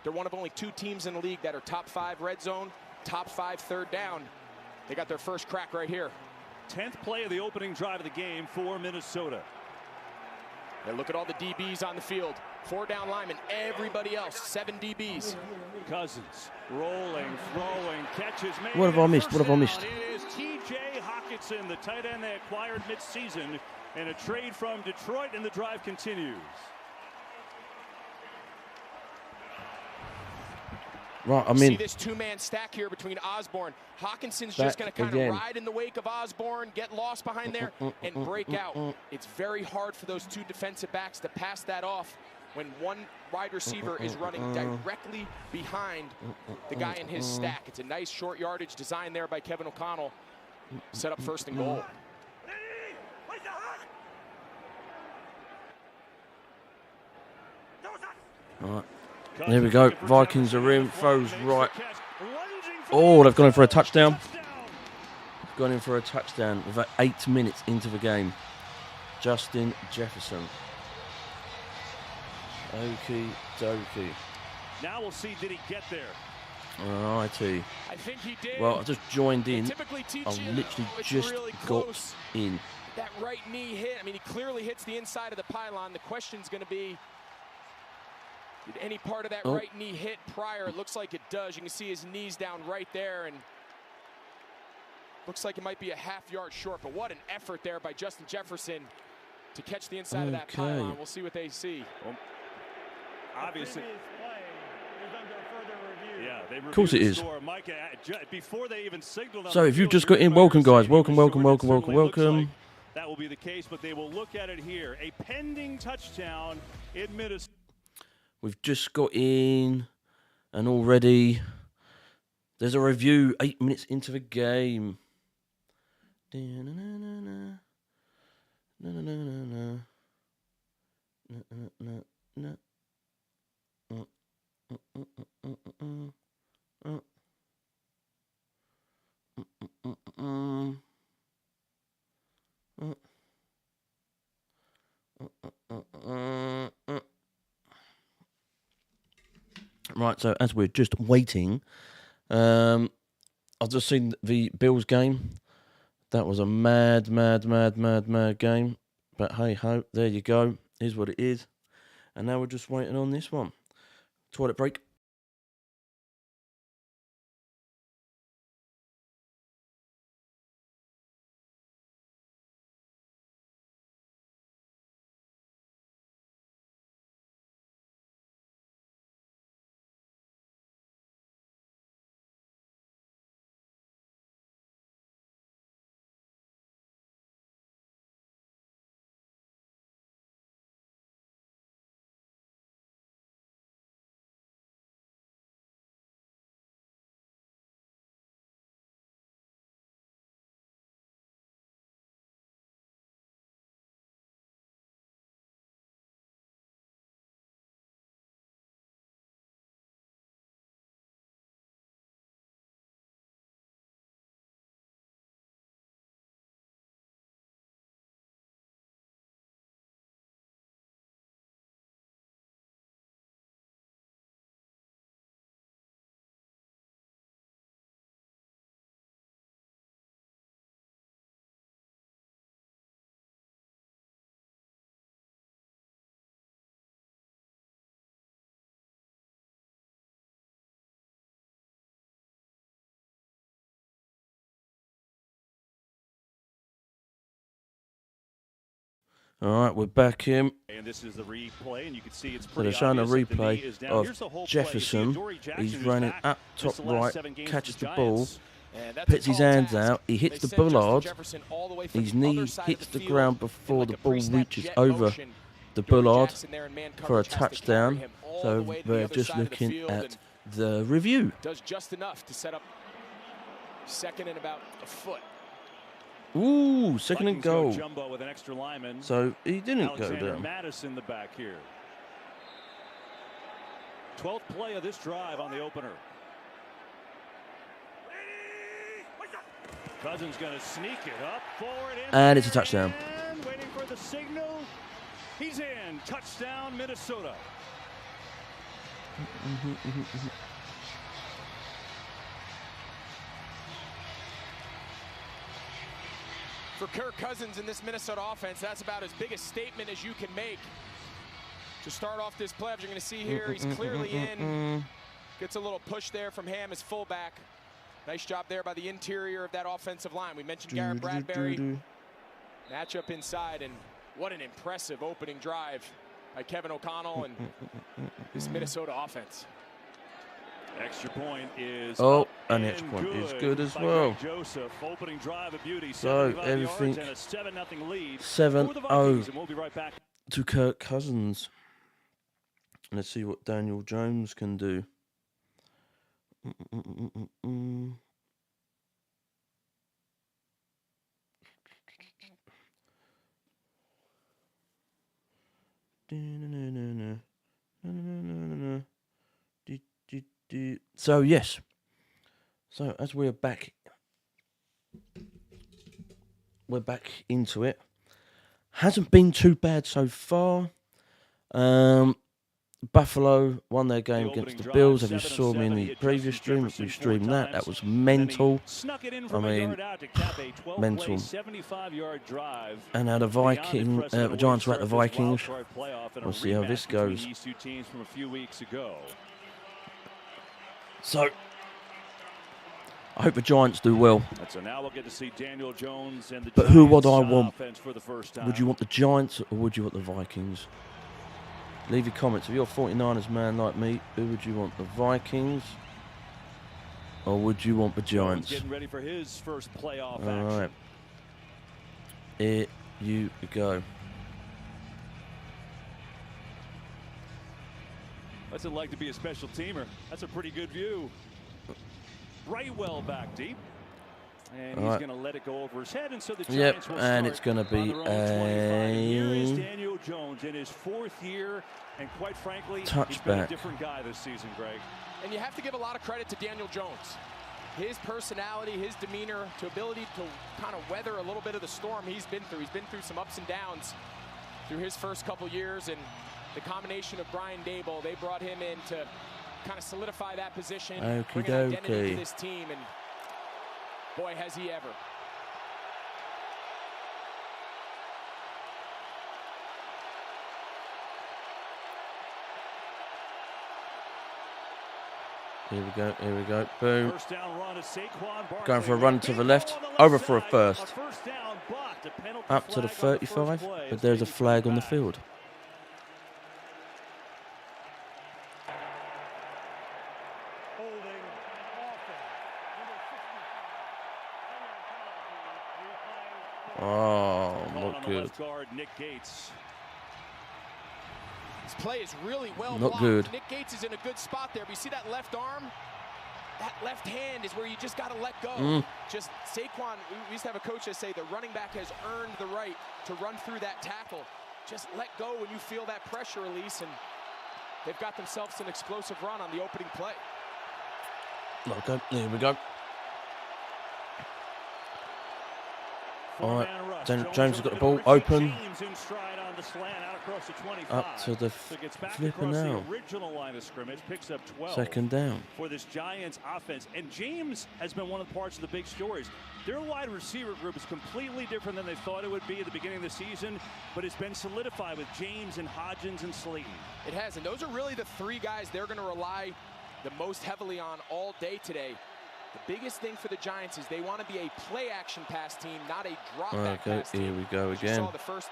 They're one of only 2 teams in the league that are top 5 red zone, top 5 third down. They got their first crack right here. 10th play of the opening drive of the game for Minnesota. And look at all the DBs on the field. 4 down linemen, everybody else, 7 DBs. Cousins rolling, throwing, catches made. What have I missed? What have I missed? It is T.J. Hockenson, the tight end they acquired mid-season, and a trade from Detroit, and the drive continues. Right, I mean, see this 2-man stack here between Osborne. Hawkinson's just going to kind of ride in the wake of Osborne, get lost behind there, and break out. It's very hard for those 2 defensive backs to pass that off when one wide receiver is running directly behind the guy in his stack. It's a nice short yardage design there by Kevin O'Connell. Set up 1st and goal. All right. There we go. Vikings are in. Throws right. Oh, they've gone in for a touchdown. Gone in for a touchdown with 8 minutes into the game. Justin Jefferson. Okie dokie. Now we'll see, did he get there? Alrighty. I think he did. Well, I just joined in. I've literally just really got in. That right knee hit. I mean, he clearly hits the inside of the pylon. The question's going to be, did any part of that right knee hit prior? It looks like it does. You can see his knees down right there, and looks like it might be a ½ yard short, but what an effort there by Justin Jefferson to catch the inside of that pylon. We'll see what they see. Well, obviously. Yeah, of course it is. Micah, before they even signaled so if you've just got in, welcome guys. Welcome. Like that will be the case, but they will look at it here. A pending touchdown in Minnesota. We've just got in, and already there's a review 8 minutes into the game. Right, so as we're just waiting, I've just seen the Bills game. That was a mad game. But hey ho, there you go. Here's what it is. And now we're just waiting on this one. Toilet break. All right, we're back in. And this is the replay, and you can see it's pretty so they're showing a replay of Jefferson. He's running up top right, catches the ball, puts his hands out, he hits the bollard, his knee hits the ground before the ball reaches over the bollard for a touchdown. So we're just looking at the review. Does just enough to set up 2nd and about a foot. Ooh, 2nd and goal. Jumbo with an extra lineman. So he didn't Alexander go down. Madison the back here. 12th play of this drive on the opener. Cousins going to sneak it up forward. And it's a touchdown. Waiting for the signal. He's in. Touchdown, Minnesota. For Kirk Cousins in this Minnesota offense, that's about as big a statement as you can make. To start off this play, you're going to see here, he's clearly in. Gets a little push there from Ham as fullback. Nice job there by the interior of that offensive line. We mentioned Garrett Bradbury. Matchup inside, and what an impressive opening drive by Kevin O'Connell and this Minnesota offense. Extra point is an extra point is good as well. Joseph, opening drive of beauty. So everything 7-0 we'll be right back to Kirk Cousins. Let's see what Daniel Jones can do. So yes, so as we're back into it. Hasn't been too bad so far. Buffalo won their game against the Bills. As you saw me in the previous stream, we streamed that. That was mental. I mean, mental. And now the Giants were at the Vikings. We'll see how this goes. So, I hope the Giants do well. But who would I want? Would you want the Giants or would you want the Vikings? Leave your comments. If you're a 49ers man like me, who would you want? The Vikings or would you want the Giants? Getting ready for his first playoff action. All right. Here you go. What's it like to be a special teamer? That's a pretty good view. Right well back deep. And he's going to let it go over his head, and so the Giants will and it's going to be Here is Daniel Jones in his 4th year, and quite frankly, he's been a different guy this season, Greg. And you have to give a lot of credit to Daniel Jones. His personality, his demeanor, to ability to kind of weather a little bit of the storm he's been through. He's been through some ups and downs through his first couple years, and the combination of Brian Daboll, they brought him in to kind of solidify that position, bring an identity to this team, and boy, has he ever. Here we go, here we go. Boom. First down run is Saquon. Going for a run to the left. Over for a first. Up to the 35, but there's a flag on the field. Oh, not good. This play is really well blocked. Not good. Nick Gates is in a good spot there. But you see that left arm? That left hand is where you just got to let go. Just Saquon, we used to have a coach that say the running back has earned the right to run through that tackle. Just let go when you feel that pressure release, and they've got themselves an explosive run on the opening play. Okay, here we go. All right, James has got the ball open. Up to the flipper now. Second down. For this Giants offense. And James has been one of the parts of the big stories. Their wide receiver group is completely different than they thought it would be at the beginning of the season, but it's been solidified with James and Hodgins and Slayton. It has, and those are really the 3 guys they're going to rely the most heavily on all day today. The biggest thing for the Giants is they want to be a play-action pass team, not a drop-back pass team. Here we go again. You saw the first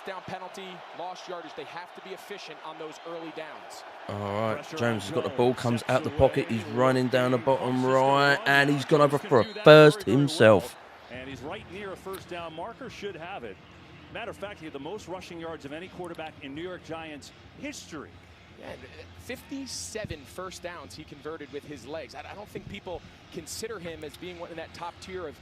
down penalty, lost yardage. They have to be efficient on those early downs. All right, Jones has got the ball, comes out the pocket. He's running down the bottom right, and he's gone over for a first himself. And he's right near a first down marker, should have it. Matter of fact, he had the most rushing yards of any quarterback in New York Giants history. Yeah, 57 first downs he converted with his legs. I don't think people consider him as being one in that top tier of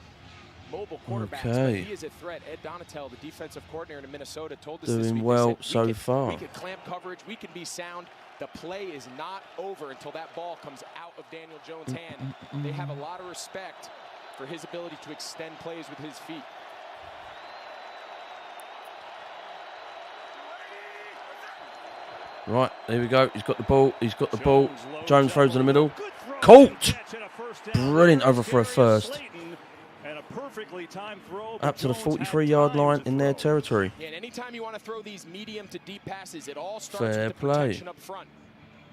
mobile quarterbacks, but he is a threat. Ed Donatel, the defensive coordinator in Minnesota, told us this week, well so far. We can clamp coverage, we can be sound. The play is not over until that ball comes out of Daniel Jones' hand. They have a lot of respect for his ability to extend plays with his feet. Right, there we go. He's got the ball. He's got the ball. Jones throws in the middle. Caught! Brilliant over for a first. Up to the 43-yard line in their territory. Yeah, and anytime you want to throw these medium to deep passes, it all starts Fair with the play. protection up front.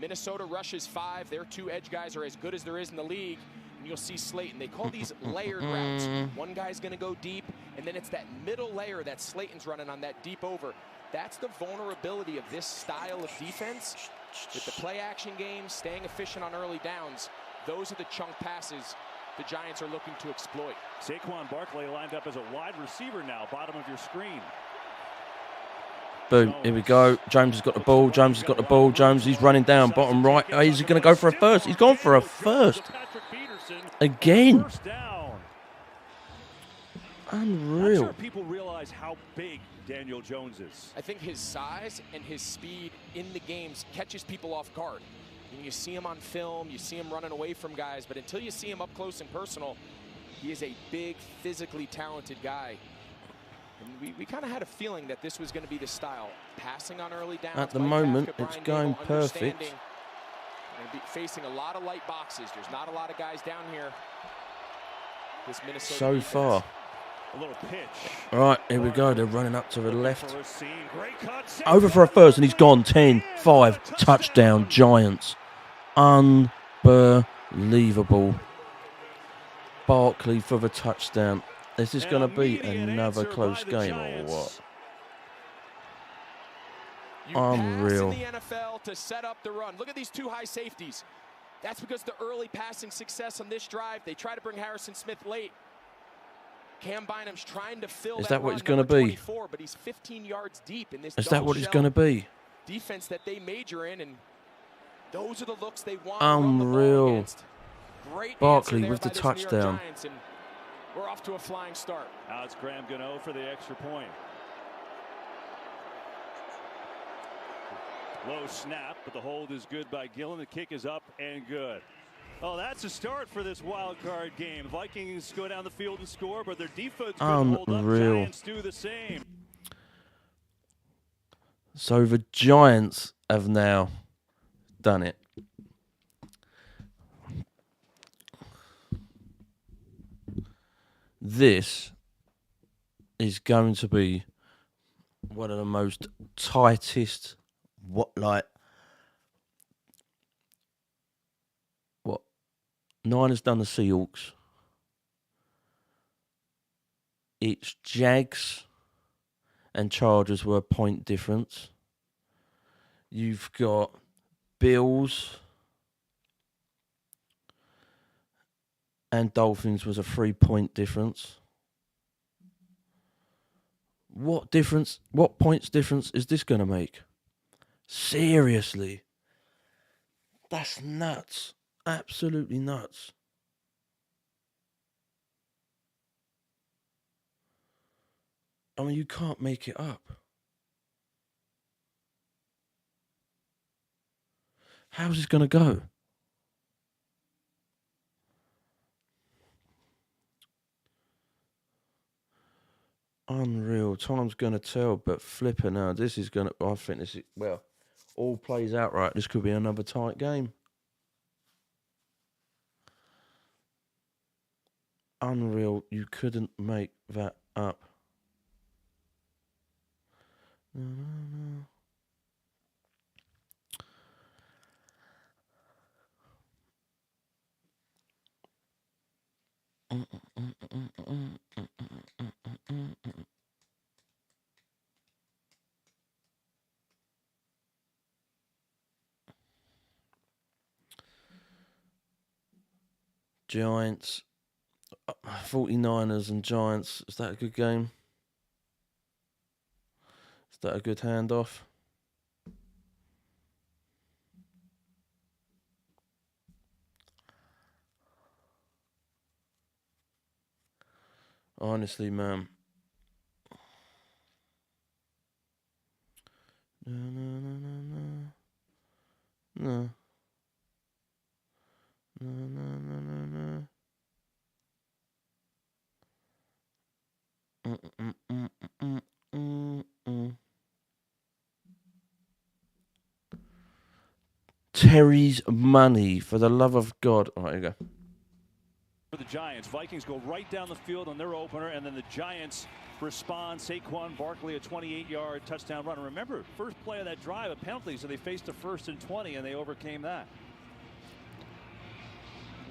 Minnesota rushes 5. Their 2 edge guys are as good as there is in the league. And you'll see Slayton. They call these layered routes. One guy's going to go deep, and then it's that middle layer that Slayton's running on that deep over. That's the vulnerability of this style of defense. With the play action game, staying efficient on early downs, those are the chunk passes the Giants are looking to exploit. Saquon Barkley lined up as a wide receiver now, bottom of your screen. Boom, here we go. James has got the ball. James has got the ball. James, he's running down, bottom right. Oh, he's going to go for a first. He's gone for a first. Again. Unreal. I'm sure people realize how big Daniel Jones is. I think his size and his speed in the games catches people off guard. You see him on film, you see him running away from guys, but until you see him up close and personal, he is a big, physically talented guy. And we kind of had a feeling that this was going to be the style. Passing on early downs. At the moment, it's going perfect. Going to be facing a lot of light boxes. There's not a lot of guys down here. This Minnesota so defense. far. A little pitch. All right, here we go. They're running up to the left. Over for a first, and he's gone. 10-5. Touchdown, Giants. Unbelievable. Barkley for the touchdown. Is this going to be another close game or what? Unreal. You pass in the NFL to set up the run. Look at these 2 high safeties. That's because the early passing success on this drive. They try to bring Harrison Smith late. Cam Bynum's trying to fill that what run, it's going to be? But he's 15 yards deep in this. Is that what it's going to be? Defense that they major in, and those are the looks they want. Unreal. Great Barkley with the touchdown. Giants, and we're off to a flying start. Now it's Graham Gano for the extra point. Low snap, but the hold is good by Gillen. The kick is up and good. Oh, that's a start for this wild card game. Vikings go down the field and score, but their defense couldn't hold up. Giants do the same. So the Giants have now done it. This is going to be one of the most tightest, Niners done the Seahawks. It's Jags and Chargers were a point difference. You've got Bills and Dolphins was a 3-point difference. What difference? What points difference is this going to make? Seriously. That's nuts. Absolutely nuts. I mean, you can't make it up. How's this going to go? Unreal. Time's going to tell, but flipping out. This is going to, I think this is, well, all plays out right. This could be another tight game. Unreal. You couldn't make that up. No. Giants, 49ers and Giants. Is that a good game? Is that a good handoff? Honestly, man. No. Terry's money, for the love of God. All right, here we go. For the Giants, Vikings go right down the field on their opener, and then the Giants respond. Saquon Barkley, a 28-yard touchdown run. Remember, first play of that drive, a penalty, so they faced a 1st and 20, and they overcame that.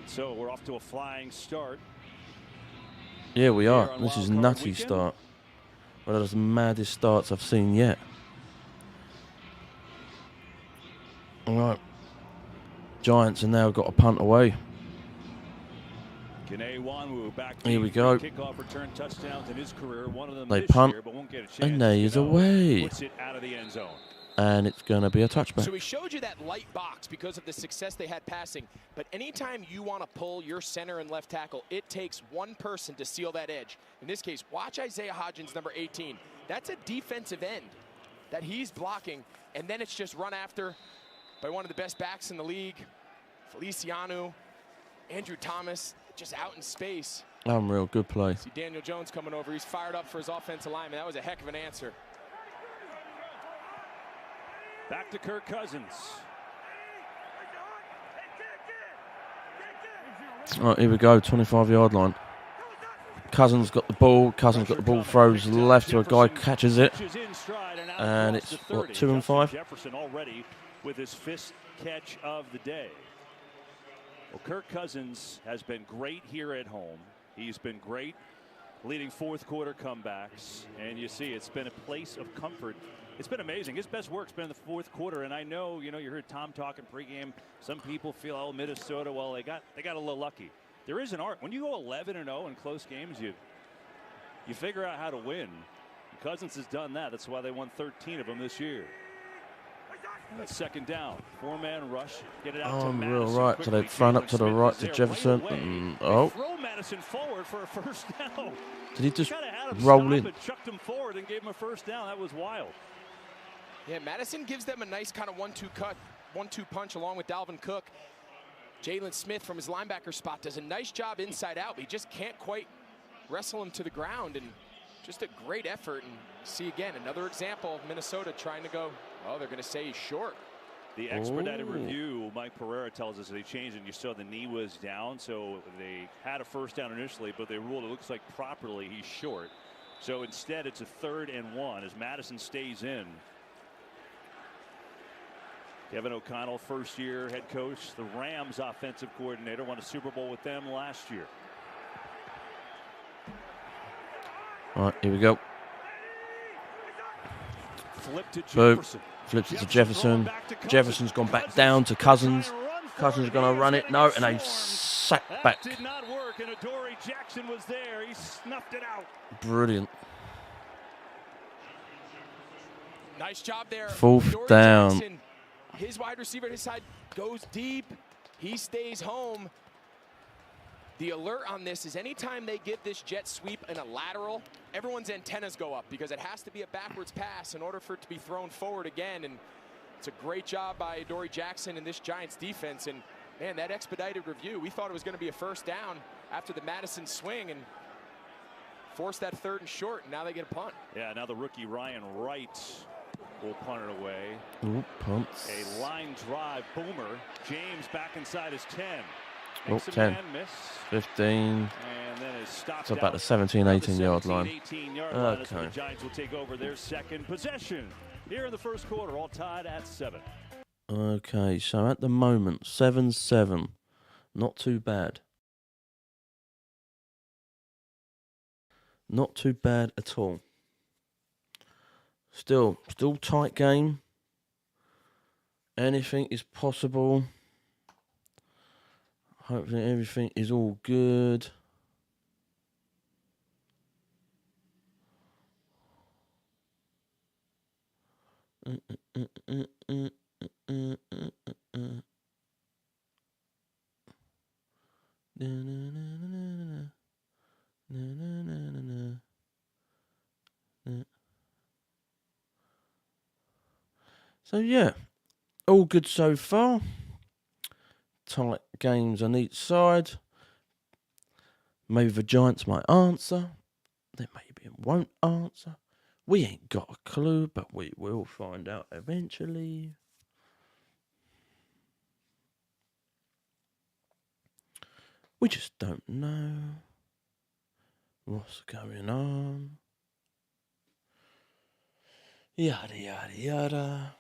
So we're off to a flying start. Yeah, we are. This is a nutty start. One of the maddest starts I've seen yet. All right. Giants have now got a punt away. Here we go. Kickoff return touchdowns in his career. One of them they punt, year, but won't get a chance, and there is away. Puts it out of the end zone. And it's going to be a touchback. So we showed you that light box because of the success they had passing. But anytime you want to pull your center and left tackle, it takes one person to seal that edge. In this case, watch Isaiah Hodgins, number 18. That's a defensive end that he's blocking. And then it's just run after by one of the best backs in the league, Feliciano, Andrew Thomas, just out in space. Unreal, good play. See Daniel Jones coming over. He's fired up for his offensive lineman. That was a heck of an answer. Back to Kirk Cousins. All right, here we go, 25-yard line. Cousins got the ball. Cousins got the ball, throws left to a guy, catches it. And it's, what, 2 and 5? Jefferson already with his 5th catch of the day. Well, Kirk Cousins has been great here at home. He's been great leading 4th quarter comebacks. And you see, it's been a place of comfort. It's been amazing. His best work's been in the 4th quarter, and I know, you heard Tom talking pregame. Some people feel, oh, Minnesota, well, they got a little lucky. There is an art. When you go 11-0 in close games, you figure out how to win. Cousins has done that. That's why they won 13 of them this year. That's 2nd down. 4-man rush. Get it out to Madison. Real right. So they've thrown up to the right to Jefferson. Throw Madison forward for a 1st down. Did he just roll in? Chucked him forward and gave him a 1st down. That was wild. Yeah, Madison gives them a nice kind of 1-2 cut, 1-2 punch along with Dalvin Cook. Jalen Smith from his linebacker spot does a nice job inside out, but he just can't quite wrestle him to the ground. And just a great effort. And see again, another example of Minnesota trying to go, oh, they're going to say he's short. The expedited review, Mike Pereira tells us they changed, and you saw the knee was down, so they had a 1st down initially, but they ruled it looks like properly he's short. So instead, it's a 3rd and 1 as Madison stays in. Kevin O'Connell, 1st-year head coach, the Rams offensive coordinator, won a Super Bowl with them last year. All right, here we go. Flip to Jefferson. Flips it to Jefferson. Jefferson's gone back down to Cousins. Cousins is going to run it. No, and a sack back. Did not work, and Adoree Jackson was there. He snuffed it out. Brilliant. Nice job there. 4th down. Jackson, his wide receiver at his side goes deep. He stays home. The alert on this is anytime they get this jet sweep in a lateral, everyone's antennas go up because it has to be a backwards pass in order for it to be thrown forward again. And it's a great job by Adoree Jackson and this Giants defense. And man, that expedited review, we thought it was going to be a 1st down after the Madison swing and forced that 3rd and short. And now they get a punt. Yeah, now the rookie Ryan Wright will punt it away. Ooh, punts. A line drive boomer. James back inside his 10. Oh, 10, 15. And then is stopped. It's about the 17, 18-yard line. 18-yard line. Okay. So the Giants will take over their 2nd possession here in the 1st quarter, all tied at 7. Okay, so at the moment, 7-7. Not too bad. Not too bad at all. Still tight game. Anything is possible. Hopefully everything is all good. So yeah, all good so far. Tight games on each side. Maybe the Giants might answer. Then maybe it won't answer. We ain't got a clue, but we will find out eventually. We just don't know what's going on. Yada, yada, yada.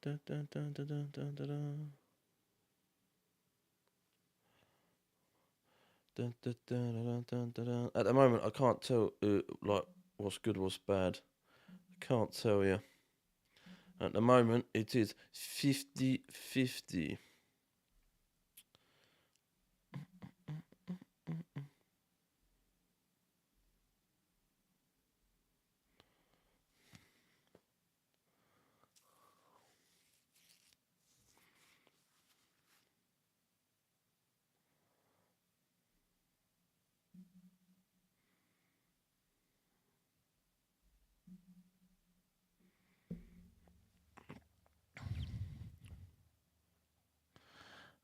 Dun, dun, dun, dun, dun, dun, dun. Dun, dun, dun, dun, dun, dun, dun. At the moment, I can't tell like what's good, what's bad. I can't tell you. At the moment, it is 50-50.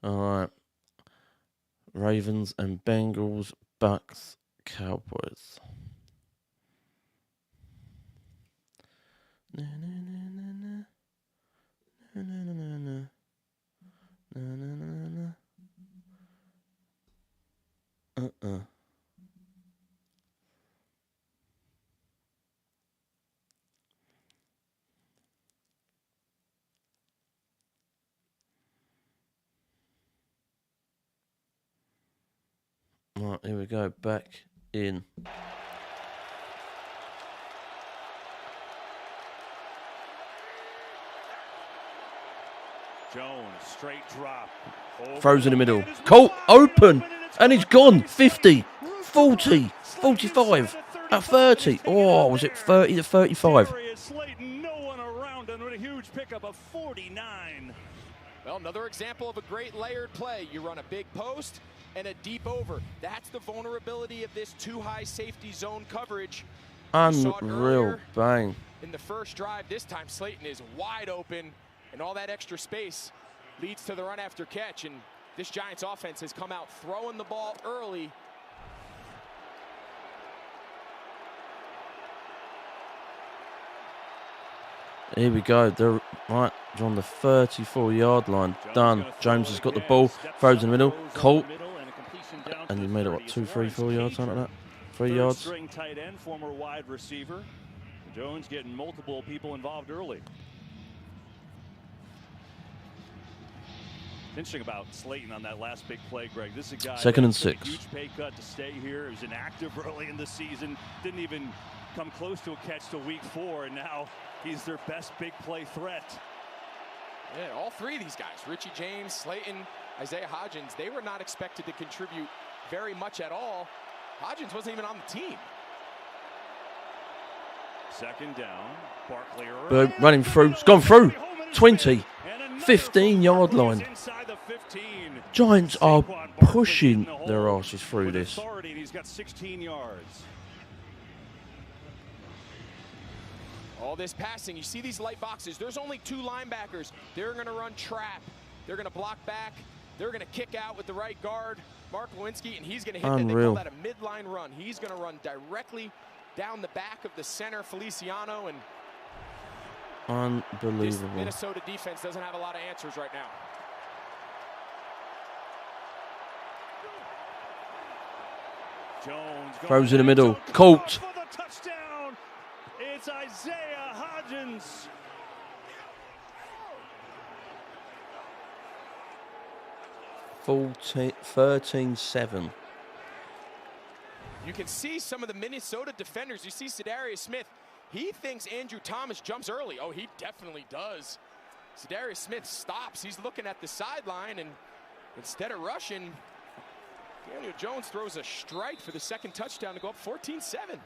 Alright. Ravens and Bengals, Bucks, Cowboys. Na, na, na, na, na. Na, na, na, na. Na, na, na, na. Right, here we go, back in. Jones, straight drop. Throws in the middle. Colt, open. And he's gone. 50, 40, 45, at 30. Oh, was it 30 to 35? No one around him with a huge pickup of 49. Well, another example of a great layered play. You run a big post and a deep over. That's the vulnerability of this too high safety zone coverage. Unreal bang. In the first drive, this time Slayton is wide open, and all that extra space leads to the run after catch. And this Giants offense has come out throwing the ball early. Here we go. They're right on the 34-yard line. Done. Jones has got the ball. Throws in the middle. Colt. And he made it, what, 2, 3, 4 yards, something like that? 3 yards. String tight end, former wide receiver. Jones getting multiple people involved early. Interesting about Slayton on that last big play, Greg. This is a guy 2nd and 6. A huge pay cut to stay here. He was inactive early in the season. Didn't even come close to a catch till week 4, and now he's their best big play threat. Yeah, all three of these guys, Richie James, Slayton, Isaiah Hodgins, they were not expected to contribute very much at all. Hodgins wasn't even on the team. 2nd down. Barkley running through. It's gone through. 20. 15-yard line. Giants are pushing their asses through this. He's got 16 yards. All this passing, you see these light boxes. There's only 2 linebackers. They're going to run trap. They're going to block back. They're going to kick out with the right guard, Mark Lewinsky, and he's going to hit that. They call that a midline run. He's going to run directly down the back of the center, Feliciano, and unbelievable. This Minnesota defense doesn't have a lot of answers right now. Jones throws in the middle. Colt. For the touchdown. It's Isaiah Hodgins. Full 13-7. You can see some of the Minnesota defenders. You see Cedarius Smith. He thinks Andrew Thomas jumps early. Oh, he definitely does. Cedarius Smith stops. He's looking at the sideline, and instead of rushing, Daniel Jones throws a strike for the 2nd touchdown to go up 14-7.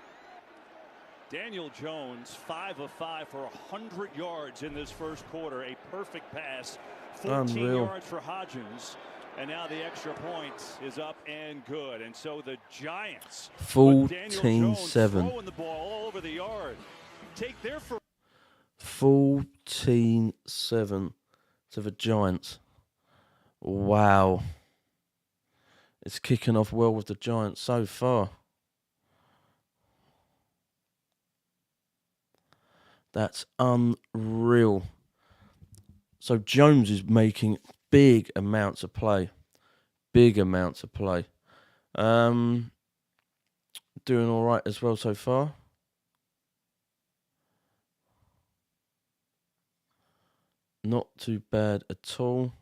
Daniel Jones, 5 of 5 for 100 yards in this first quarter. A perfect pass. 14 yards for Hodgins. And now the extra point is up and good. And so the Giants 14-7. throwing the ball all over the yard. Take their 14-7 to the Giants. Wow. It's kicking off well with the Giants so far. That's unreal. So Jones is making big amounts of play. Big amounts of play. Doing all right as well so far. Not too bad at all.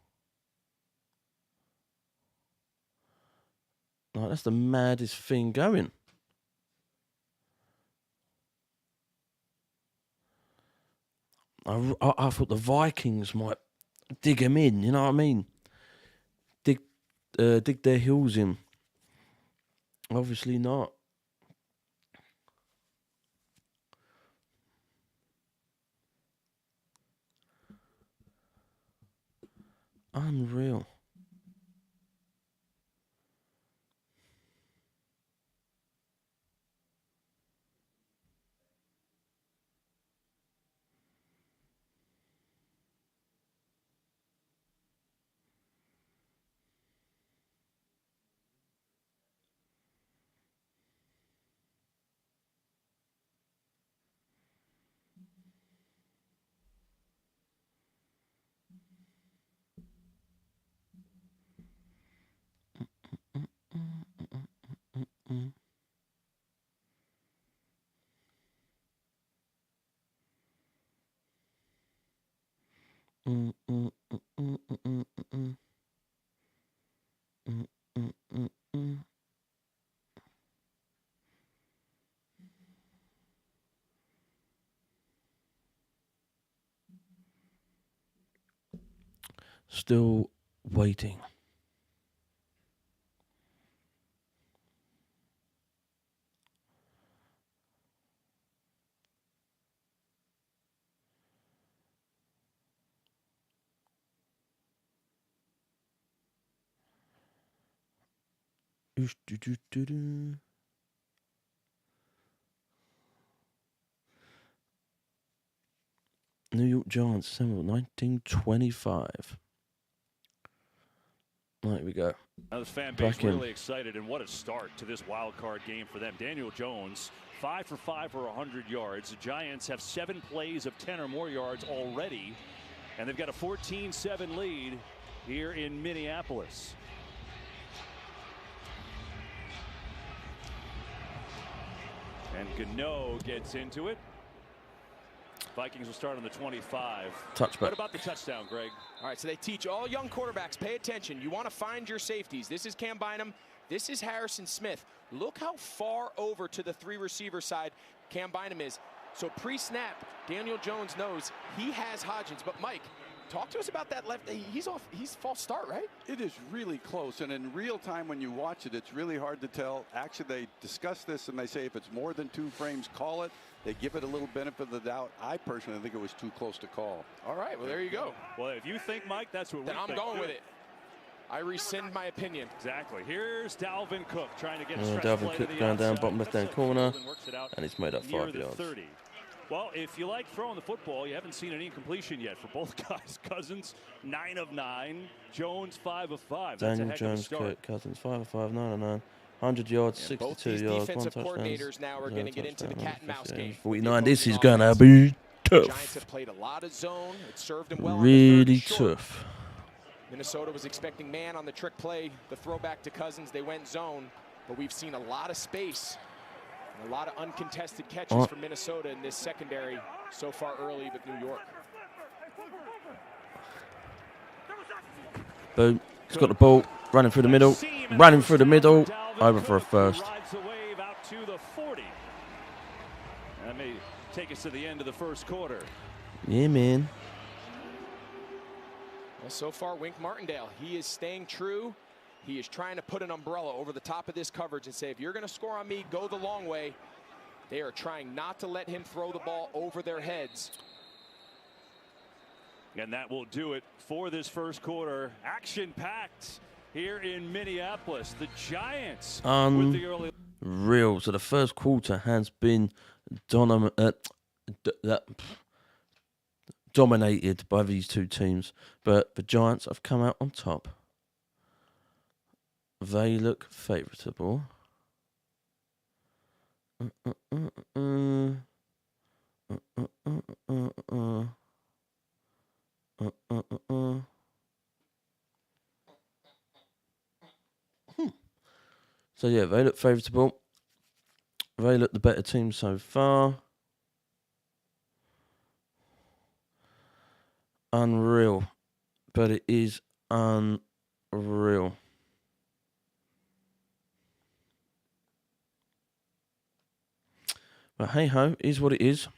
Like, that's the maddest thing going. I thought the Vikings might dig him in, you know what I mean? Dig their heels in. Obviously not. Unreal. Still waiting. New York Giants, December 1925. There we go. Now, this fan base really excited, and what a start to this wild card game for them. Daniel Jones, 5 for 5 for 100 yards. The Giants have 7 plays of 10 or more yards already, and they've got a 14-7 lead here in Minneapolis. And Gano gets into it. Vikings will start on the 25. Touchback. What about the touchdown, Greg? All right, so they teach all young quarterbacks, pay attention. You want to find your safeties. This is Cam Bynum. This is Harrison Smith. Look how far over to the 3 receiver side Cam Bynum is. So pre-snap, Daniel Jones knows he has Hodgins. But Mike, talk to us about that left. He's false start, right? It is really close, and in real time when you watch it, it's really hard to tell. Actually, they discuss this and they say if it's more than 2 frames, call it. They give it a little benefit of the doubt. I personally think it was too close to call. All right, well, there you go. Well, if you think, Mike, that's what we think. Then I'm going with it. I rescind my opinion. Exactly. Here's Dalvin Cook trying to get a Dalvin Cook going down bottom left-hand corner, and he's made up 5 yards. 30. Well, if you like throwing the football, you haven't seen an incompletion yet for both guys. Cousins, 9 of 9. Jones, 5 of 5. That's Daniel Jones, Kirk Cousins, 5 of 5 9 of 9. 100 yards, 62 yards, defensive coordinators now are going to get into the cat and mouse game. 49. This is going to be tough. Giants have played a lot of zone. It served them well. Really tough. Minnesota was expecting man on the trick play, the throwback to Cousins. They went zone, but we've seen a lot of space and a lot of uncontested catches for Minnesota in this secondary so far early with New York. Boom. He's got the ball. Running through the middle. Running through the middle. Over for a first. Rides the wave out to the 40. That may take us to the end of the first quarter. Yeah, man. Well, so far, Wink Martindale, he is staying true. He is trying to put an umbrella over the top of this coverage and say, if you're going to score on me, go the long way. They are trying not to let him throw the ball over their heads. And that will do it for this first quarter. Action-packed here in Minneapolis. The Giants with the early... Real. So the first quarter has been dominated by these 2 teams. But the Giants have come out on top. They look favourable. So, yeah, they look favourable. They look the better team so far. Unreal. But it is unreal. But hey-ho, is what it is.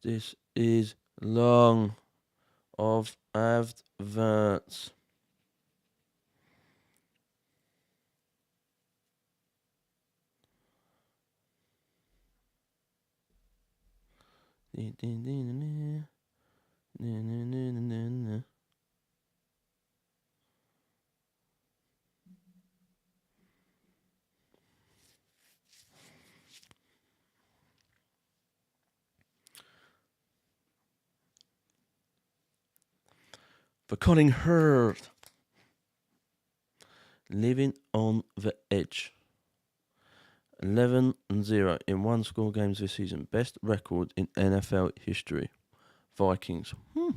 This is long of adverts. For Colin Hurd. Living on the edge. 11-0 in one-score games this season. Best record in NFL history. Vikings. All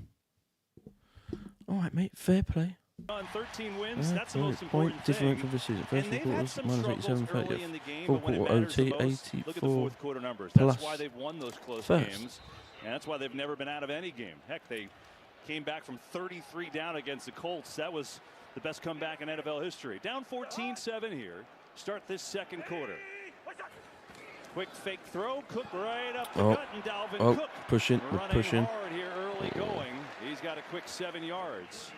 right, mate. Fair play. On 13 wins, that's the most point important differential this season. First quarter was -87, 30th. Fourth quarter OT, 84. Look at the fourth quarter numbers. That's why they've won those close games. And that's why they've never been out of any game. Heck, they came back from 33 down against the Colts. That was the best comeback in NFL history. Down 14-7 here. Start this second quarter. Quick fake throw. Cook right up the gut, and Dalvin Cook pushing. hard here early going. He's got a quick 7 yards.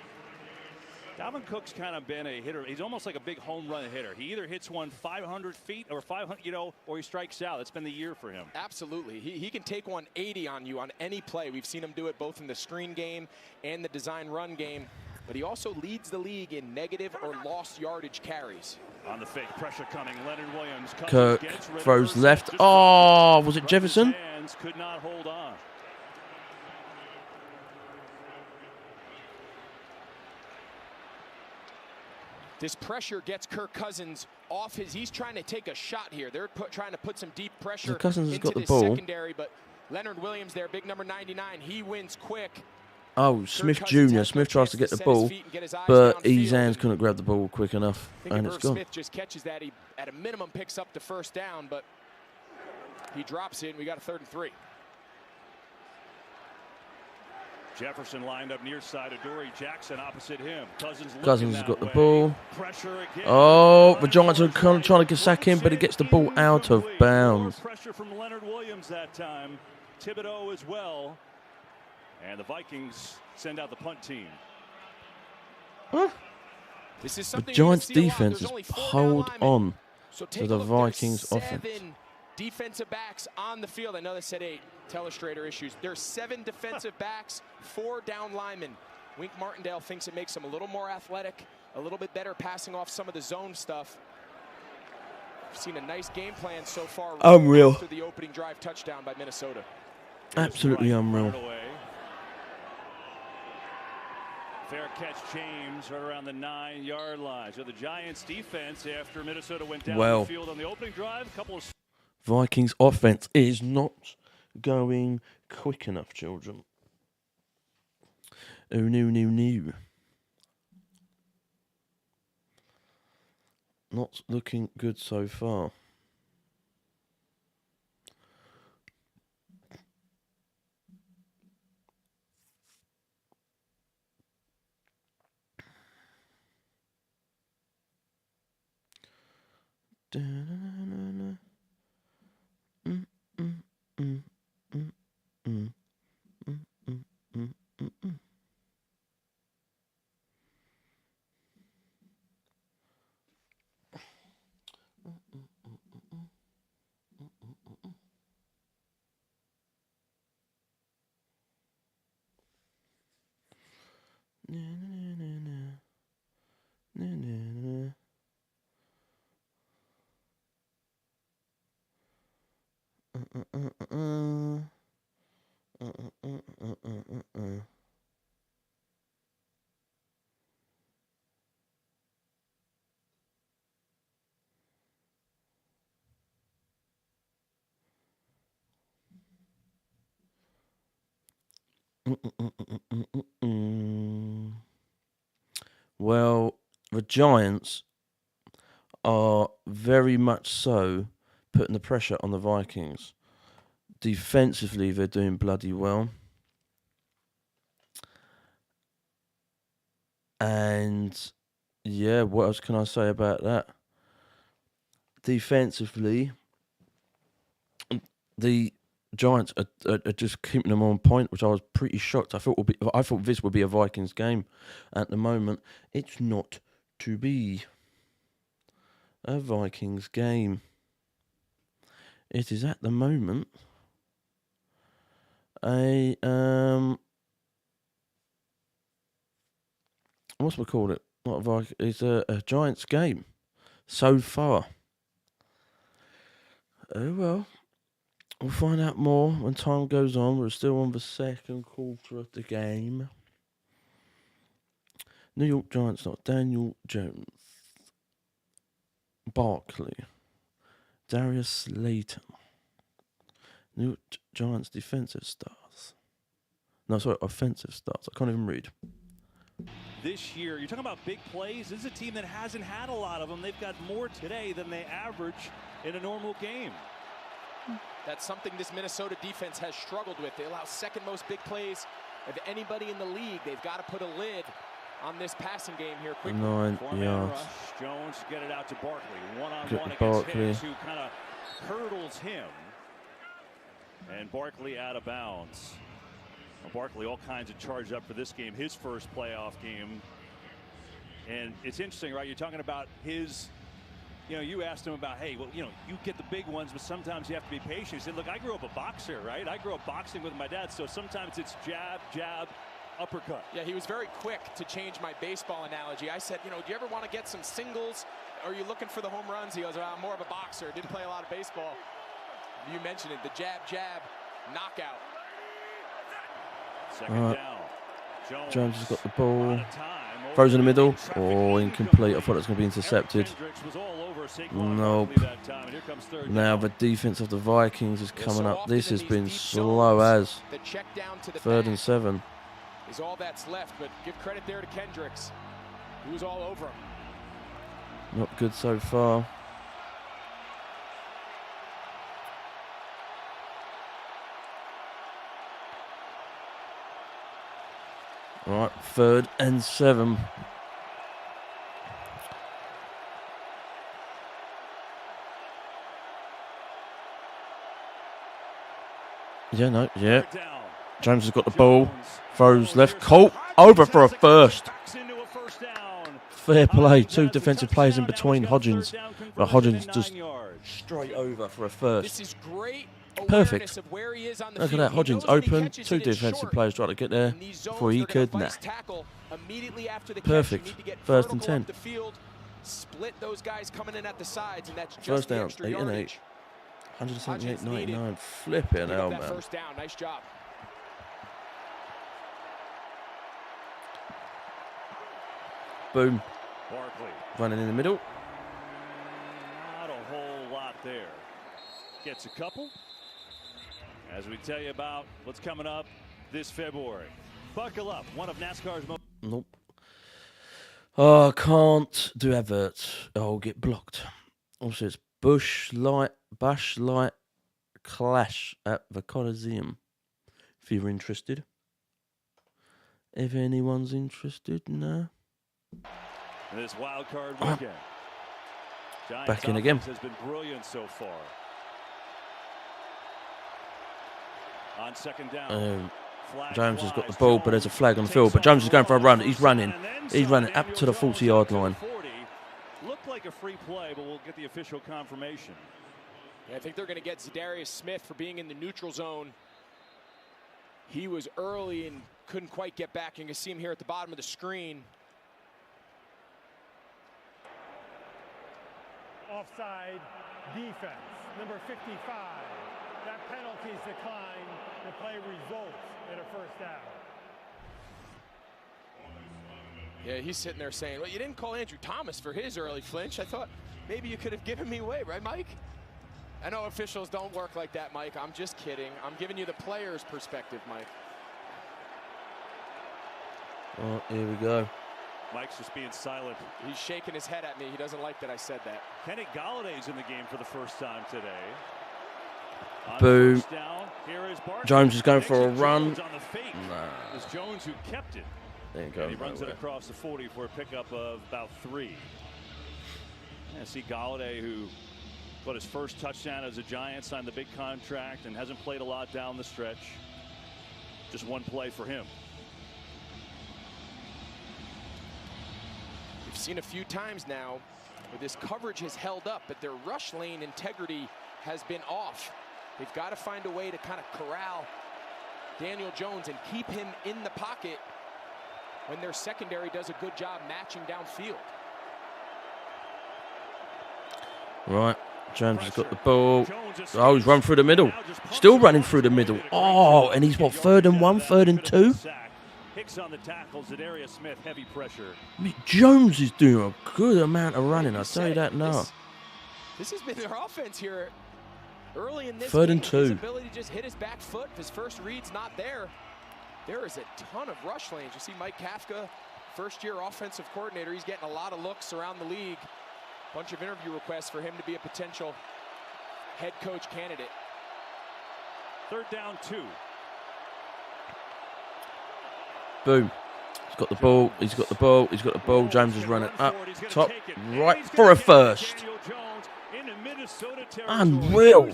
Dalvin Cook's kind of been a hitter. He's almost like a big home run hitter. He either hits one 500 feet or 500, or he strikes out. It's been the year for him. Absolutely. He can take 180 on you on any play. We've seen him do it both in the screen game and the design run game. But he also leads the league in negative or lost yardage carries. On the fake pressure coming, Leonard Williams. Kirk throws left. Oh, was it Jefferson? Could not hold on. This pressure gets Kirk Cousins off he's trying to take a shot here. They're trying to put some deep pressure into the secondary, but Leonard Williams there, big number 99, he wins quick. Oh, Smith Jr. Smith tries to get the ball, but his hands couldn't grab the ball quick enough, and it's gone. Smith just catches that. He, at a minimum, picks up the first down, but he drops it, and we got a 3rd and 3. Jefferson lined up near side of Dory Jackson opposite him. Cousins has got the ball. Oh, the Giants are kind of trying to sack him, but he gets the ball out of bounds. Pressure from Leonard Williams that time. Thibodeau as well. And the Vikings send out the punt team. Huh? The Giants defense is hold on to the Vikings offense. Defensive backs on the field. I know they said 8. Telestrator issues. There's 7 defensive backs, 4 down linemen. Wink Martindale thinks it makes them a little more athletic, a little bit better passing off some of the zone stuff. We've seen a nice game plan so far. Unreal. After the opening drive touchdown by Minnesota. Absolutely unreal. Fair catch, James, right around the 9-yard line. So the Giants defense, after Minnesota went down the field on the opening drive, a couple of Vikings offense is not going quick enough, children. Oh, no. Not looking good so far. Well, the Giants are very much so putting the pressure on the Vikings. Defensively, they're doing bloody well. And, yeah, what else can I say about that? Defensively, the Giants are just keeping them on point, which I was pretty shocked. I thought this would be a Vikings game. At the moment, it's not to be a Vikings game. It is at the moment a what's we call it? Not a Vikings. It's a Giants game so far. Oh well. We'll find out more when time goes on. We're still on the second quarter of the game. New York Giants, not Daniel Jones. Barkley. Darius Slayton. New York Giants defensive stars. No, sorry, offensive stars. I can't even read. This year, you're talking about big plays. This is a team that hasn't had a lot of them. They've got more today than they average in a normal game. That's something this Minnesota defense has struggled with. They allow second most big plays of anybody in the league. They've got to put a lid on this passing game here quickly. 9 yards. Jones get it out to Barkley. One-on-one against Hicks, who kind of hurdles him. And Barkley out of bounds. Well, Barkley all kinds of charged up for this game, his first playoff game. And it's interesting, right? You're talking about his... you asked him about, hey, well, you get the big ones, but sometimes you have to be patient. He said, look, I grew up a boxer, right? I grew up boxing with my dad, so sometimes it's jab, jab, uppercut. Yeah, he was very quick to change my baseball analogy. I said, do you ever want to get some singles? Or are you looking for the home runs? He goes, well, I'm more of a boxer. Didn't play a lot of baseball. You mentioned it, the jab, jab, knockout. Second down. Jones has got the ball. Throws in the middle. Oh, incomplete. I thought it was going to be intercepted. Nope. Now the defense of the Vikings is coming up. This has been slow as. 3rd and 7. Is all that's left, but give credit there to Kendricks. He was all over him. Not good so far. All right, 3rd and 7. Yeah. Jones has got the ball. Throws left. Colt over for a first. Fair play. 2 defensive players in between Hodgins. But Hodgins just straight over for a first. This is great. Perfect. Look at that. Hodgins open. 2 defensive players trying to get there before he could. Nah. Perfect. 1st and 10. Split those guys coming in at the sides, and that's just first down. 8 and 8. 178.99. Flipping hell, man. First down. Nice job. Boom. Barkley running in the middle. Not a whole lot there. Gets a couple. As we tell you about what's coming up this February. Buckle up. One of NASCAR's most... Nope. Oh, I can't do adverts. I'll get blocked. Also, it's Bush Light Clash at the Coliseum. If you're interested. If anyone's interested, no. This wild card weekend. Back in again. Has been brilliant so far. On second down. Jones has got the ball, but there's a flag on the field. But Jones is going for a run. He's running. He's running up to the 40-yard line. Looked like a free play, but we'll get the official confirmation. Yeah, I think they're going to get Zadarius Smith for being in the neutral zone. He was early and couldn't quite get back. You can see him here at the bottom of the screen. Offside defense, number 55. That penalty is declined. The play results in a first down. Yeah, he's sitting there saying, well, you didn't call Andrew Thomas for his early flinch. I thought maybe you could have given me away, right, Mike? I know officials don't work like that, Mike. I'm just kidding. I'm giving you the player's perspective, Mike. Oh, here we go. Mike's just being silent. He's shaking his head at me. He doesn't like that I said that. Kenny Galladay's in the game for the first time today. Boom. Down, here is Jones is going for a run. On the fake. Nah. It's Jones who kept it. There you go. And he runs it across the 40 for a pickup of about 3. And see Galladay, who got his first touchdown as a Giant, signed the big contract, and hasn't played a lot down the stretch. Just one play for him. We've seen a few times now where this coverage has held up, but their rush lane integrity has been off. They've got to find a way to kind of corral Daniel Jones and keep him in the pocket when their secondary does a good job matching downfield. Right, Jones has got the ball. Oh, he's run through the middle. Still running through the middle. Oh, and he's what, 3rd and 1, 3rd and 2? Hicks on the tackles, Zadarius Smith, heavy pressure. I mean, Jones is doing a good amount of running, I'll tell you that now. This has been their offense here early in this 3rd game. and 2. His ability to just hit his back foot. If his first read's not there, there is a ton of rush lanes. You see Mike Kafka, first-year offensive coordinator. He's getting a lot of looks around the league. Bunch of interview requests for him to be a potential head coach candidate. 3rd down 2. Boom. He's got the ball. He's got the ball. He's got the ball. James is running up top right for a first. Unreal.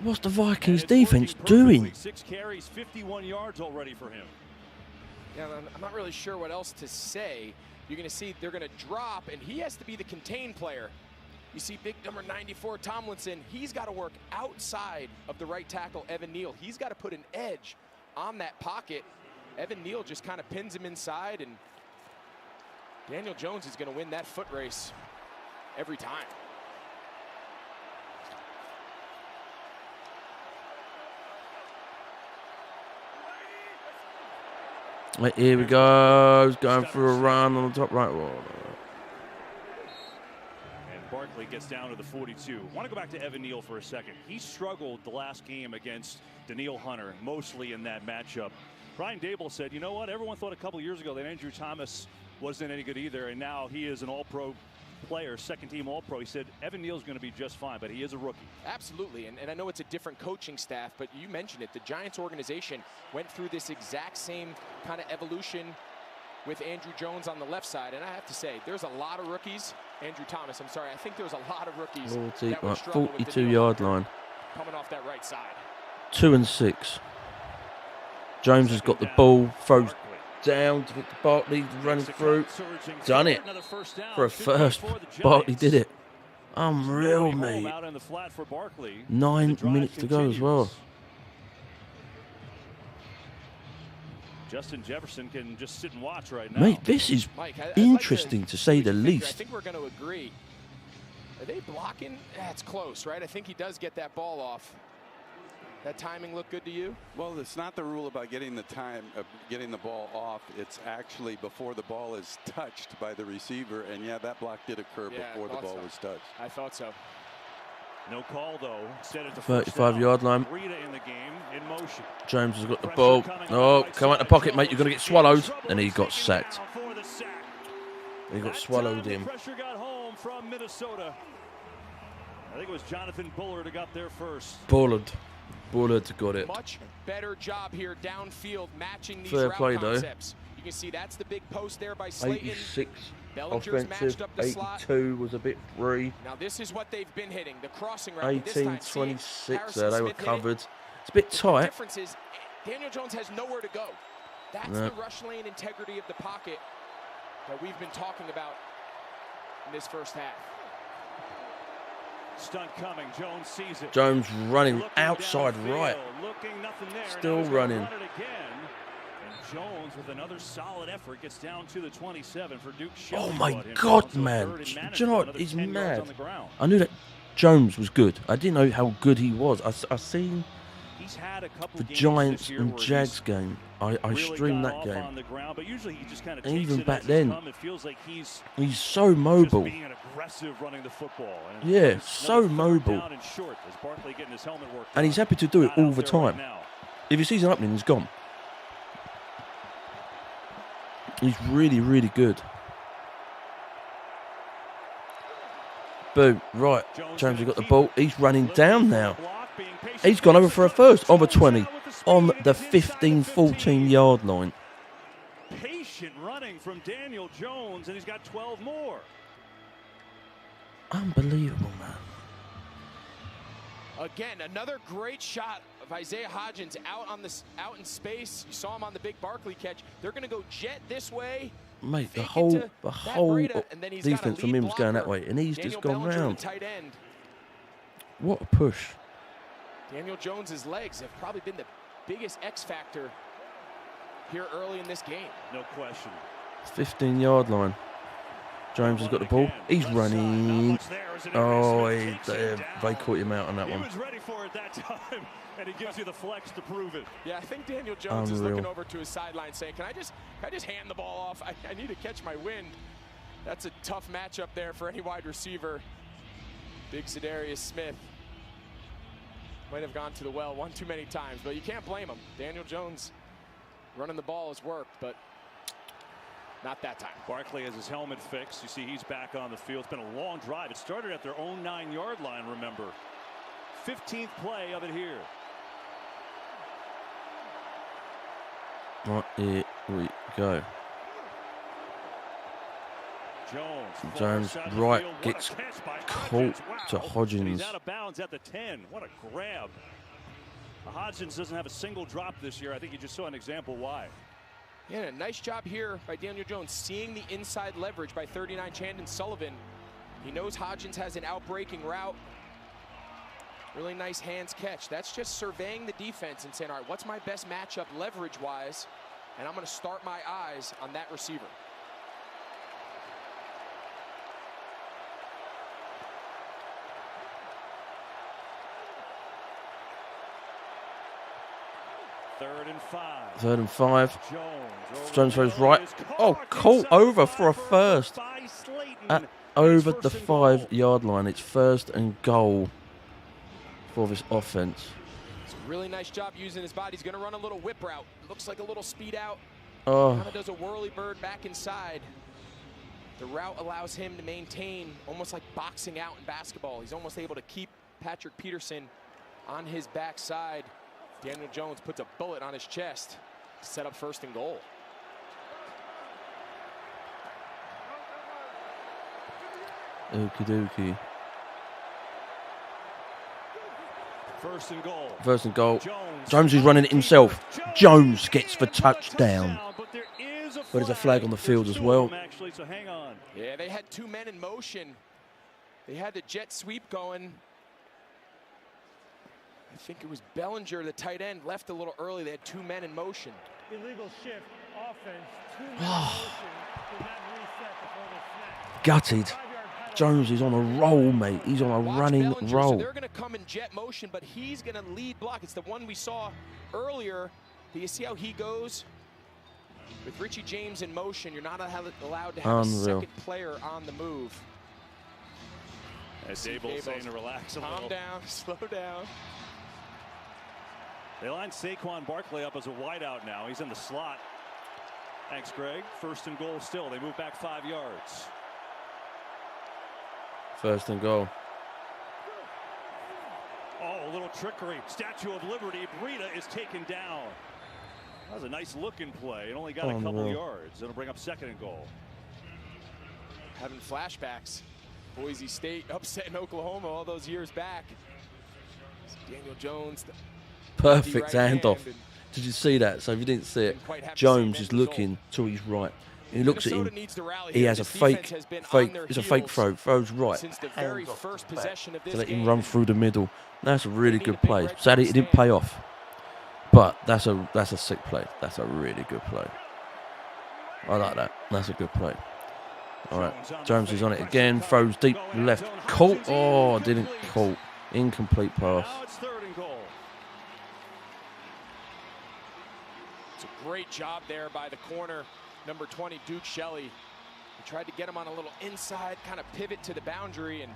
What's the Vikings defense doing? 6 carries, 51 yards already for him. Yeah, I'm not really sure what else to say. You're going to see they're going to drop, and he has to be the contained player. You see big number 94 Tomlinson. He's got to work outside of the right tackle, Evan Neal. He's got to put an edge on that pocket. Evan Neal just kind of pins him inside, and Daniel Jones is going to win that foot race every time. Here we go. He's going for a run on the top right wall. And Barkley gets down to the 42. I want to go back to Evan Neal for a second. He struggled the last game against Daniil Hunter, mostly in that matchup. Brian Dable said, you know what, everyone thought a couple years ago that Andrew Thomas wasn't any good either, and now he is an all-pro player, second-team all-pro. He said Evan Neal's going to be just fine, but he is a rookie. Absolutely, and I know it's a different coaching staff, but you mentioned it. The Giants organization went through this exact same kind of evolution with Andrew Jones on the left side, and I have to say, there's a lot of rookies. Andrew Thomas, I'm sorry, I think there's a lot of rookies that would struggle with the 42-yard line. Coming off that right side. 2 and 6. Jones has got the ball, throws down to get the Barkley running through. Done it for a first. Barkley did it. Unreal, mate. 9 minutes to go as well. Justin Jefferson can just sit and watch right now. Mate, this is interesting to say the least. I think we're going to agree. Are they blocking? That's close, right? I think he does get that ball off. That timing look good to you? Well, it's not the rule about getting the time of getting the ball off. It's actually before the ball is touched by the receiver. And yeah, that block did occur before the ball was touched. I thought so. No call though. Instead it's a 35-yard line. Rita in the game in motion. James has got the ball. Oh, come out the pocket, mate. You're going to get swallowed. And he got sacked. He got swallowed in. Pressure got home from Minnesota. I think it was Jonathan Bullard who got there first. Bullard got it. Much better job here downfield matching these Fair route play, concepts. You can see that's the big post there by Slayton. 86 Bellinger's matched up the 82 slot. was a bit free. Now this is what they've been hitting. The crossing route. 18, 26 there, they were covered. It's a bit tight. The difference is Daniel Jones has nowhere to go. That's the rush lane integrity of the pocket that we've been talking about in this first half. Stunt coming, Jones sees it. Jones running outside right. Still running. Jones with another solid effort gets down to the 27 for Duke. Oh my God, man! Do you know what? He's mad. I knew that Jones was good. I didn't know how good he was. I seen the Giants and Jags game. I streamed that game. And even back then, he's so mobile. Yeah, so mobile. And he's happy to do it all the time. If he sees an opening, he's gone. He's really, really good. Boom. Right. Jones has got the ball. He's running down now. He's gone over for a first on the 20. On the 15-14 yard line. Patient running from Daniel Jones, and he's got 12 more. Unbelievable, man. Again, another great shot of Isaiah Hodgins out in space. You saw him on the big Barkley catch. They're going to go jet this way. Mate, the whole defense from him was going that way, and he's just gone round. What a push. Daniel Jones's legs have probably been the biggest X factor here early in this game. No question. 15-yard line. Jones has got the ball. He's running. Oh, they caught him out on that one. He was ready for it that time, and he gives you the flex to prove it. Yeah, I think Daniel Jones is looking over to his sideline saying, can I just hand the ball off? I need to catch my wind. That's a tough matchup there for any wide receiver. Big Za'Darius Smith might have gone to the well one too many times, but you can't blame him. Daniel Jones running the ball has worked, but not that time. Barkley has his helmet fixed. You see he's back on the field. It's been a long drive. It started at their own 9-yard line, remember. 15th play of it here. Right, here we go. Jones right gets caught to Hodgins. He's out of bounds at the 10. What a grab. Hodgins doesn't have a single drop this year. I think you just saw an example why. Yeah, nice job here by Daniel Jones, seeing the inside leverage by 39 Chandon Sullivan. He knows Hodgins has an out-breaking route. Really nice hands catch. That's just surveying the defense and saying, all right, what's my best matchup leverage-wise? And I'm going to start my eyes on that receiver. Third and 5. Jones throws right. Oh, caught over for a first. At over the 5-yard line. It's 1st and goal for this offense. It's a really nice job using his body. He's going to run a little whip route. Looks like a little speed out. Oh. Kind of does a whirly bird back inside. The route allows him to maintain almost like boxing out in basketball. He's almost able to keep Patrick Peterson on his backside. Daniel Jones puts a bullet on his chest to set up 1st and goal. Okie dokie. 1st and goal. 1st and goal. Jones is running it himself. Jones gets the touchdown. But there's a flag on the field as well. Yeah, they had 2 men in motion. They had the jet sweep going. I think it was Bellinger, the tight end, left a little early. They had 2 men in motion. Illegal shift, offense, 2 men in motion. Did not reset before the snap. Gutted. Jones is on a roll, mate. He's on a running Bellinger, roll. So they're going to come in jet motion, but he's going to lead block. It's the one we saw earlier. Do you see how he goes? With Richie James in motion, you're not allowed to have a second player on the move. As Dable saying to relax a little. Calm down, slow down. They line Saquon Barkley up as a wideout now. He's in the slot. Thanks, Greg. 1st and goal still. They move back 5 yards. 1st and goal. Oh, a little trickery. Statue of Liberty. Breida is taken down. That was a nice looking play. It only got a couple yards. It'll bring up 2nd and goal. Having flashbacks. Boise State upset in Oklahoma all those years back. Daniel Jones. Perfect handoff. Did you see that? So if you didn't see it, Jones is looking to his right. He looks at him. He has a fake. It's a fake throw. Throws right. To let him run through the middle. That's a really good play. Sadly, it didn't pay off. But that's a sick play. That's a really good play. I like that. That's a good play. All right, Jones is on it again. Throws deep left. Caught. Oh, didn't caught. Incomplete pass. It's a great job there by the corner, number 20, Duke Shelley. He tried to get him on a little inside, kind of pivot to the boundary, and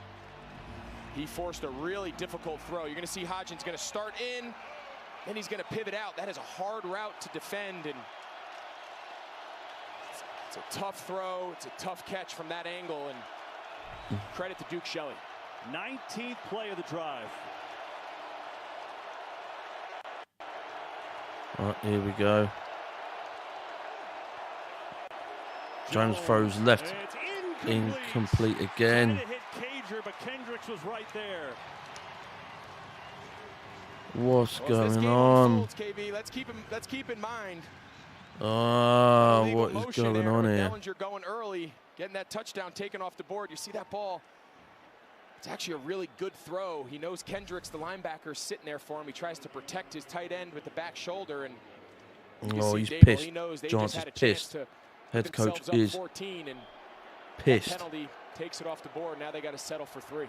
he forced a really difficult throw. You're going to see Hodgins going to start in, then he's going to pivot out. That is a hard route to defend, and it's a tough throw. It's a tough catch from that angle, and credit to Duke Shelley. 19th play of the drive. All right, here we go. Jones throws left. Incomplete again. Hit Cager, but Kendricks was right there. What's going on? KB. Let's keep in mind. Oh, what is going on here? Bellinger going early, getting that touchdown taken off the board. You see that ball? It's actually a really good throw. He knows Kendricks, the linebacker, is sitting there for him. He tries to protect his tight end with the back shoulder, and oh, he's Dable, pissed. he knows they Johns just had is a chance pissed. to Head coach is 14, and pissed. that penalty takes it off the board. Now they got to settle for 3.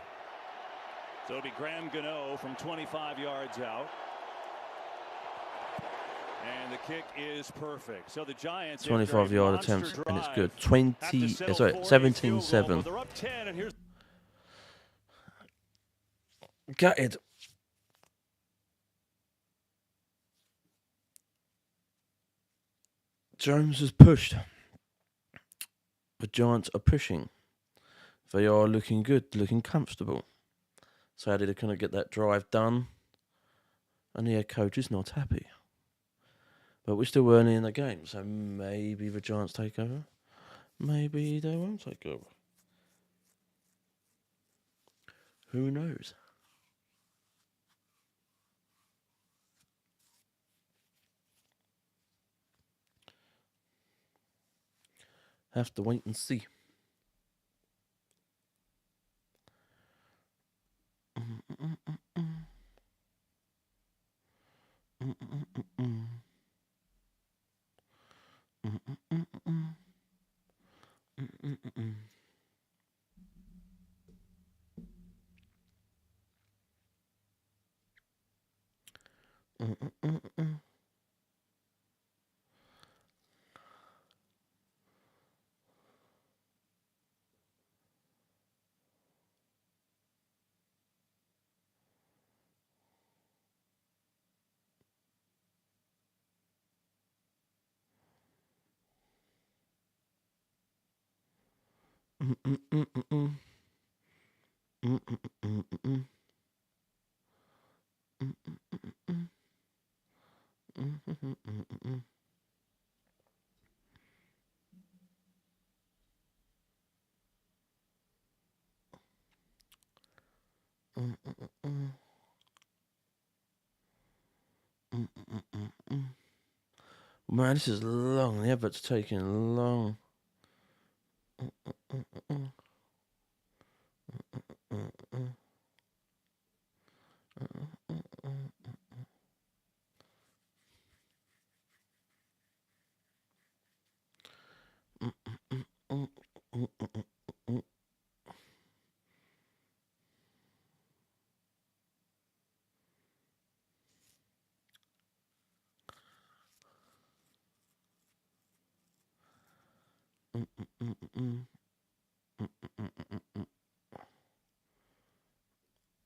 So it'll be Graham Gano from 25 yards out. And the kick is perfect. So the Giants 25-yard attempt, and it's good. 17-7. They're up 10, and here's gutted. Jones has pushed. The Giants are pushing. They are looking good, looking comfortable. Sadly, they couldn't get that drive done, and the head coach is not happy. But we're still early in the game, so maybe the Giants take over. Maybe they won't take over. Who knows? Have to wait and see. Man, this is long. The advert's taking long.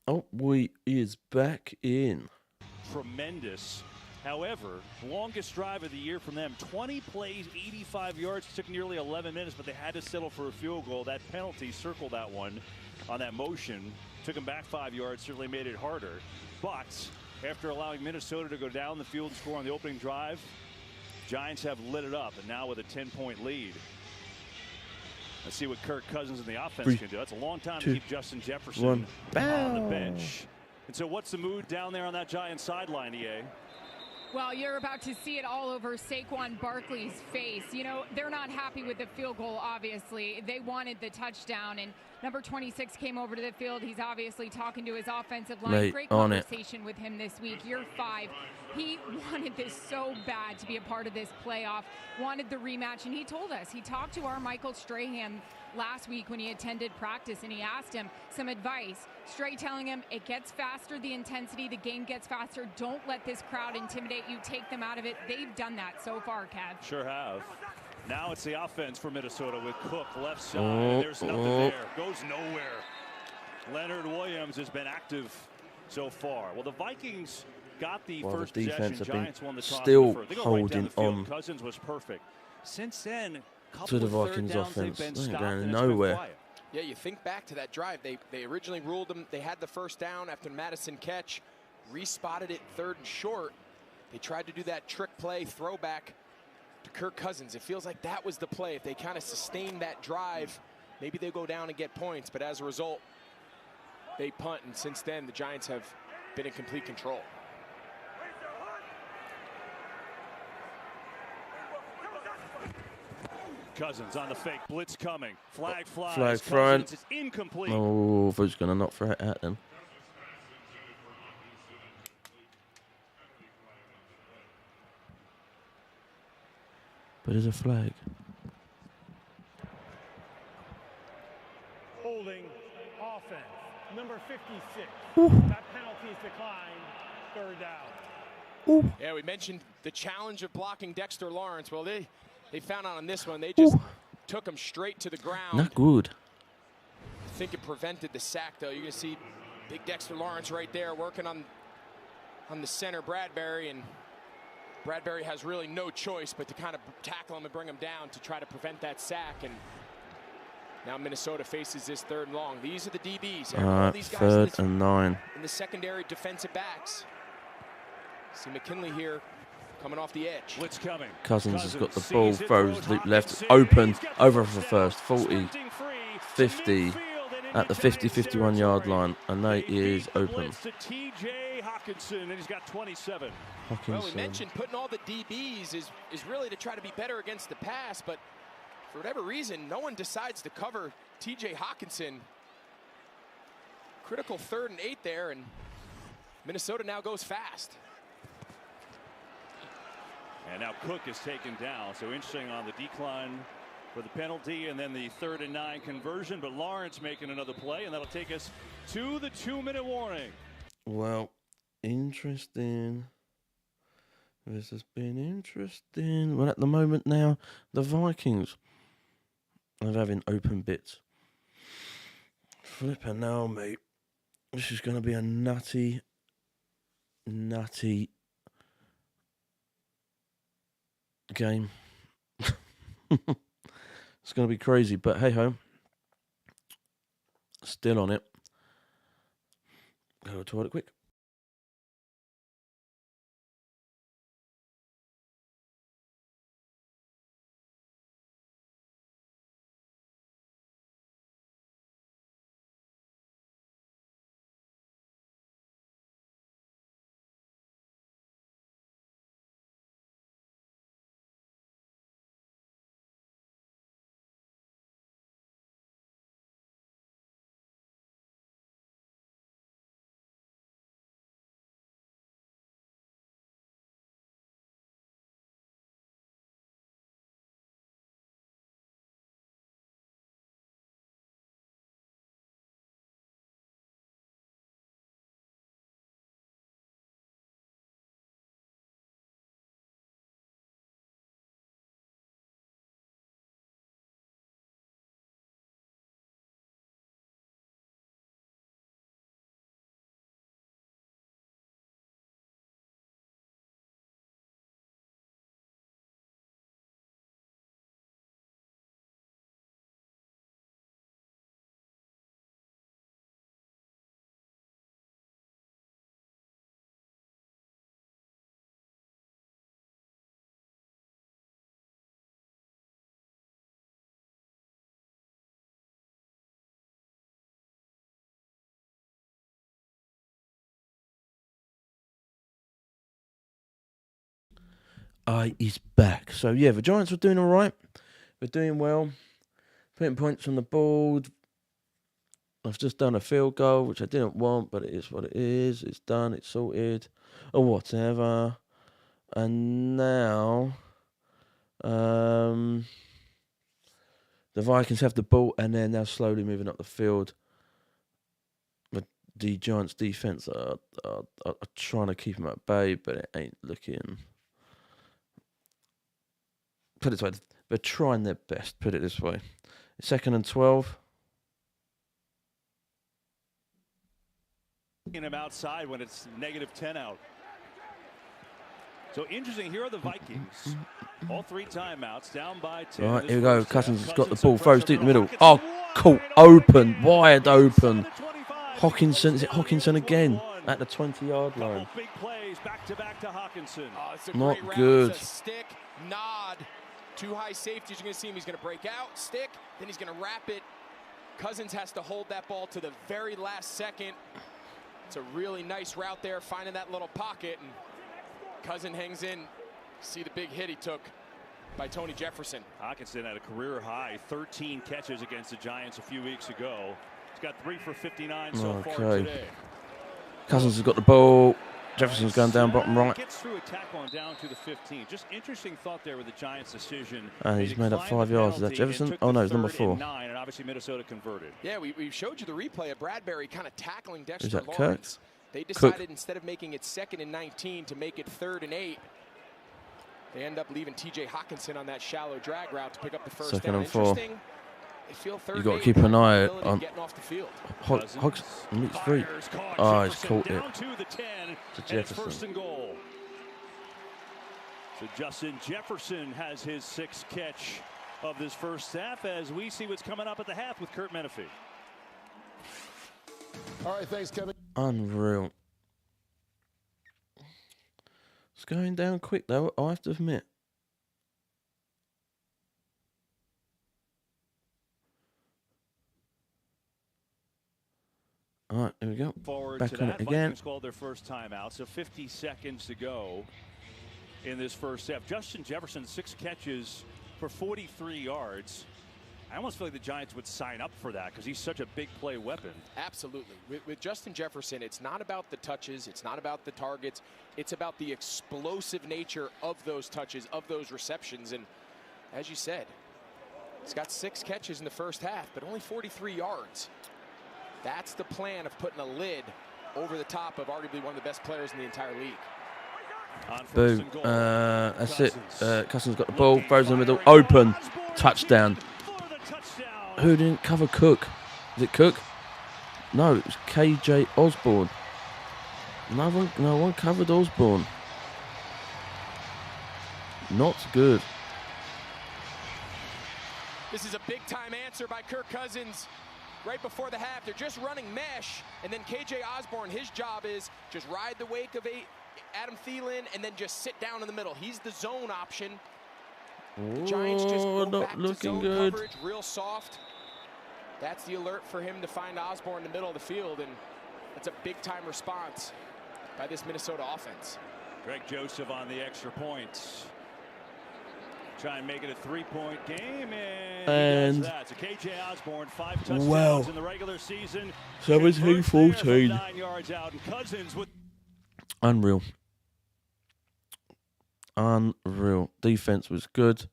Oh, we is back in. Tremendous. However, longest drive of the year from them. 20 plays, 85 yards. Took nearly 11 minutes, but they had to settle for a field goal. That penalty circled that one on that motion. Took them back 5 yards, certainly made it harder. But after allowing Minnesota to go down the field and score on the opening drive, Giants have lit it up, and now with a 10-point lead. Let's see what Kirk Cousins and the offense can do. That's a long time to keep Justin Jefferson on the bench. And so what's the mood down there on that Giants sideline, EA? Well, you're about to see it all over Saquon Barkley's face. You know, they're not happy with the field goal, obviously. They wanted the touchdown, and Number 26 came over to the field. He's obviously talking to his offensive line. Great conversation with him this week. Year 5. He wanted this so bad to be a part of this playoff, wanted the rematch, and he told us. He talked to our Michael Strahan last week when he attended practice, and he asked him some advice. Stray telling him, it gets faster, the intensity, the game gets faster. Don't let this crowd intimidate you. Take them out of it. They've done that so far, Kev. Sure have. Now it's the offense for Minnesota with Cook left side. There's nothing there. Goes nowhere. Leonard Williams has been active so far. Well, the Vikings got the first possession. Giants won the toss. Still holding on. Cousins was perfect. Since then, to the Vikings offense. They ain't going nowhere. Yeah, you think back to that drive. They originally ruled them. They had the first down after Madison catch. Respotted it 3rd and short. They tried to do that trick play, throwback to Kirk Cousins. It feels like that was the play. If they kind of sustain that drive, maybe they go down and get points. But as a result, they punt. And since then, the Giants have been in complete control. Cousins on the fake. Blitz coming. Flag flies. Flag front. It's incomplete. Oh, who's going to not throw it at them? But there's a flag. Holding offense. Number 56. Ooh. That penalty is declined. 3rd down. Ooh. Yeah, we mentioned the challenge of blocking Dexter Lawrence. Well, they found out on this one. They just took him straight to the ground. Not good. I think it prevented the sack, though. You're going to see big Dexter Lawrence right there working on the center, Bradbury, and Bradbury has really no choice but to kind of tackle him and bring him down to try to prevent that sack. And now Minnesota faces this 3rd and long. These are the DBs. All right, 3rd and 9. In the secondary defensive backs. See McKinley here coming off the edge. Blitz coming. Cousins has got the ball, throws loop left, open, over for first, 40, 50, at the 50-51 yard line, and they is open. Hawkinson, and he's got 27. Well, we mentioned putting all the DBs is really to try to be better against the pass, but for whatever reason, no one decides to cover TJ Hawkinson. Critical 3rd and 8 there, and Minnesota now goes fast. And now Cook is taken down, so interesting on the decline for the penalty, and then the 3rd and 9 conversion, but Lawrence making another play, and that'll take us to the 2-minute warning. Well, interesting. This has been interesting. Well, at the moment now, the Vikings are having open bits. Flipping now, mate. This is going to be a nutty game. It's going to be crazy, but hey ho. Still on it. Go to the toilet quick. Is back. So yeah, the Giants are doing all right. We're doing well. Putting points on the board. I've just done a field goal, which I didn't want, but it is what it is. It's done. It's sorted, or whatever. And now, the Vikings have the ball, and they're now slowly moving up the field. But the Giants' defense are trying to keep them at bay, but it ain't looking. Put it this way, they're trying their best. Put it this way. 2nd and 12. Him outside when it's -10 out. So interesting. Here are the Vikings. All 3 timeouts, down by 10. All right, here we go. Cousins has got the ball, throws deep in the middle. Oh, cool. Open, wide open. Hawkinson, is it Hawkinson again? At the 20-yard line. Big plays back to Hawkinson. Not good. Stick, nod. 2 high safeties. You're going to see him. He's going to break out, stick, then he's going to wrap it. Cousins has to hold that ball to the very last second. It's a really nice route there, finding that little pocket, and Cousins hangs in. See the big hit he took by Tony Jefferson. Hawkinson had a career high 13 catches against the Giants a few weeks ago. He's got 3 for 59 so far today. Cousins has got the ball. Jefferson's going down bottom right. Gets through a tackle on down to the 15. Just interesting thought there with the Giants' decision. And he's made up 5 yards. Is that Jefferson? Oh no, it's number 4. 9, and obviously Minnesota converted. Yeah, we showed you the replay of Bradbury kind of tackling Dexter Is that Lawrence. They decided instead of making it 2nd and 19 to make it 3rd and 8. They end up leaving T.J. Hawkinson on that shallow drag route to pick up the first 2nd down. and 4. They feel 3rd. You got to keep an eye on getting off the field. Hawks meets free. Oh, he's caught it. To Jefferson. First and goal. So Justin Jefferson has his 6th catch of this first half as we see what's coming up at the half with Kurt Menefee. All right, thanks, Kevin. Unreal. It's going down quick, though, I have to admit. All right, here we go. Forward back to on that. it again. Vikings called their first timeout, so 50 seconds to go in this first half. Justin Jefferson, 6 catches for 43 yards. I almost feel like the Giants would sign up for that because he's such a big play weapon. Absolutely. With Justin Jefferson, it's not about the touches, it's not about the targets, it's about the explosive nature of those touches, of those receptions. And as you said, he's got 6 catches in the first half, but only 43 yards. That's the plan of putting a lid over the top of arguably one of the best players in the entire league. Boom. That's it. Cousins got the ball, throws in the middle, open, touchdown. Who didn't cover Cook? Is it Cook? No, it was KJ Osborne. No one covered Osborne. Not good. This is a big-time answer by Kirk Cousins. Right before the half, they're just running mesh, and then KJ Osborne, his job is just ride the wake of Adam Thielen and then just sit down in the middle. He's the zone option. Oh, Giants just go not back looking to zone good. coverage, real soft. That's the alert for him to find Osborne in the middle of the field, and that's a big-time response by this Minnesota offense. Greg Joseph on the extra points. Try and make it a 3-point game, and he does that. So KJ Osborne, 5 touchdowns in the regular season. 17-14. 9 yards out, and Cousins with Unreal. Unreal. Defense was good.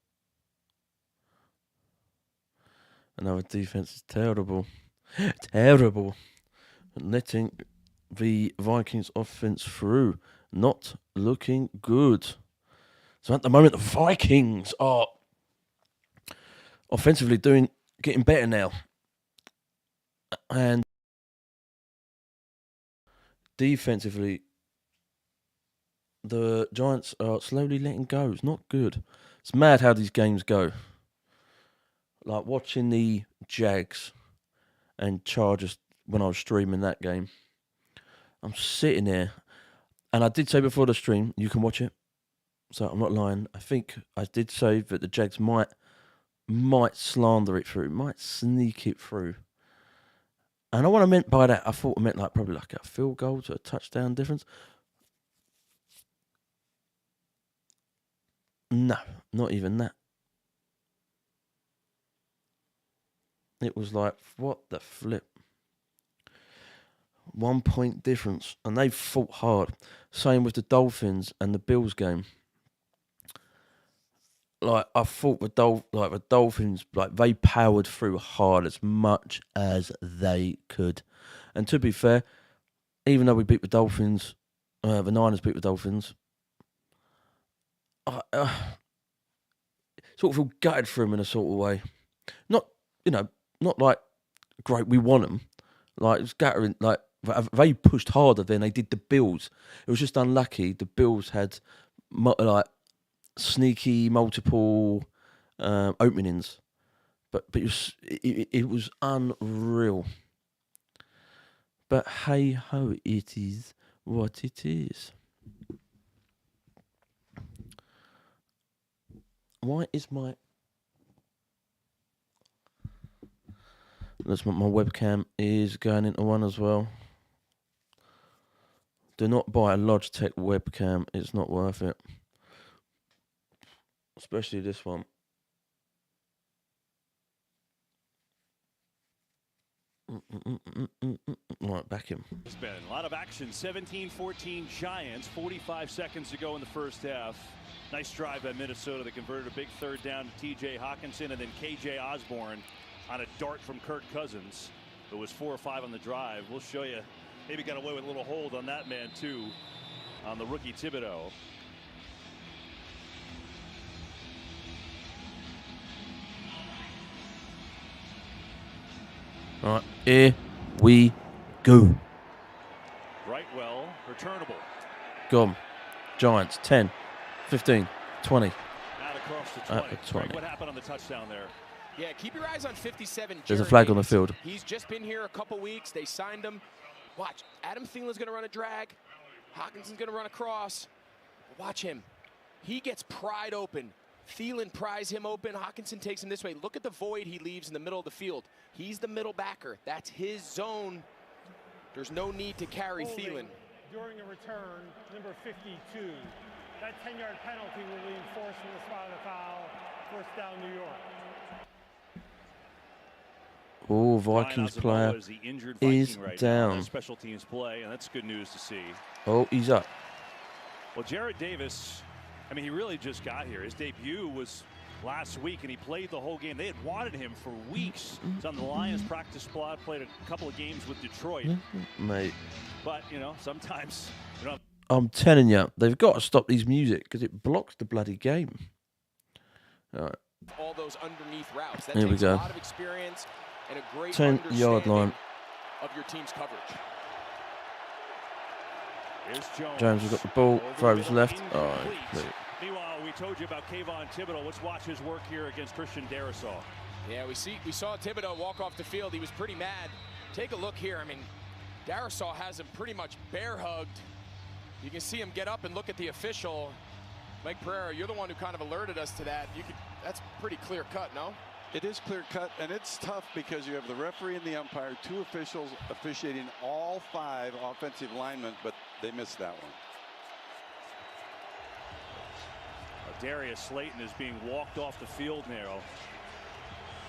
And our defense is terrible. Terrible. Letting the Vikings offense through. Not looking good. So at the moment, the Vikings are offensively getting better now. And defensively, the Giants are slowly letting go. It's not good. It's mad how these games go. Like watching the Jags and Chargers when I was streaming that game. I'm sitting there, and I did say before the stream, you can watch it. So I'm not lying. I think I did say that the Jags might slander it through, might sneak it through. And what I meant by that, I thought I meant like probably like a field goal to a touchdown difference. No, not even that. It was like, what the flip? 1 point difference, and they've fought hard. Same with the Dolphins and the Bills game. Like, I thought the Dolphins, like, they powered through hard as much as they could. And to be fair, even though we beat the Dolphins, the Niners beat the Dolphins, sort of feel gutted for them in a sort of way. Not, not like, great, we won them. Like, it was guttering, like, they pushed harder than they did the Bills. It was just unlucky. The Bills had, like, sneaky multiple openings, but it was unreal. But hey ho, it is what it is. Why is my my webcam is going into one as well. Do not buy a Logitech webcam, it's not worth it. Especially this one. Right, back in. It's been a lot of action. 17-14 Giants. 45 seconds to go in the first half. Nice drive by Minnesota. They converted a big third down to T.J. Hawkinson, and then K.J. Osborne on a dart from Kirk Cousins. It was 4 or 5 on the drive. We'll show you. Maybe got away with a little hold on that man too, on the rookie Thibodeau. All right, here we go. Brightwell, returnable. Gone. Giants, 10, 15, 20. Out across the 20. Greg, what happened on the touchdown there? Yeah, keep your eyes on 57. There's a flag on the field. He's just been here a couple weeks. They signed him. Watch, Adam Thielen's going to run a drag. Hawkinson's going to run across. Watch him. He gets pried open. Thielen pries him open. Hawkinson takes him this way. Look at the void he leaves in the middle of the field. He's the middle backer. That's his zone. There's no need to carry Thielen. During a return, number 52. That 10-yard penalty will be enforced from the spot of the foul. First down, New York. Oh, Vikings player is down. Special teams play, and that's good news to see. Oh, he's up. Well, Jared Davis, I mean, he really just got here. His debut was last week, and he played the whole game. They had wanted him for weeks. He's on the Lions practice squad, played a couple of games with Detroit. Mate. But, sometimes... I'm telling you, they've got to stop these music because it blocks the bloody game. All right. All those underneath routes. That Here we takes go. A lot of experience and a great 10-yard line of your team's coverage. Here's James has got the ball, throws left. All right. Meanwhile, we told you about Kayvon Thibodeau. Let's watch his work here against Christian Darrisaw. Yeah, we saw Thibodeau walk off the field. He was pretty mad. Take a look here. I mean, Darrisaw has him pretty much bear hugged. You can see him get up and look at the official. Mike Pereira, you're the one who kind of alerted us to that. That's pretty clear cut, no? It is clear cut, and it's tough because you have the referee and the umpire, 2 officials officiating all 5 offensive linemen, but they missed that one. Darius Slayton is being walked off the field now,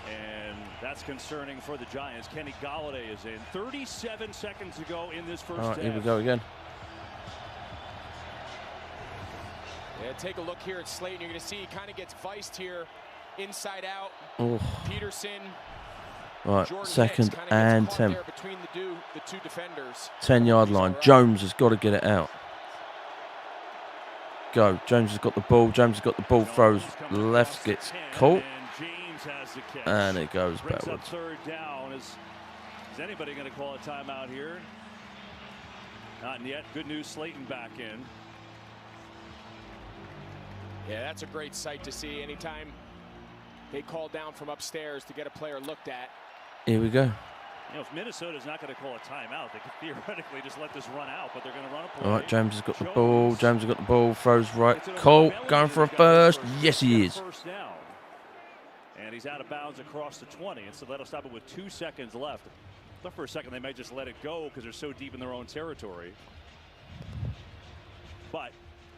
and that's concerning for the Giants. Kenny Golladay is in. 37 seconds to go in this first half. Here we go again. Yeah, take a look here at Slayton. You're going to see he kind of gets viced here, inside out. Oh. Peterson. Right, Jordan second and 10. There between the two defenders. 10-yard line. Jones has got to get it out. Go. James has got the ball. James has got the ball. Throws left. Gets caught. And it goes backwards. Third down. Is anybody going to call a timeout here? Not yet. Good news. Slayton back in. Yeah, that's a great sight to see. Anytime they call down from upstairs to get a player looked at. Here we go. If Minnesota's not going to call a timeout, they could theoretically just let this run out, but they're going to run a play. All right, James has got the ball. James has got the ball. Throws right. Cole going for a first. Yes, he is. First down. And he's out of bounds across the 20, and so that'll stop it with 2 seconds left. I thought for a second they might just let it go because they're so deep in their own territory. But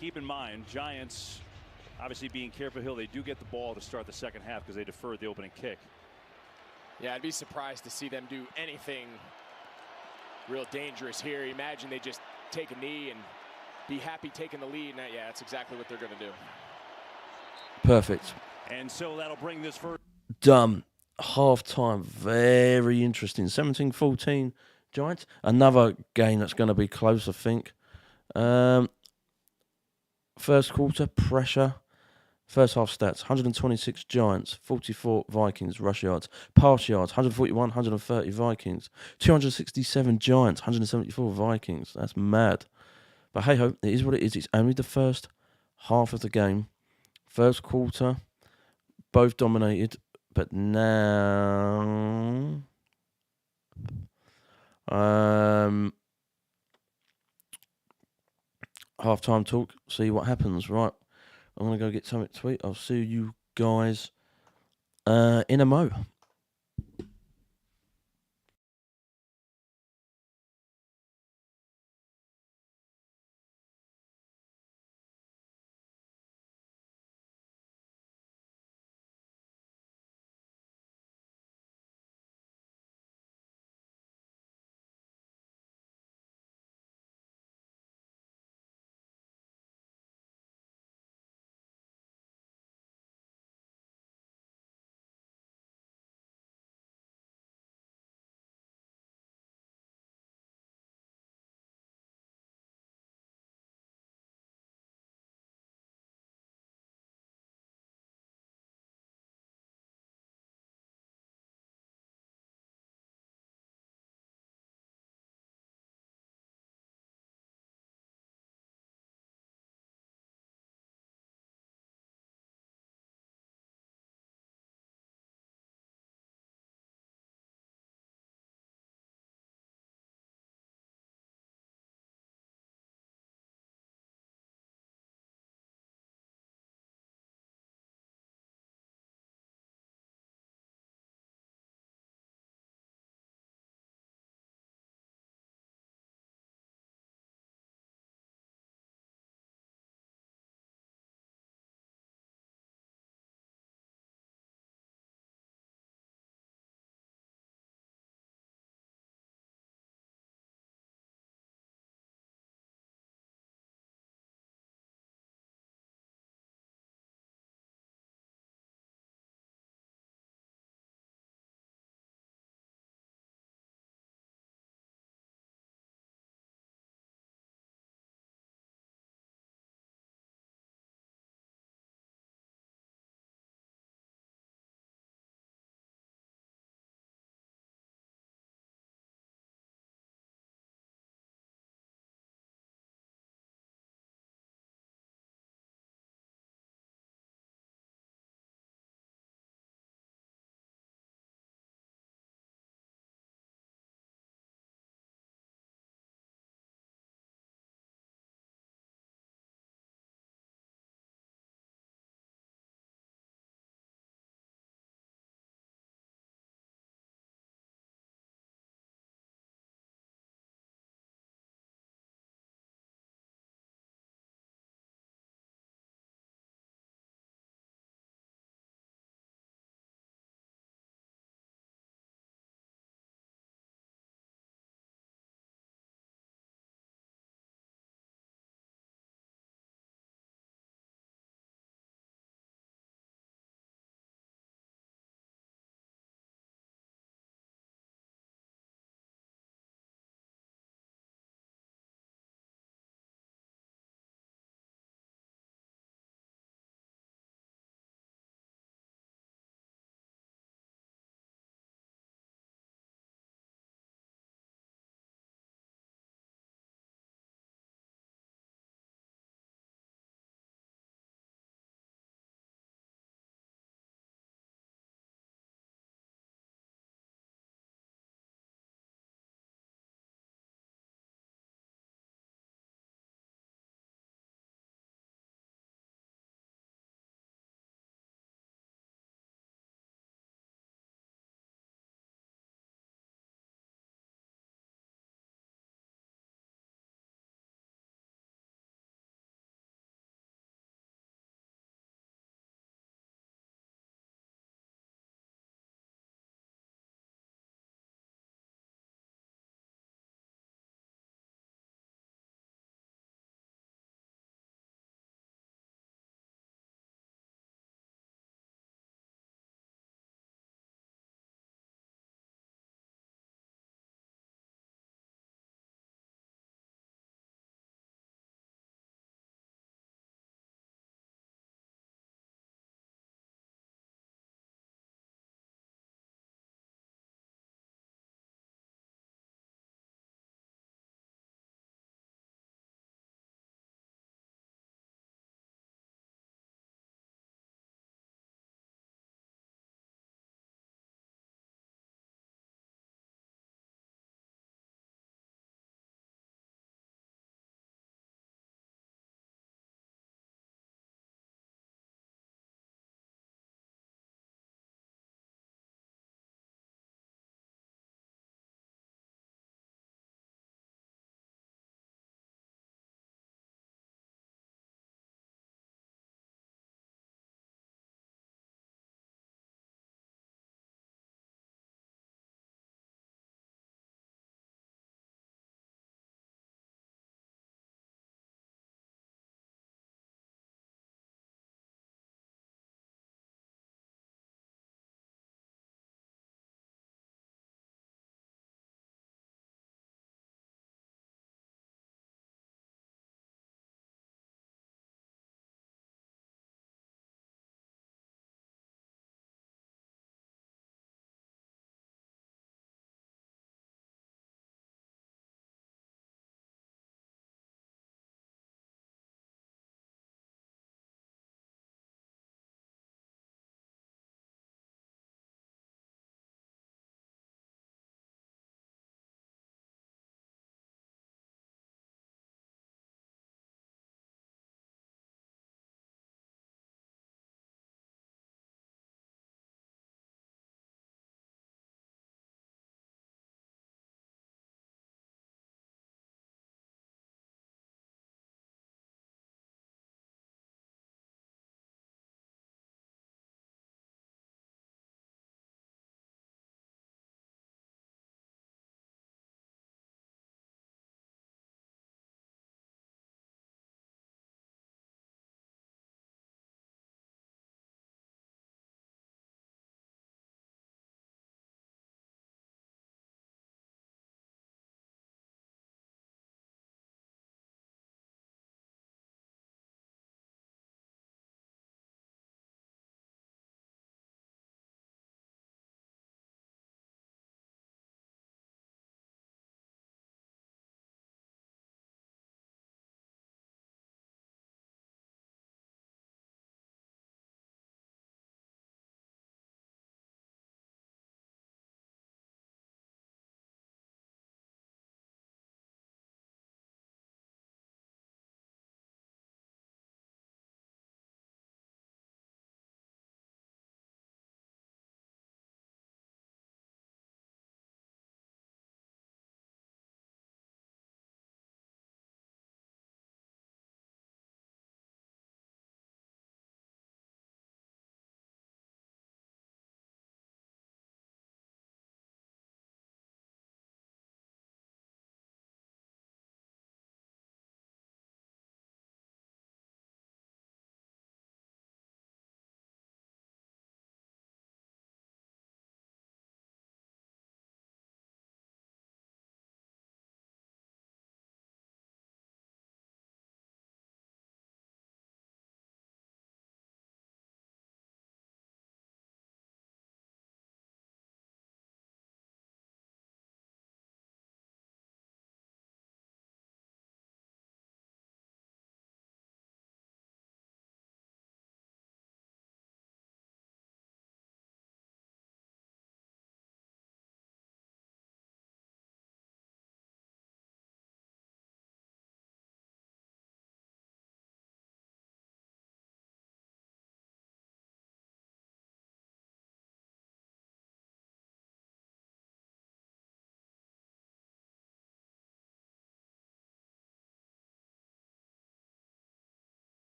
keep in mind, Giants obviously being careful Hill, they do get the ball to start the second half because they deferred the opening kick. Yeah, I'd be surprised to see them do anything Real dangerous here. Imagine they just take a knee and be happy taking the lead. And yeah, that's exactly what they're going to do. Perfect. And so that'll bring this first. Done. Half-time. Very interesting. 17-14 Giants. Another game that's going to be close, I think. First quarter, pressure. First half stats, 126 Giants, 44 Vikings, rush yards. Pass yards, 141, 130 Vikings. 267 Giants, 174 Vikings. That's mad. But hey-ho, it is what it is. It's only the first half of the game. First quarter, both dominated. But now... half-time talk, see what happens, right? I'm going to go get something to eat. I'll see you guys in a mo.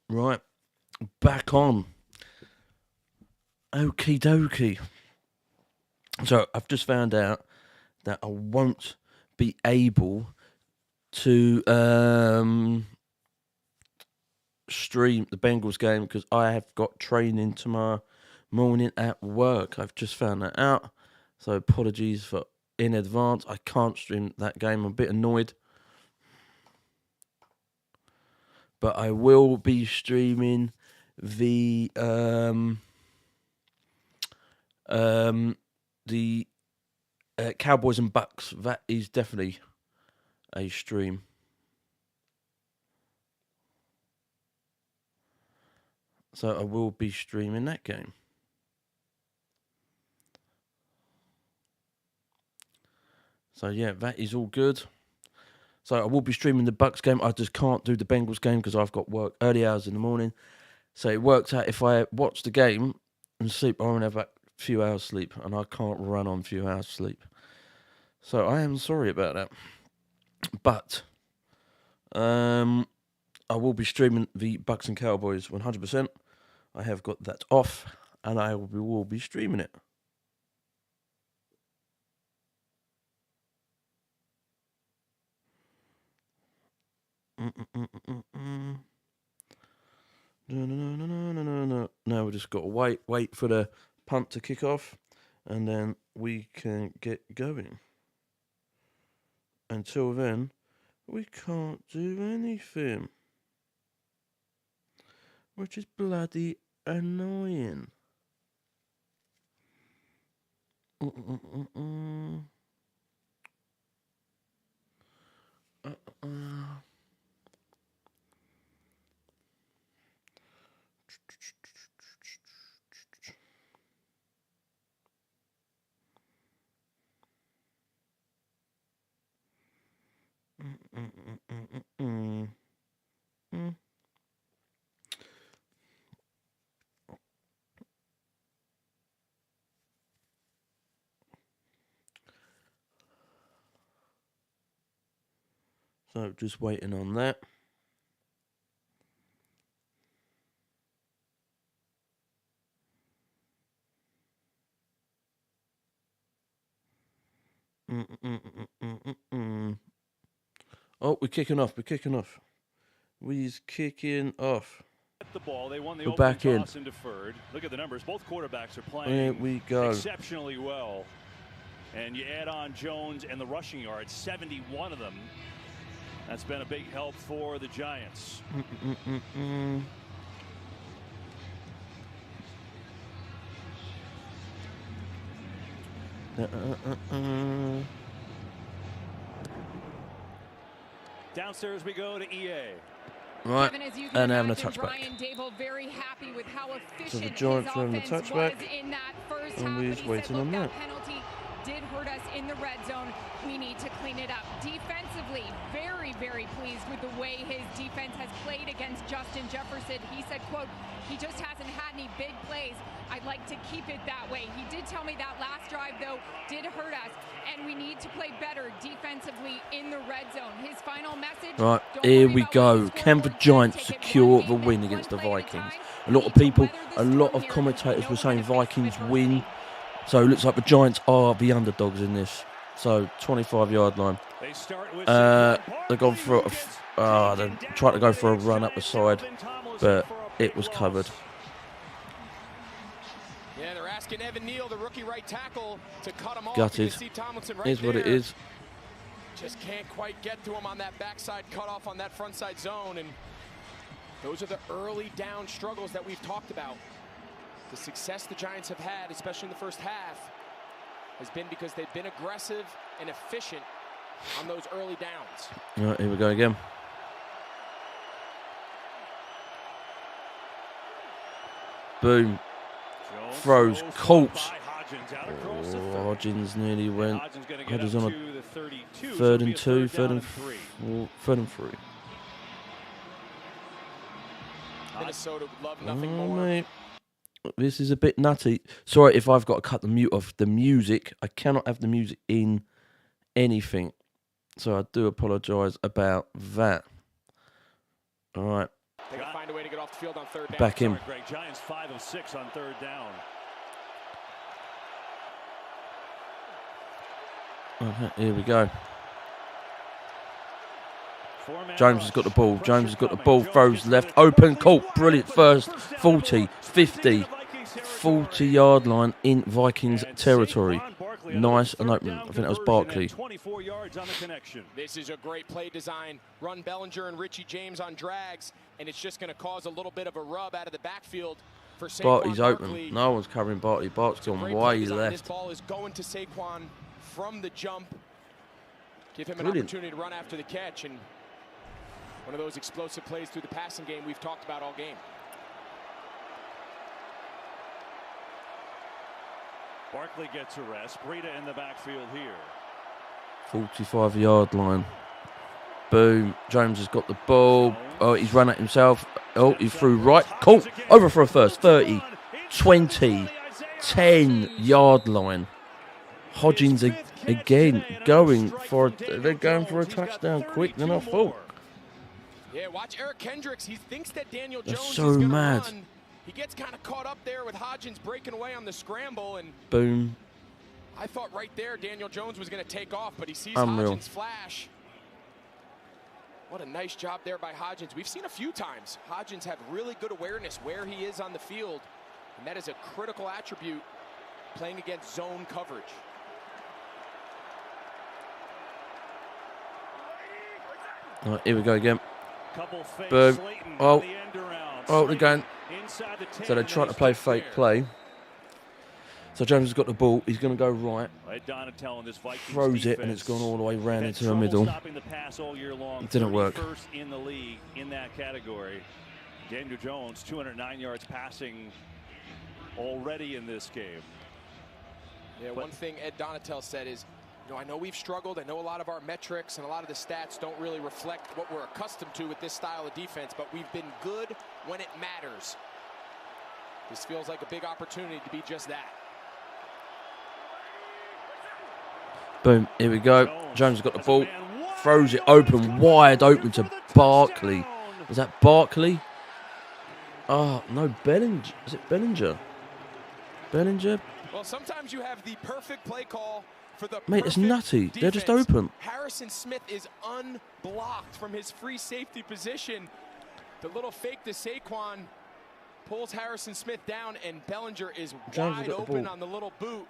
Right, back on. Okie dokie. So I've just found out that I won't be able to stream the Bengals game because I have got training tomorrow morning at work. I've just found that out. So apologies for in advance. I can't stream that game. I'm a bit annoyed. But I will be streaming the Cowboys and Bucks. That is definitely a stream. So I will be streaming that game. So yeah, that is all good. So I will be streaming the Bucks game. I just can't do the Bengals game because I've got work early hours in the morning. So it works out if I watch the game and sleep, I only have a few hours sleep, and I can't run on a few hours sleep. So I am sorry about that. But I will be streaming the Bucks and Cowboys 100%. I have got that off, and I will be streaming it. No. Now we just got to wait for the punt to kick off, and then we can get going. Until then, we can't do anything, which is bloody annoying. So just waiting on that. Oh, we're kicking off. We're kicking off. The ball. They won the We're back in. Toss and deferred. Look at the numbers. Both quarterbacks are playing There we go. exceptionally well. And you add on Jones and the rushing yards, 71 of them. That's been a big help for the Giants. Downstairs we go to EA. Right, Kevin, as you and having a imagine, touchback. Brian Dable very happy with how efficient So the Giants his are having a offense touchback, was in that first and half, we're but just he waiting said, on look, that. penalty did hurt us in the red zone. We need to clean it up. Defensively, very, very pleased with the way his defense has played against Justin Jefferson. He said, quote, he just hasn't had any big plays. I'd like to keep it that way. He did tell me that last drive, though, did hurt us, and we need to play better defensively in the red zone. His final message. Right, here we go. Can the Giants secure the win against the Vikings? A lot of people, a lot of commentators were saying Vikings win. So it looks like the Giants are the underdogs in this. So 25-yard line. They've gone for they tried to go for a run up the side, but it was covered. Yeah, they're asking Evan Neal, the rookie right tackle, to cut him off. Gutted. Is what it is. Just can't quite get to him on that backside cutoff on that front side zone, and those are the early down struggles that we've talked about. The success the Giants have had, especially in the first half, has been because they've been aggressive and efficient on those early downs. All right, here we go again. Boom. Throws, Colts. Oh, Hodgins nearly went. Hodgins on a 3rd and 2, 3rd and 3. Minnesota would love nothing more. Mate. This is a bit nutty. Sorry if I've got to cut the mute off the music. I cannot have the music in anything. So I do apologise about that. All right. They gotta find a way to get off backfield on third down. Back him. Sorry, Greg. Giants 5 of 6 on third down. Okay, here we go. Jones has got the ball. Jones has got the ball. Throws left. Open. Caught. Brilliant first. 40, 50, 40-yard line in Vikings territory. Nice and open. I think that was Barkley. 24 yards on the connection. This is a great play design. Run Bellinger and Richie James on drags, and it's just going to cause a little bit of a rub out of the backfield for Saquon Barkley's Barkley. open. No one's covering Barkley. Bart's gone way left. This ball is going to Saquon from the jump. Give him an Brilliant opportunity to run after the catch, and one of those explosive plays through the passing game we've talked about all game. Barkley gets a rest. Breida in the backfield here. 45-yard line. Boom. Jones has got the ball. Oh, he's run at himself. Oh, he threw right. Cool. Over for a first. 30, 20, 10-yard line. Hodgins again going for they're going for a touchdown quick than I thought. Yeah, watch Eric Kendricks. He thinks that Daniel Jones is so going mad. to run. He gets kind of caught up there with Hodgins breaking away on the scramble, and boom. I thought right there Daniel Jones was going to take off, but he sees Unreal. Hodgins flash. What a nice job there by Hodgins. We've seen a few times Hodgins have really good awareness where he is on the field, and that is a critical attribute playing against zone coverage. All right, here we go again. Boom. Oh, they're going. So they're trying to play fake play. So Jones has got the ball. He's going to go right. Throws it, and it's gone all the way round into the middle. It didn't work. First in the league in that category. Daniel Jones, 209 yards passing already in this game. Yeah, one thing Ed Donatel said is, you know, I know we've struggled. I know a lot of our metrics and a lot of the stats don't really reflect what we're accustomed to with this style of defense, but we've been good when it matters. This feels like a big opportunity to be just that. Boom, here we go. Jones has got the ball. Throws it open, wide open to Barkley. Was that Barkley? Oh, no, Bellinger. Is it Bellinger? Bellinger? Well, sometimes you have the perfect play call for the Mate, it's nutty. Defense. They're just open. Harrison Smith is unblocked from his free safety position. The little fake to Saquon pulls Harrison Smith down, and Bellinger is wide open on the little boot.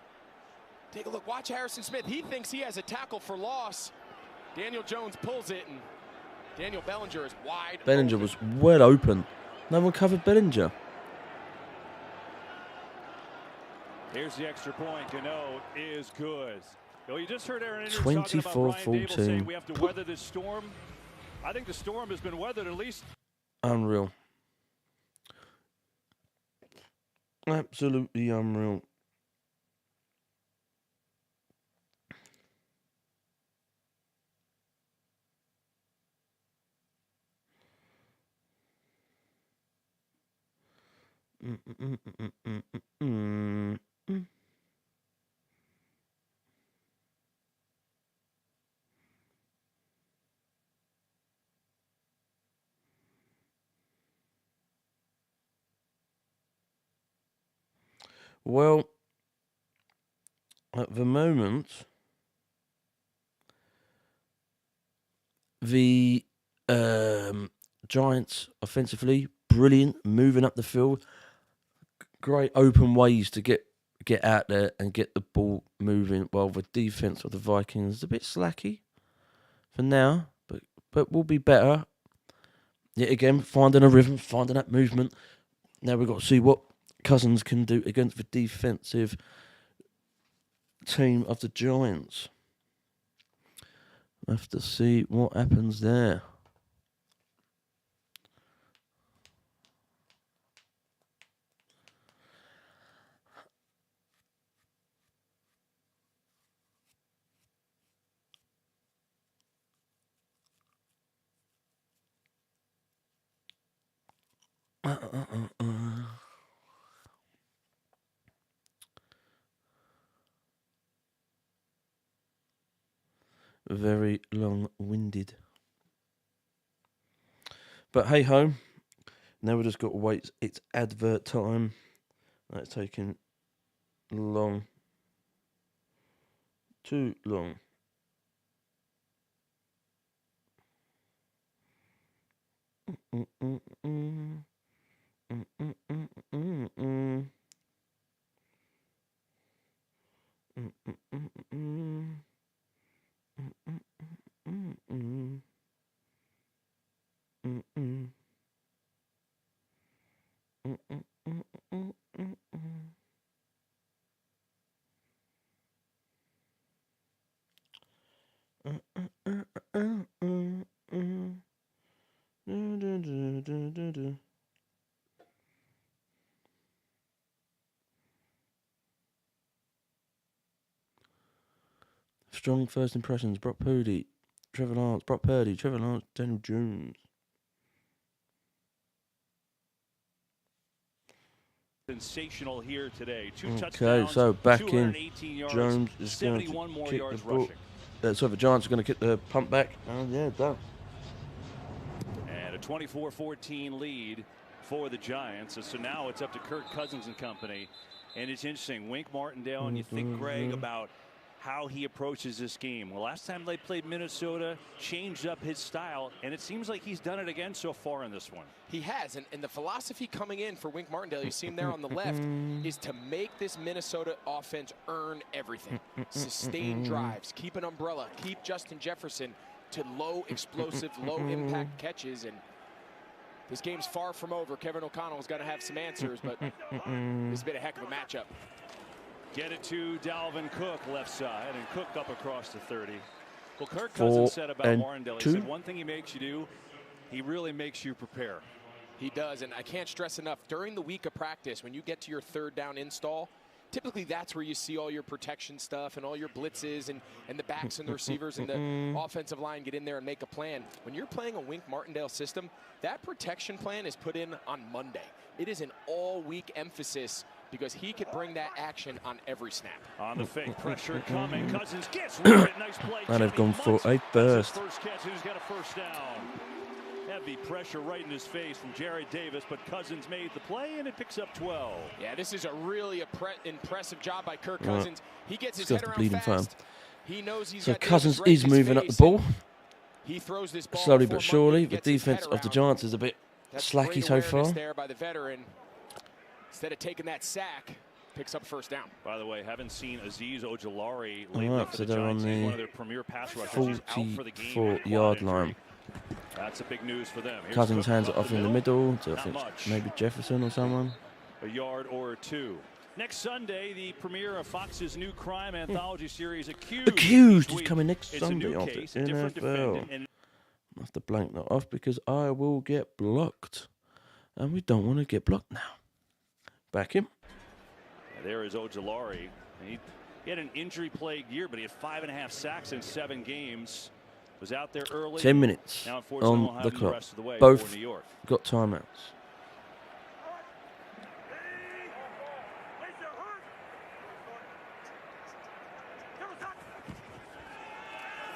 Take a look. Watch Harrison Smith. He thinks he has a tackle for loss. Daniel Jones pulls it, and Daniel Bellinger is wide Bellinger open. was well open. No one covered Bellinger. Here's the extra point. Gano is good. Well, you just heard Aaron 24-14. We have to weather this storm. I think the storm has been weathered at least. Unreal. Absolutely unreal. Well, at the moment, the Giants offensively brilliant, moving up the field. Great open ways to get out there and get the ball moving. While the defense of the Vikings is a bit slacky for now, but will be better. Yet again, finding a rhythm, finding that movement. Now we've got to see what Cousins can do against the defensive team of the Giants. We'll have to see what happens there. Very long-winded. But hey ho, Now we've just got to wait. It's advert time. That's taking long. Too long. Strong first impressions. Brock Purdy, Trevor Lawrence, Daniel Jones. Sensational here today. 2 Okay, touchdowns, so back in. 218 yards, Jones is 71 more kick yards the ball. rushing. So the Giants are going to kick the punt back. Oh, yeah, done. And a 24-14 lead for the Giants. So now it's up to Kirk Cousins and company. And it's interesting, Wink Martindale, and you think, Greg, about how he approaches this game. Well, last time they played Minnesota, changed up his style, and it seems like he's done it again so far in this one. He has, and the philosophy coming in for Wink Martindale, you see him there on the left, is to make this Minnesota offense earn everything. Sustain drives, keep an umbrella, keep Justin Jefferson to low explosive, low impact catches, and this game's far from over. Kevin O'Connell's got to have some answers, but this has been a heck of a matchup. Get it to Dalvin Cook, left side, and Cook up across the 30. Well, Kirk Cousins said about Martindale, he said one thing he makes you do, he really makes you prepare. He does, and I can't stress enough, during the week of practice, when you get to your third down install, typically that's where you see all your protection stuff and all your blitzes and the backs and the receivers and the offensive line get in there and make a plan. When you're playing a Wink Martindale system, that protection plan is put in on Monday. It is an all-week emphasis because he could bring that action on every snap. On the fake, pressure coming. Cousins gets rid. Nice play. And they've gone for a burst. First catch, who's got a first down. Heavy pressure right in his face from Jared Davis, but Cousins made the play, and it picks up 12. Yeah, this is a really impressive job by Kirk Cousins. He gets his head around fast. He knows he's got Cousins is moving up the ball. He throws this ball slowly but surely. The defense of the Giants is a bit slacky so far. There by the veteran. Instead of taking that sack, picks up first down. By the way, haven't seen Azeez Ojulari lately for the Giants. He's one of their premier pass rushers. He's out for the game. 44-yard line. That's a big news for them. Cousins hands it off in the middle to, I think, maybe Jefferson or someone. A yard or two. Next Sunday, the premiere of Fox's new crime anthology series, Accused. Accused is coming next Sunday after NFL. I have to blank that off because I will get blocked. And we don't want to get blocked now. Back him. There is Ojulari. He had an injury-plagued year, but he had 5.5 sacks in 7 games. Was out there early. 10 minutes now, on the clock. Both got timeouts.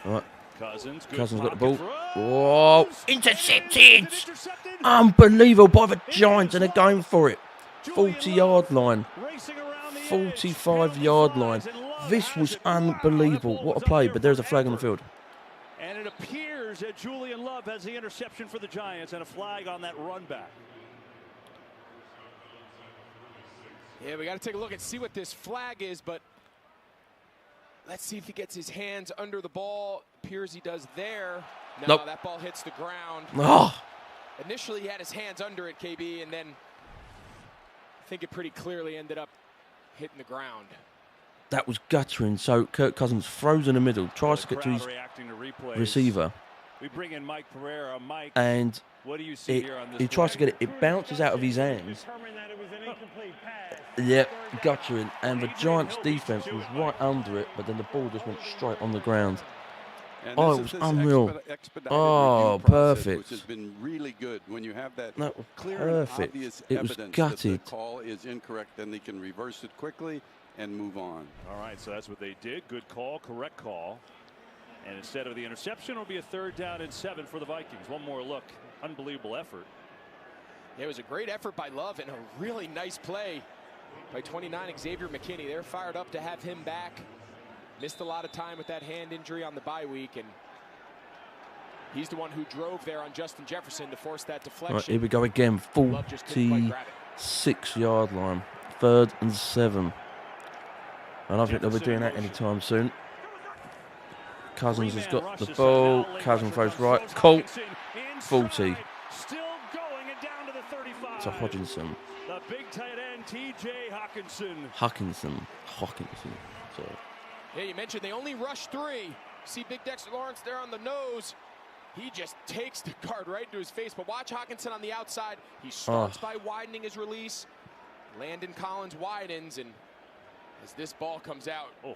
All right. Cousins got the ball. Whoa! Intercepted! Unbelievable by the Giants, and they're going for it. 40-yard line. 45-yard line. This was unbelievable. What a play, but there's a flag on the field. And it appears that Julian Love has the interception for the Giants and a flag on that run back. Yeah, we got to take a look and see what this flag is, but let's see if he gets his hands under the ball. Appears he does there. No, nope. That ball hits the ground. Oh. Initially, he had his hands under it, KB, and then I think it pretty clearly ended up hitting the ground. That was guttering. So Kirk Cousins throws in the middle, tries to get to his receiver. We bring in Mike Pereira. Mike, and what do you see here on this he tries to get it. It bounces out of his hands. Yep, guttering. And the Giants' defense was right under it, but then the ball just went straight on the ground. Oh, it was unreal. Oh, perfect. Which has been really good when you have that clear perfect. And obvious it was gutted. That the call is incorrect, then they can reverse it quickly and move on. All right, so that's what they did. Good call, correct call. And instead of the interception, it'll be a 3rd down and 7 for the Vikings. One more look. Unbelievable effort. It was a great effort by Love and a really nice play by 29 Xavier McKinney. They're fired up to have him back. Missed a lot of time with that hand injury on the bye week, and he's the one who drove there on Justin Jefferson to force that deflection. Right, here we go again. 46-yard line. 3rd and 7. I don't think they'll be doing that anytime soon. Cousins has got the ball. Cousins throws right. Colt. 40. To Hodgkinson. The big tight end, T.J. Hawkinson. Hawkinson. Sorry. Yeah, you mentioned they only rush 3. See Big Dexter Lawrence there on the nose. He just takes the guard right into his face. But watch Hawkinson on the outside. He starts by widening his release. Landon Collins widens, and as this ball comes out, wow,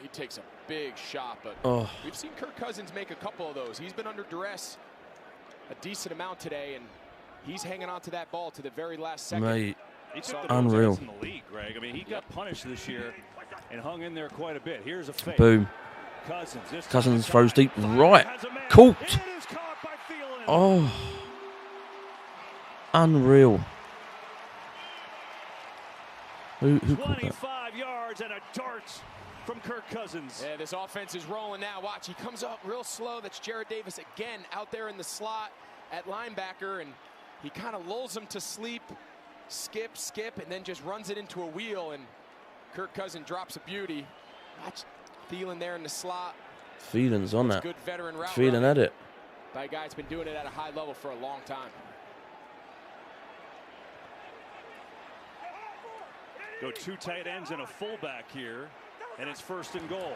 he takes a big shot. But we've seen Kirk Cousins make a couple of those. He's been under duress a decent amount today, and he's hanging on to that ball to the very last second. Mate, it's unreal. In the league, Greg. I mean, he got punished this year and hung in there quite a bit. Here's a fake. Boom. Cousins throws deep right. Caught. Oh. Unreal. Who caught that? 25 yards and a dart from Kirk Cousins. Yeah, this offense is rolling now. Watch, he comes up real slow. That's Jarrad Davis again out there in the slot at linebacker, and he kind of lulls him to sleep, skip, and then just runs it into a wheel, and Kirk Cousins drops a beauty. Watch Thielen there in the slot. Thielen's on that. Good veteran route. Thielen at it. By a guy that's been doing it at a high level for a long time. Go 2 tight ends and a fullback here, and it's 1st and goal.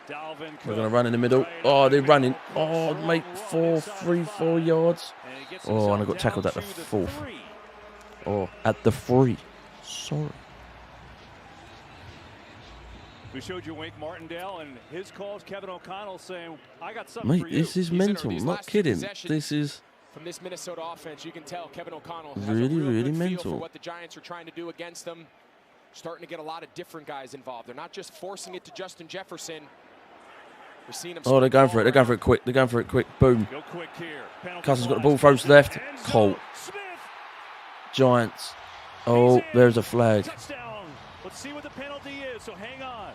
Dalvin. We're going to run in the middle. Oh, they're running. Oh, mate, 4 yards. Oh, and I got tackled at the 4th. Oh, at the 3. Sorry. We showed you Wink Martindale and his calls. Kevin O'Connell saying, I got something for you. Mate, this is mental. I'm not kidding. This is... From this Minnesota offense, you can tell Kevin O'Connell has really, a real really good mental feel for what the Giants are trying to do against them. Starting to get a lot of different guys involved. They're not just forcing it to Justin Jefferson. We're seeing him. Oh, they're going for it. They're going for it quick. They're going for it quick. Boom. Go quick here. Cousins got the ball, throws left. Colt. Giants. Oh, there's a flag. Touchdown. Let's see what the penalty is, so hang on.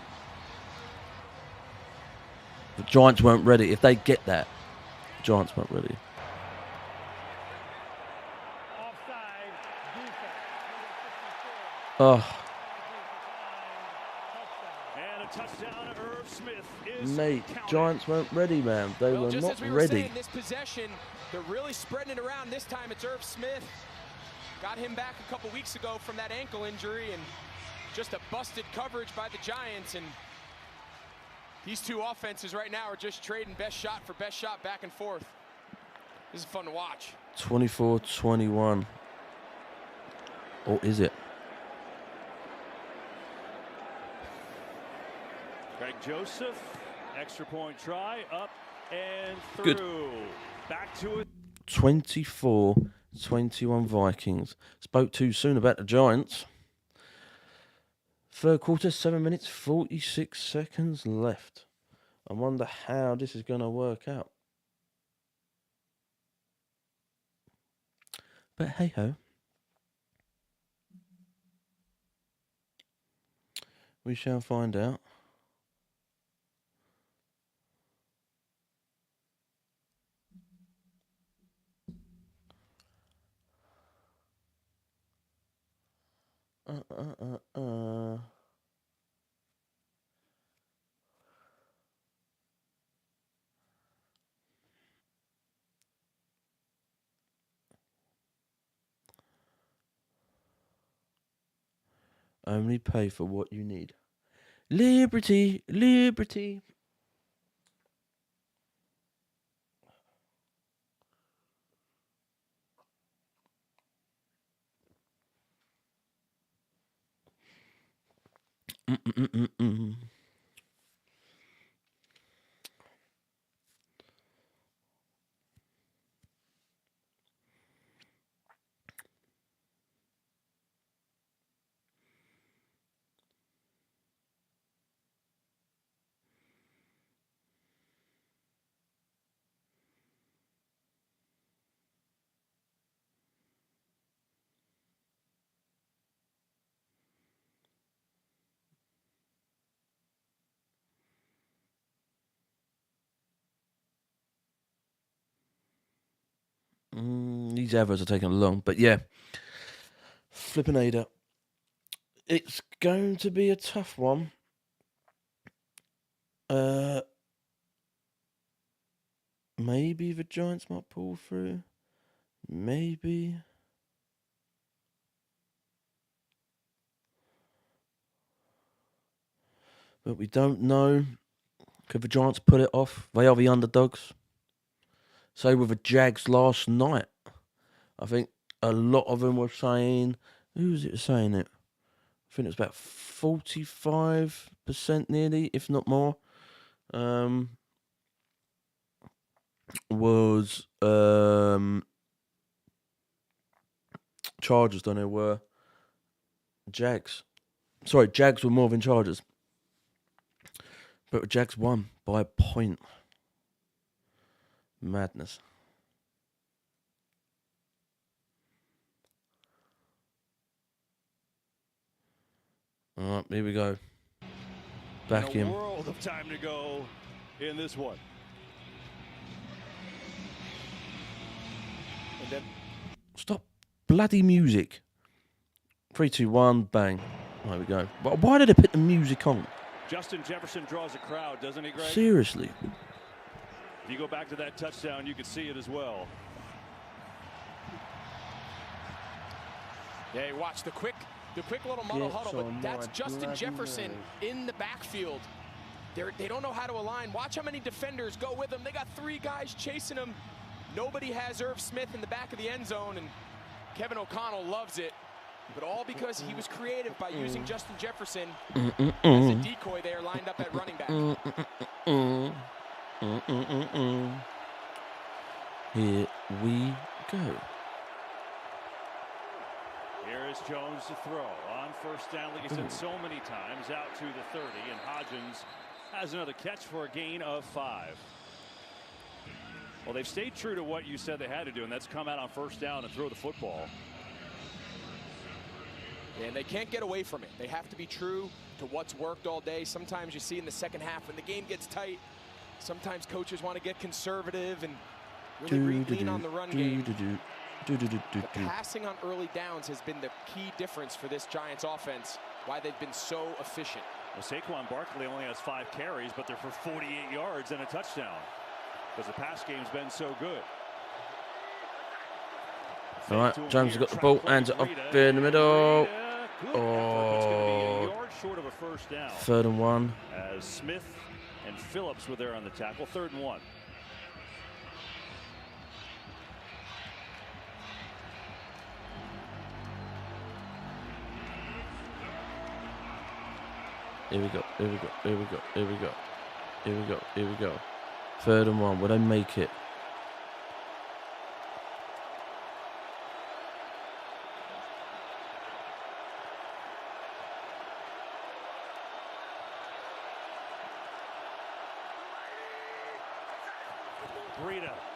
The Giants weren't ready. If they get that, the Giants weren't ready. Oh. And a touchdown to Irv Smith is Mate, counted. Giants weren't ready, man. They were just not as we were ready. Saying, this possession, they're really spreading it around. This time it's Irv Smith. Got him back a couple weeks ago from that ankle injury, and just a busted coverage by the Giants. And these two offenses right now are just trading best shot for best shot back and forth. This is fun to watch. 24-21. Or is it? Greg Joseph, extra point try, up and through. Good. Back to it. 24-21 Vikings. Spoke too soon about the Giants. 3rd quarter, 7 minutes, 46 seconds left. I wonder how this is going to work out. But hey-ho. We shall find out. Only pay for what you need. Liberty, liberty. These adverts are taking long, but yeah. Flippin' Ada. It's going to be a tough one. Maybe the Giants might pull through. Maybe. But we don't know. Could the Giants pull it off? They are the underdogs. So with the Jags last night, I think a lot of them were saying, who was it saying it? I think it was about 45% nearly, if not more. Was Chargers, don't know, were Jags. Sorry, Jags were more than Chargers. But Jags won by a point. Madness. All right, here we go. Back in. A world of time to go in this one. And then stop bloody music. 3, 2, 1, bang. There we go. Why did they put the music on? Justin Jefferson draws a crowd, doesn't he, Greg? Seriously. If you go back to that touchdown, you could see it as well. Yeah, watch the quick little muddle huddle, but that's Justin Jefferson in the backfield. They don't know how to align. Watch how many defenders go with him. They got 3 guys chasing him. Nobody has Irv Smith in the back of the end zone, and Kevin O'Connell loves it. But all because he was creative by using Justin Jefferson as a decoy there, lined up at running back. Here we go. Here is Jones to throw on first down, like he said so many times, out to the 30, and Hodgins has another catch for a gain of 5. Well, they've stayed true to what you said they had to do, and that's come out on first down and throw the football. And they can't get away from it. They have to be true to what's worked all day. Sometimes you see in the second half when the game gets tight, sometimes coaches want to get conservative and really lean on the run game. But passing on early downs has been the key difference for this Giants offense, why they've been so efficient. Well, Saquon Barkley only has 5 carries, but they're for 48 yards and a touchdown because the pass game's been so good. All right, James has got the ball, hands it up there in the middle. Oh, short of a first down. 3rd and 1. As Smith and Phillips were there on the tackle. 3rd and 1. Here we go. Here we go. Here we go. Here we go. Here we go. Here we go. 3rd and 1. Would I make it?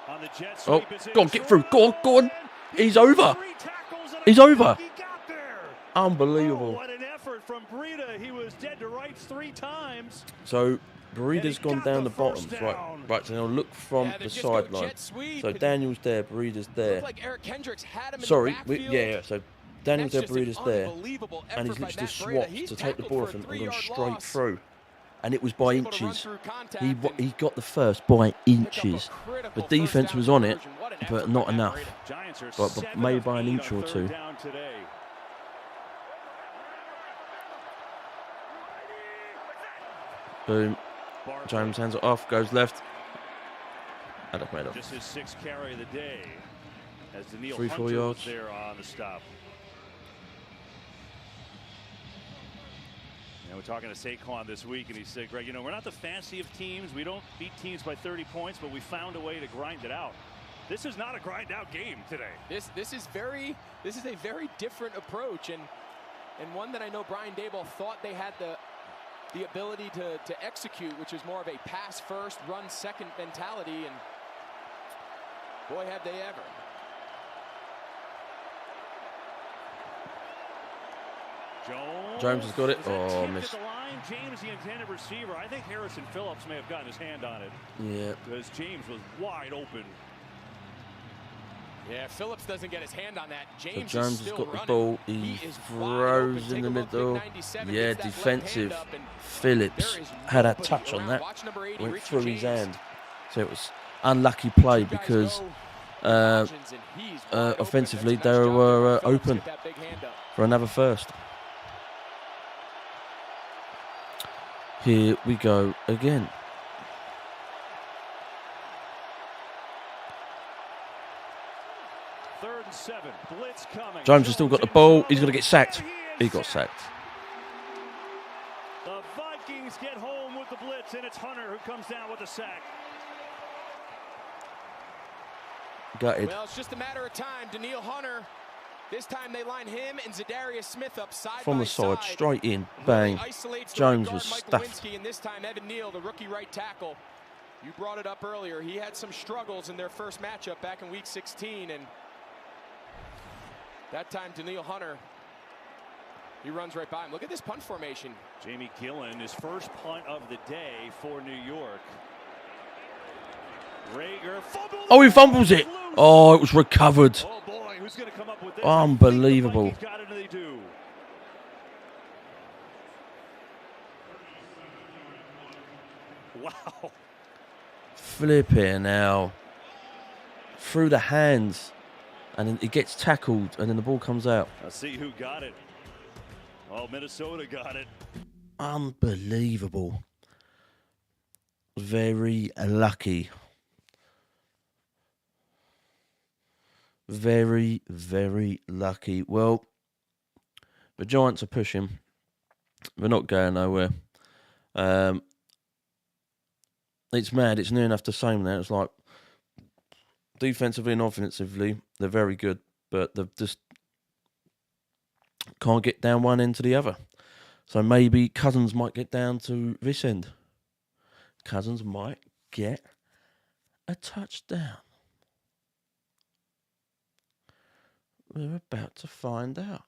On the jet oh, go on, get through. Go on, go on. He's over. He's over. Unbelievable. Oh, what an effort from Breida. He was dead to rights 3 times. So Breida's gone down the bottom. Right, so now look from the sideline. So Daniel's there, Breida's there. Like Eric Kendricks had him sorry, in yeah. So Daniel's there, Breida's there. And he's literally just swapped to take the ball off him and gone straight through. And it was by inches. He got the first by inches. The defense was on it, but not enough. But maybe by an inch or 2. Boom. James hands it off, goes left. And I've made off. Just his 6th carry of the day. As 3-4 yards there on the stop. And we're talking to Saquon this week, and he said, Greg, you know, we're not the fancy of teams. We don't beat teams by 30 points, but we found a way to grind it out. This is not a grind-out game today. This is a very different approach, and one that I know Brian Daboll thought they had the ability to execute, which is more of a pass first, run second mentality, and boy, have they ever. Jones has got it. Oh, missed. James, the intended receiver. I think Harrison Phillips may have gotten his hand on it. Yeah. Because James was wide open. Yeah, Phillips doesn't get his hand on that. James, so Jones has got the ball. He throws in the middle. Yeah, defensive. Phillips had a touch on that. Went through his hand. So it was unlucky play because offensively they were open for another first. Here we go again. Jones has still got the ball. He's going to get sacked. He got sacked. The Vikings get home with the blitz, and it's Hunter who comes down with the sack. Gutted. Well, it's just a matter of time. Daniil Hunter. This time they line him and Zadarius Smith up side from by the side, side. straight in, bang. Jones was stuffed. And this time Evan Neal, the rookie right tackle. You brought it up earlier. He had some struggles in their first matchup back in week 16, and that time Daniil Hunter, he runs right by him. Look at this punt formation. Jamie Gillen, his first punt of the day for New York. Rager fumbled. Oh, he fumbles it. Oh, it was recovered. Oh boy, who's going to come up with this? Unbelievable. Wow. Flipping now. Through the hands. And then it gets tackled, and then the ball comes out. Let's see who got it. Oh, Minnesota got it. Unbelievable. Very lucky. Very, very lucky. Well, the Giants are pushing. They're not going nowhere. It's mad. It's near enough the same now. It's like defensively and offensively, they're very good, but they just can't get down one end to the other. So maybe Cousins might get down to this end. Cousins might get a touchdown. We're about to find out.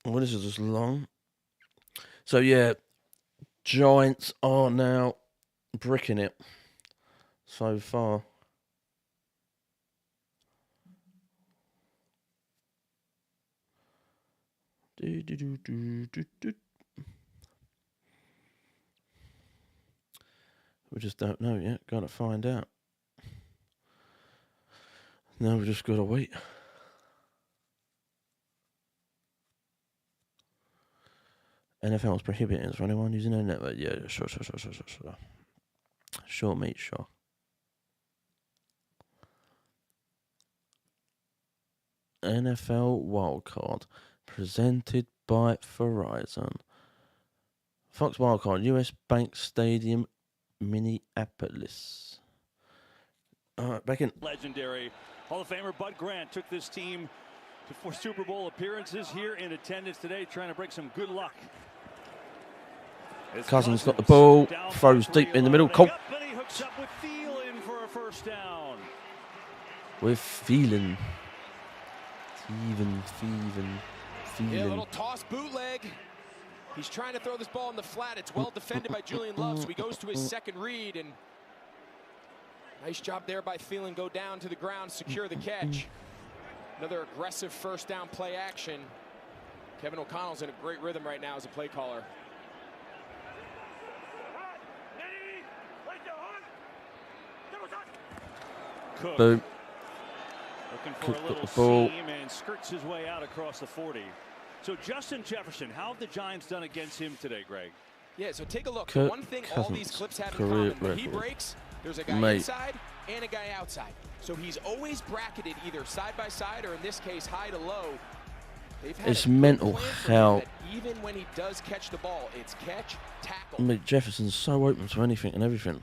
Well, this is just long. So yeah, Giants are now bricking it so far. We just don't know yet. Gotta find out. Now we just gotta wait. NFL is prohibited for anyone using their network. Yeah, sure. Sure, mate, sure. NFL Wildcard, presented by Verizon. Fox Wildcard, US Bank Stadium, Minneapolis. All right, back in. Legendary Hall of Famer Bud Grant took this team to 4 Super Bowl appearances, here in attendance today, trying to break some good luck. Cousins got the ball, throws deep in the middle. Colt. He hooks up with Thielen for a first down. With Thielen. Thielen. Yeah, a little toss bootleg. He's trying to throw this ball in the flat. It's well defended by Julian Love, so he goes to his second read, and nice job there by Thielen. Go down to the ground, secure the catch. Another aggressive first down play action. Kevin O'Connell's in a great rhythm right now as a play caller. Cook. Boom. Looking for Cook a little got the ball. seam and skirts his way out across the 40. So Justin Jefferson, how have the Giants done against him today, Greg? Yeah, so take a look. The one thing all these clips have in common, when he breaks, there's a guy inside and a guy outside. So he's always bracketed either side by side or in this case high to low. It's mental how even when he does catch the ball, it's catch, tackle. I mean, Jefferson's so open to anything and everything.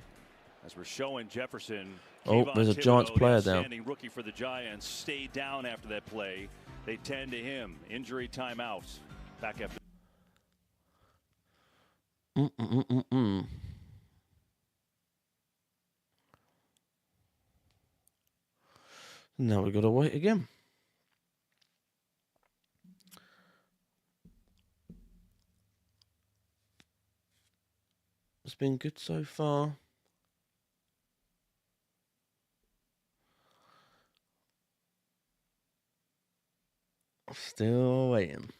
As we're showing Jefferson. Oh, there's a Giants player down. Rookie for the Giants stayed down after that play. They tend to him. Injury timeout. Back after. Now we've got to wait again. It's been good so far. Still waiting.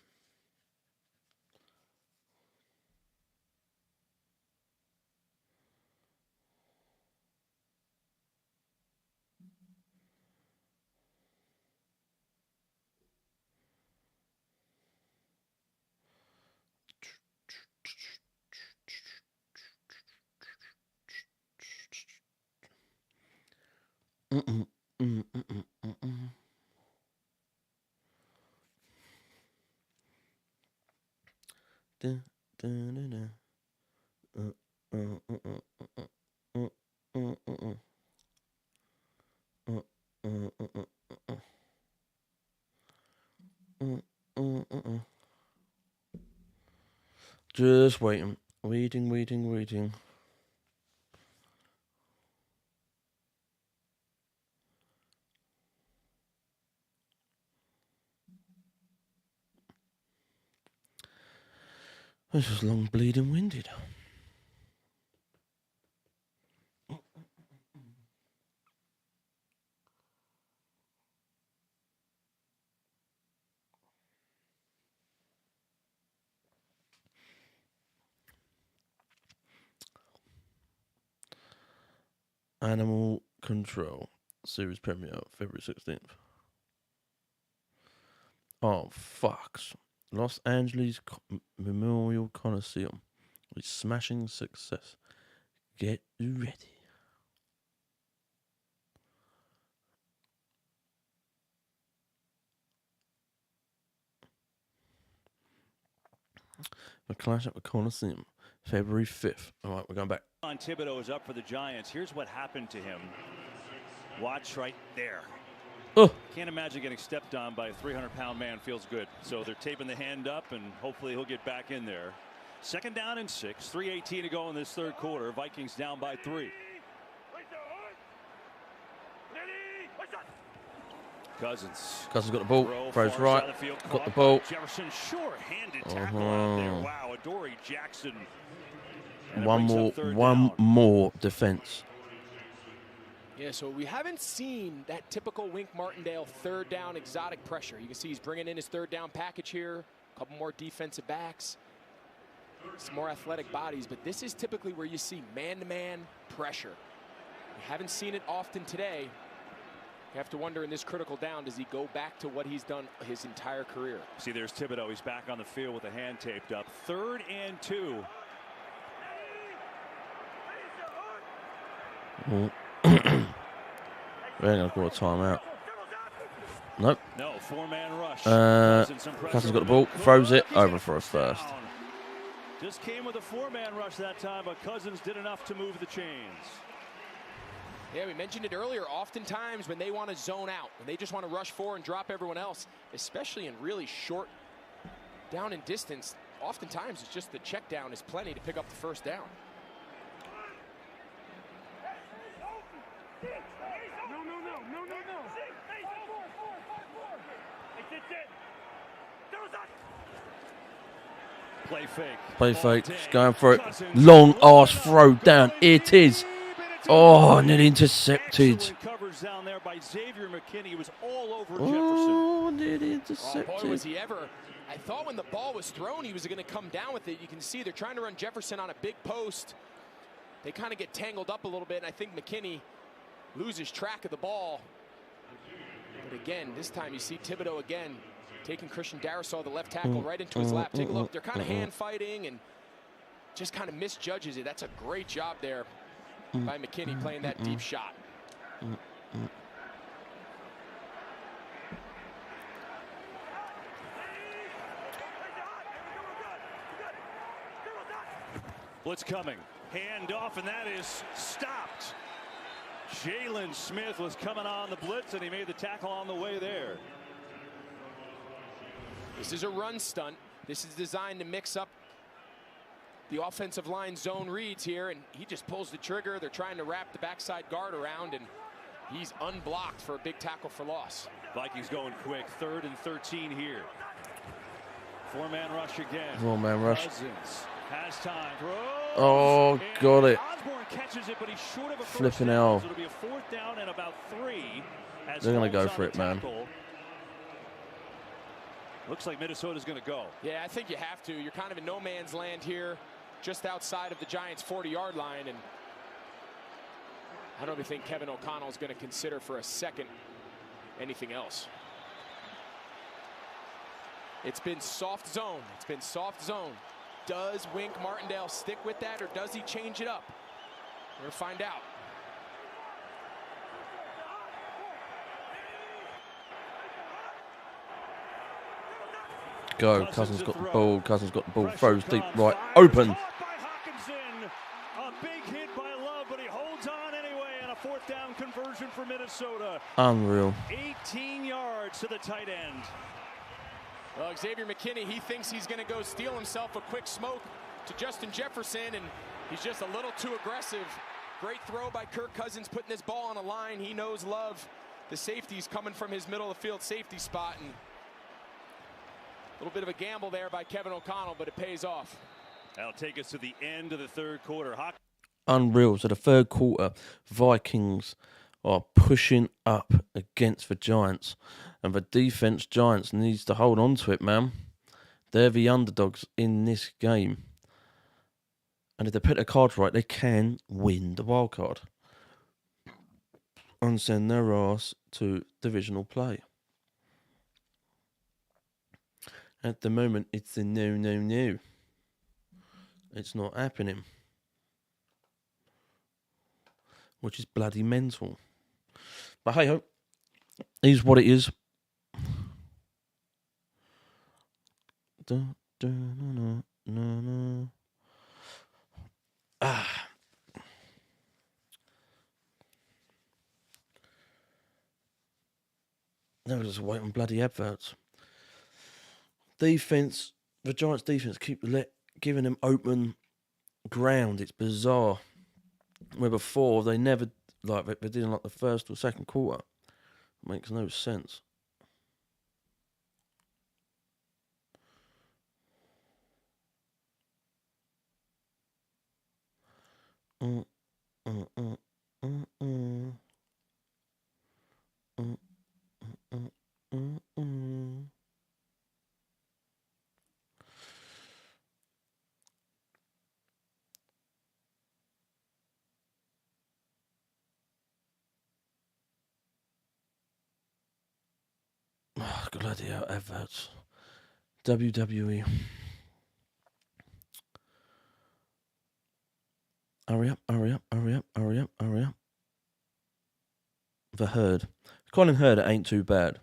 Just waiting. Waiting. This was long, bleeding, winded. Animal Control series premiere, February 16th. Oh, fucks. Los Angeles Memorial Coliseum with smashing success. Get ready. The clash at the Coliseum, February 5th. All right, we're going back. Thibodeau is up for the Giants. Here's what happened to him. Watch right there. Oh. Can't imagine getting stepped on by a 300-pound man. Feels good. So they're taping the hand up, and hopefully he'll get back in there. 2nd down and 6. 3:18 to go in this 3rd quarter. Vikings down by 3. Cousins got the ball. Throws right. Got the ball. Jefferson sure-handed tackle out there. Wow, Adoree Jackson. One more defense. Yeah, so we haven't seen that typical Wink Martindale 3rd down exotic pressure. You can see he's bringing in his 3rd down package here. A couple more defensive backs. Some more athletic bodies, but this is typically where you see man-to-man pressure. We haven't seen it often today. You have to wonder in this critical down, does he go back to what he's done his entire career? See, there's Thibodeau. He's back on the field with a hand taped up. 3rd and 2. We're going to call a timeout. Nope. No, 4-man rush. Cousins got the ball, throws it over for a first. Just came with a 4-man rush that time, but Cousins did enough to move the chains. Yeah, we mentioned it earlier. Oftentimes when they want to zone out, when they just want to rush 4 and drop everyone else, especially in really short down and distance, oftentimes it's just the check down is plenty to pick up the 1st down. Play fake. Just going for it. Long arse throw down. It is. Oh, and then intercepted. Down there by Xavier McKinney. Was all over oh, and then intercepted. Oh, boy, was he ever. I thought when the ball was thrown, he was going to come down with it. You can see they're trying to run Jefferson on a big post. They kind of get tangled up a little bit, and I think McKinney loses track of the ball. But again, this time you see Thibodeau again taking Christian Darrisaw, the left tackle, right into his lap. Take a look. They're kind of hand fighting and just kind of misjudges it. That's a great job there by McKinney playing that deep shot. Blitz coming. Hand off, and that is stopped. Jalen Smith was coming on the blitz, and he made the tackle on the way there. This is a run stunt. This is designed to mix up the offensive line zone reads here, and he just pulls the trigger. They're trying to wrap the backside guard around, and he's unblocked for a big tackle for loss. Vikings going quick. 3rd and 13 here. 4-man rush again. 4-man rush. Cousins has time. Throws. Oh, got it. Osborne catches it, but he's short of a flipping out. It'll be a 4th down and about 3. They're going to go for it, man. Looks like Minnesota's going to go. Yeah, I think you have to. You're kind of in no man's land here, just outside of the Giants' 40-yard line, and I don't even think Kevin O'Connell is going to consider for a second anything else. It's been soft zone. It's been soft zone. Does Wink Martindale stick with that, or does he change it up? We're going to find out. Go. Cousins got the ball. Cousins got the ball. Throws deep right. Open. A big hit by Love, but he holds on anyway, and a 4th down conversion for Minnesota. Unreal. 18 yards to the tight end. Well, Xavier McKinney, he thinks he's going to go steal himself a quick smoke to Justin Jefferson, and he's just a little too aggressive. Great throw by Kirk Cousins, putting this ball on a line. He knows Love, the safety's coming from his middle of the field safety spot, and a little bit of a gamble there by Kevin O'Connell, but it pays off. That'll take us to the end of the 3rd quarter. Unreal. So the 3rd quarter, Vikings are pushing up against the Giants. And the defense, Giants, needs to hold on to it, man. They're the underdogs in this game. And if they put their cards right, they can win the wild card and send their ass to divisional play. At the moment, it's a no. It's not happening. Which is bloody mental. But hey ho, is what it is. Now we're just waiting on bloody adverts. Defense, the Giants' defense keep giving them open ground. It's bizarre. Where before they never they did in like the 1st or 2nd quarter. Makes no sense. Oh, bloody hell, adverts. WWE. Hurry up, hurry up, hurry up, hurry up, hurry up. The Herd. Colin Herder ain't too bad.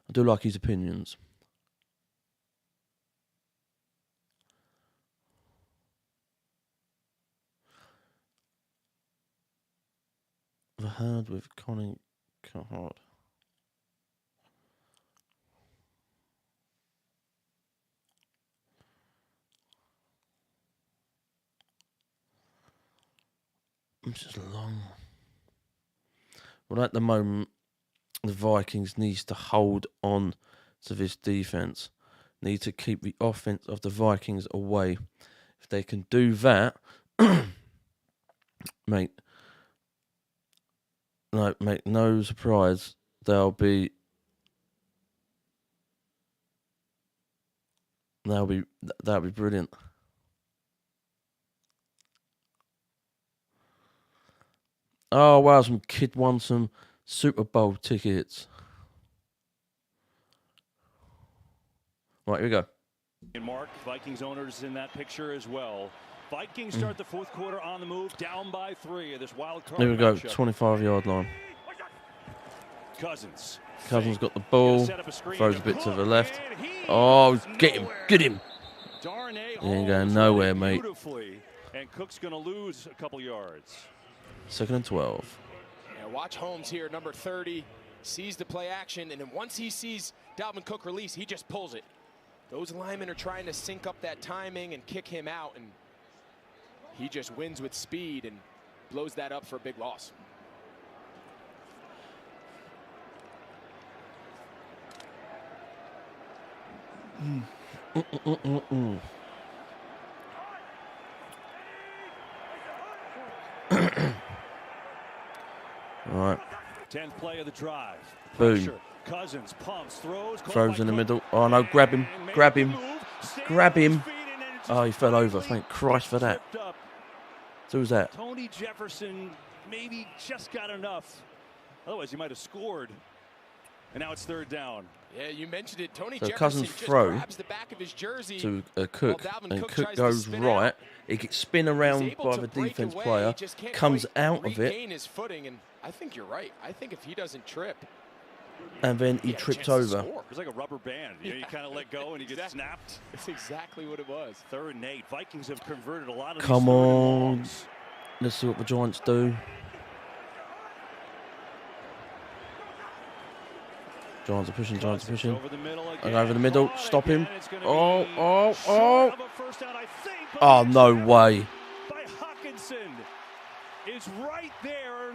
I do like his opinions. The Herd with Colin Cahard. It's just long. Well, at the moment, the Vikings needs to hold on to this defense. Need to keep the offense of the Vikings away. If they can do that, mate, no surprise, that'll be brilliant. Oh wow, some kid won some Super Bowl tickets. Right, here we go. And Mark, Vikings owners in that picture as well. Vikings start the fourth quarter on the move, down by 3 of this wild card. Here we go, 25-yard line. Cousins got the ball, throws a bit to the left. Oh, get him, get him. He ain't going nowhere, mate. And Cook's going to lose a couple yards. 2nd and 12. Yeah, watch Holmes here, number 30, sees the play action, and then once he sees Dalvin Cook release, he just pulls it. Those linemen are trying to sync up that timing and kick him out, and he just wins with speed and blows that up for a big loss. All right. 10th play of the drive. Boom. Pressure. Cousins pumps, throws in the middle. Oh no, grab him, grab him, grab him. Oh, he fell over. Thank Christ for that. So who's that? Tony Jefferson maybe just got enough. Otherwise, he might have scored. And now it's 3rd down. Yeah, you mentioned it. Tony So Jefferson Cousins just throw grabs the back of his jersey to Cook, and Cook to goes spin right. out. He gets spin around by the defense player, comes out of it, his footing, and I think you're right. I think if he doesn't trip, and then he trips over. It's like a rubber band. You know, you kind of let go and you get snapped. That's exactly what it was. 3rd and 8. Vikings have converted a lot of Come these on. Let's see what the Giants do. Giants are pushing, Giants are pushing. And over the middle, stop him. Oh. Oh, no way. By Hawkinson is right there.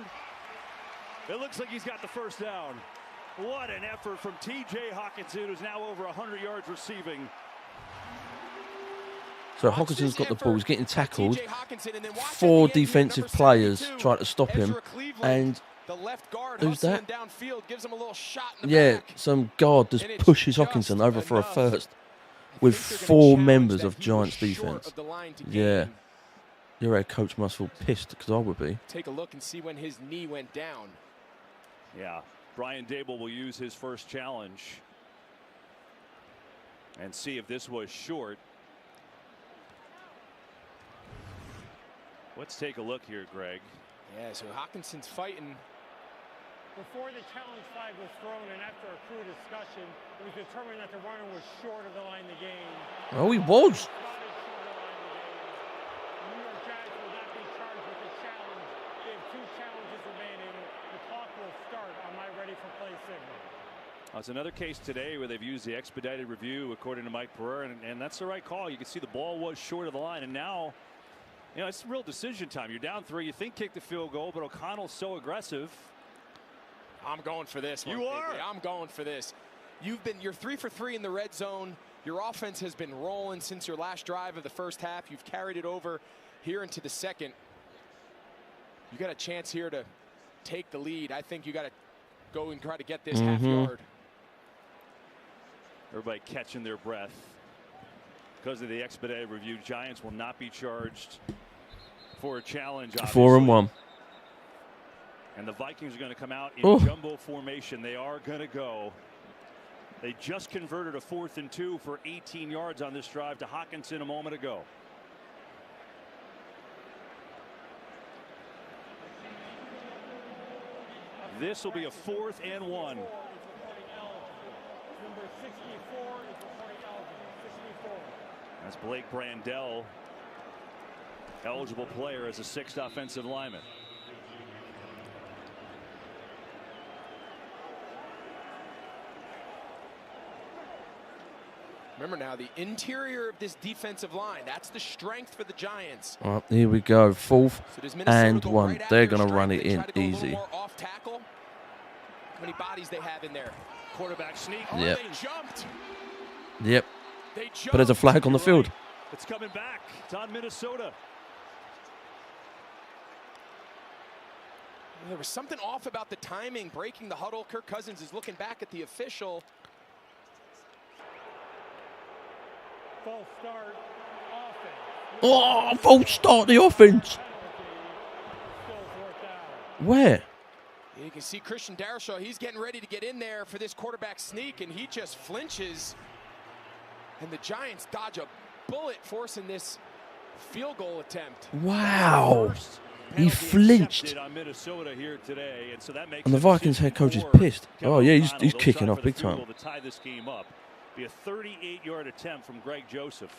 It looks like he's got the 1st down. What an effort from T.J. Hawkinson, who's now over 100 yards receiving. So Hawkinson's got the ball, he's getting tackled. 4 defensive players try to stop him. And the left guard who's that? Downfield, gives him a little shot in the back. Some guard just pushes Hawkinson over for a first with 4 members of Giants defense. Yeah. Your head coach must feel pissed, because I would be. Take a look and see when his knee went down. Yeah. Brian Dable will use his first challenge and see if this was short. Let's take a look here, Greg. Yeah, so Hawkinson's fighting. Before the challenge flag was thrown and after a crew discussion, it was determined that the runner was short of the line of the game. Oh, he was. New York Giants will not be charged with the challenge. They have 2 challenges remaining. The clock will start on my ready for play signal. It's another case today where they've used the expedited review, according to Mike Pereira, and that's the right call. You can see the ball was short of the line, and now, you know, it's real decision time. You're down 3. You think kick the field goal, but O'Connell's so aggressive. I'm going for this one. You are? Baby. I'm going for this. You're 3 for 3 in the red zone. Your offense has been rolling since your last drive of the first half. You've carried it over here into the second. You got a chance here to take the lead. I think you got to go and try to get this half yard. Everybody catching their breath. Because of the expedited review, Giants will not be charged for a challenge. Obviously. 4 and 1. And the Vikings are going to come out in jumbo formation. They are going to go. They just converted a 4th and 2 for 18 yards on this drive to Hawkinson a moment ago. This will be a 4th and 1. That's Blake Brandell, eligible player as a 6th offensive lineman. Remember now, the interior of this defensive line, that's the strength for the Giants. All right, here we go. 4th and 1. They're going to run it in easy. Off tackle. How many bodies they have in there? Quarterback sneak. Yep. They jumped. Yep. They jumped. But there's a flag on the field. It's coming back. It's on Minnesota. There was something off about the timing, breaking the huddle. Kirk Cousins is looking back at the official. False start, offense. Oh, false start the offense. Where? You can see Christian Darrisaw. He's getting ready to get in there for this quarterback sneak, and he just flinches. And the Giants dodge a bullet, forcing this field goal attempt. Wow. He flinched. And the Vikings head coach is pissed. Oh, yeah, he's kicking off big time. To tie this game up. Be a 38-yard attempt from Greg Joseph.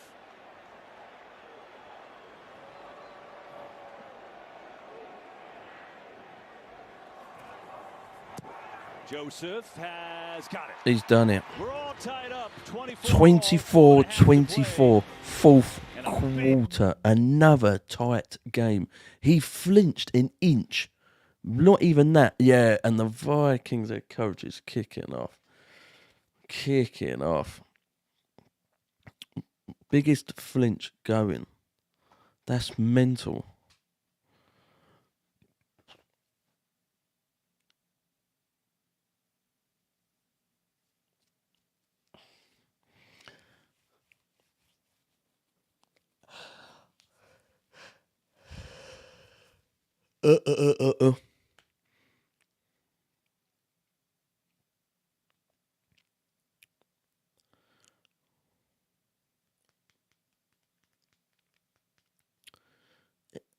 Joseph has got it. He's done it. We're all tied up. 24-24, fourth quarter. Another tight game. He flinched an inch. Not even that. Yeah, and the Vikings head coach is kicking off. Kicking off. Biggest flinch going. That's mental.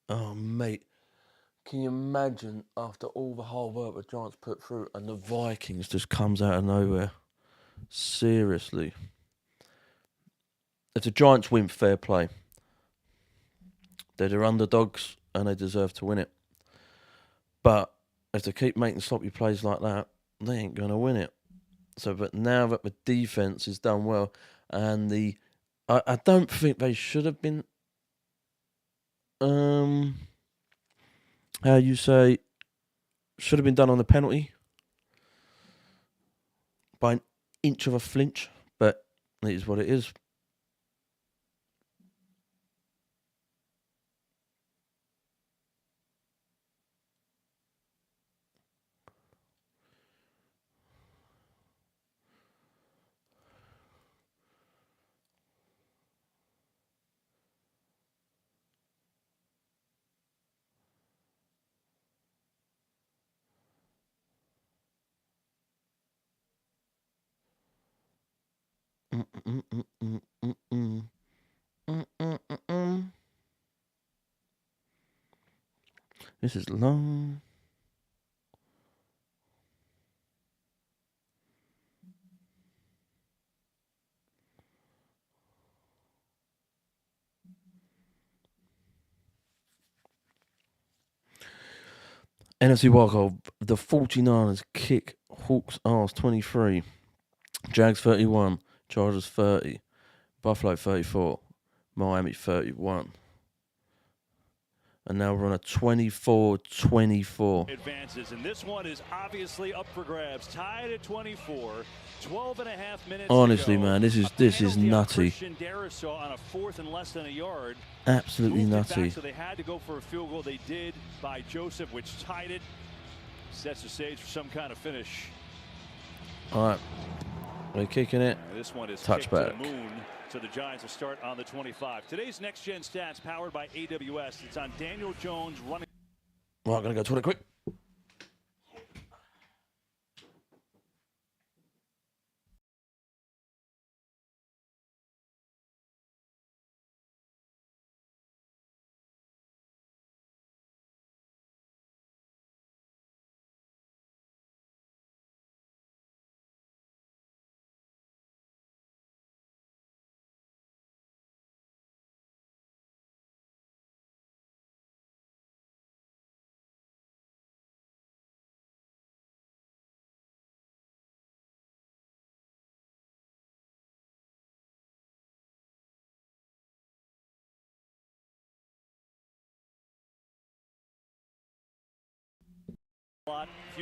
Oh, mate. Can you imagine after all the hard work the Giants put through and the Vikings just comes out of nowhere? Seriously. If the Giants win, fair play. They're their underdogs and they deserve to win it. But if they keep making sloppy plays like that, they ain't going to win it. So, but now that the defense is done well and I don't think they should have been... how you say, should have been done on the penalty by an inch of a flinch, but it is what it is. This is long. NFC wildcard, the 49ers kick Hawks arse 23. Jags 31, Chargers 30, Buffalo 34, Miami 31. And now we're on a 24-24. Advances, and this one is obviously up for grabs. Tied at 24, 12 and a half minutes. Honestly, man, this is nutty. On a fourth and less than a yard. Absolutely nutty. Back, so they had to go for a field goal. They did by Joseph, which tied it. Sets the stage for some kind of finish. All right. We're kicking it. This one is touchback. To the moon. So the Giants will start on the 25. Today's Next Gen Stats powered by AWS. It's on Daniel Jones running. Well, I'm going to go to it quick.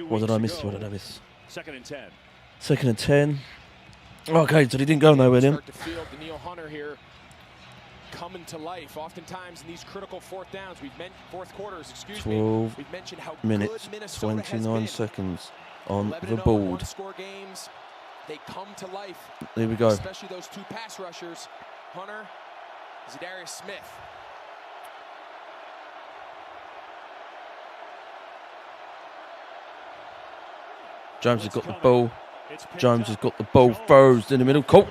What did I miss? What did I miss? Second and 10. Second and 10. Okay, so he didn't go nowhere then. Start to field the Neil Hunter here coming to life. Oftentimes in these critical fourth quarters, excuse me, we've mentioned how 12 minutes, 29 seconds on the board. Score games, they come to life. There we go. Especially those two pass rushers, Hunter, Zadarius Smith. Jones has got the ball. Jones has got the ball. Throws in the middle. Cool.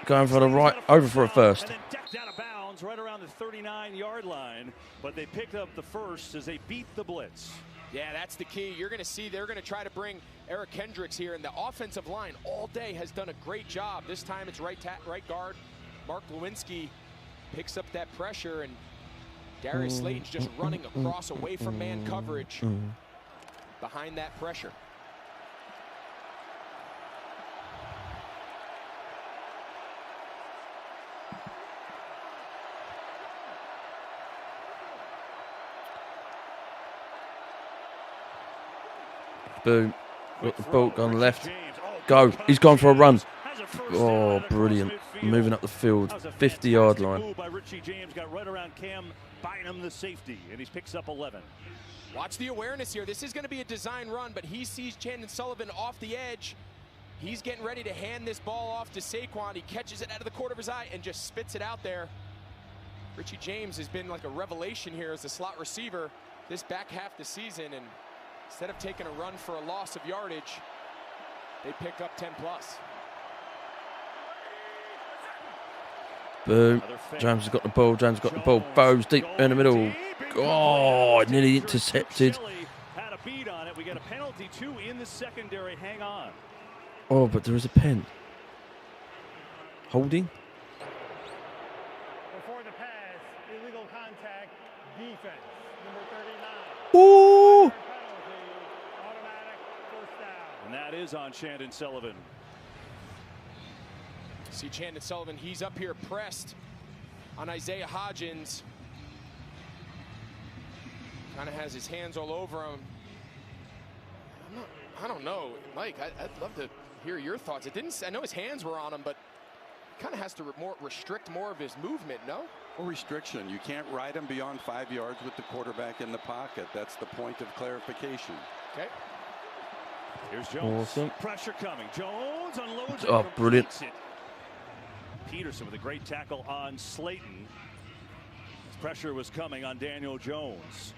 going for the right, over for a first. And then decked out of bounds right around the 39-yard line, but they picked up the first as they beat the blitz. Yeah, that's the key. You're going to see they're going to try to bring Eric Kendricks here, and the offensive line all day has done a great job. This time it's right guard Mark Lewinsky picks up that pressure, and Darius Slayton's just running across away from man coverage behind that pressure. Boom. Got the ball gone left. Go. He's gone for a run. Oh, brilliant. Moving up the field. 50-yard line. By Richie James got right around Cam Bynum, the safety, and he picks up 11. Watch the awareness here. This is going to be a design run, but he sees Chandon Sullivan off the edge. He's getting ready to hand this ball off to Saquon. He catches it out of the corner of his eye and just spits it out there. Richie James has been like a revelation here as a slot receiver this back half of the season, and instead of taking a run for a loss of yardage, they pick up 10+. Boom. James has got the ball. James got the ball. Bows deep in the middle. Oh, nearly intercepted. Had a beat on it. We got a penalty, 2 in the secondary. Hang on. Oh, but there is a pen. Holding. Before the pass, illegal contact, defense, number 39. Ooh. Penalty, automatic first down. And that is on Chandon Sullivan. See Chandon Sullivan, he's up here pressed on Isaiah Hodgins. Kind of has his hands all over him. I don't know, Mike, I'd love to hear your thoughts. It didn't, I know his hands were on him, but kind of has to restrict more of his movement, no? Well, restriction. You can't ride him beyond 5 yards with the quarterback in the pocket. That's the point of clarification. Okay. Here's Jones. Awesome. Pressure coming. Jones unloads. Oh, brilliant. Peterson with a great tackle on Slayton. Pressure was coming on Daniel Jones.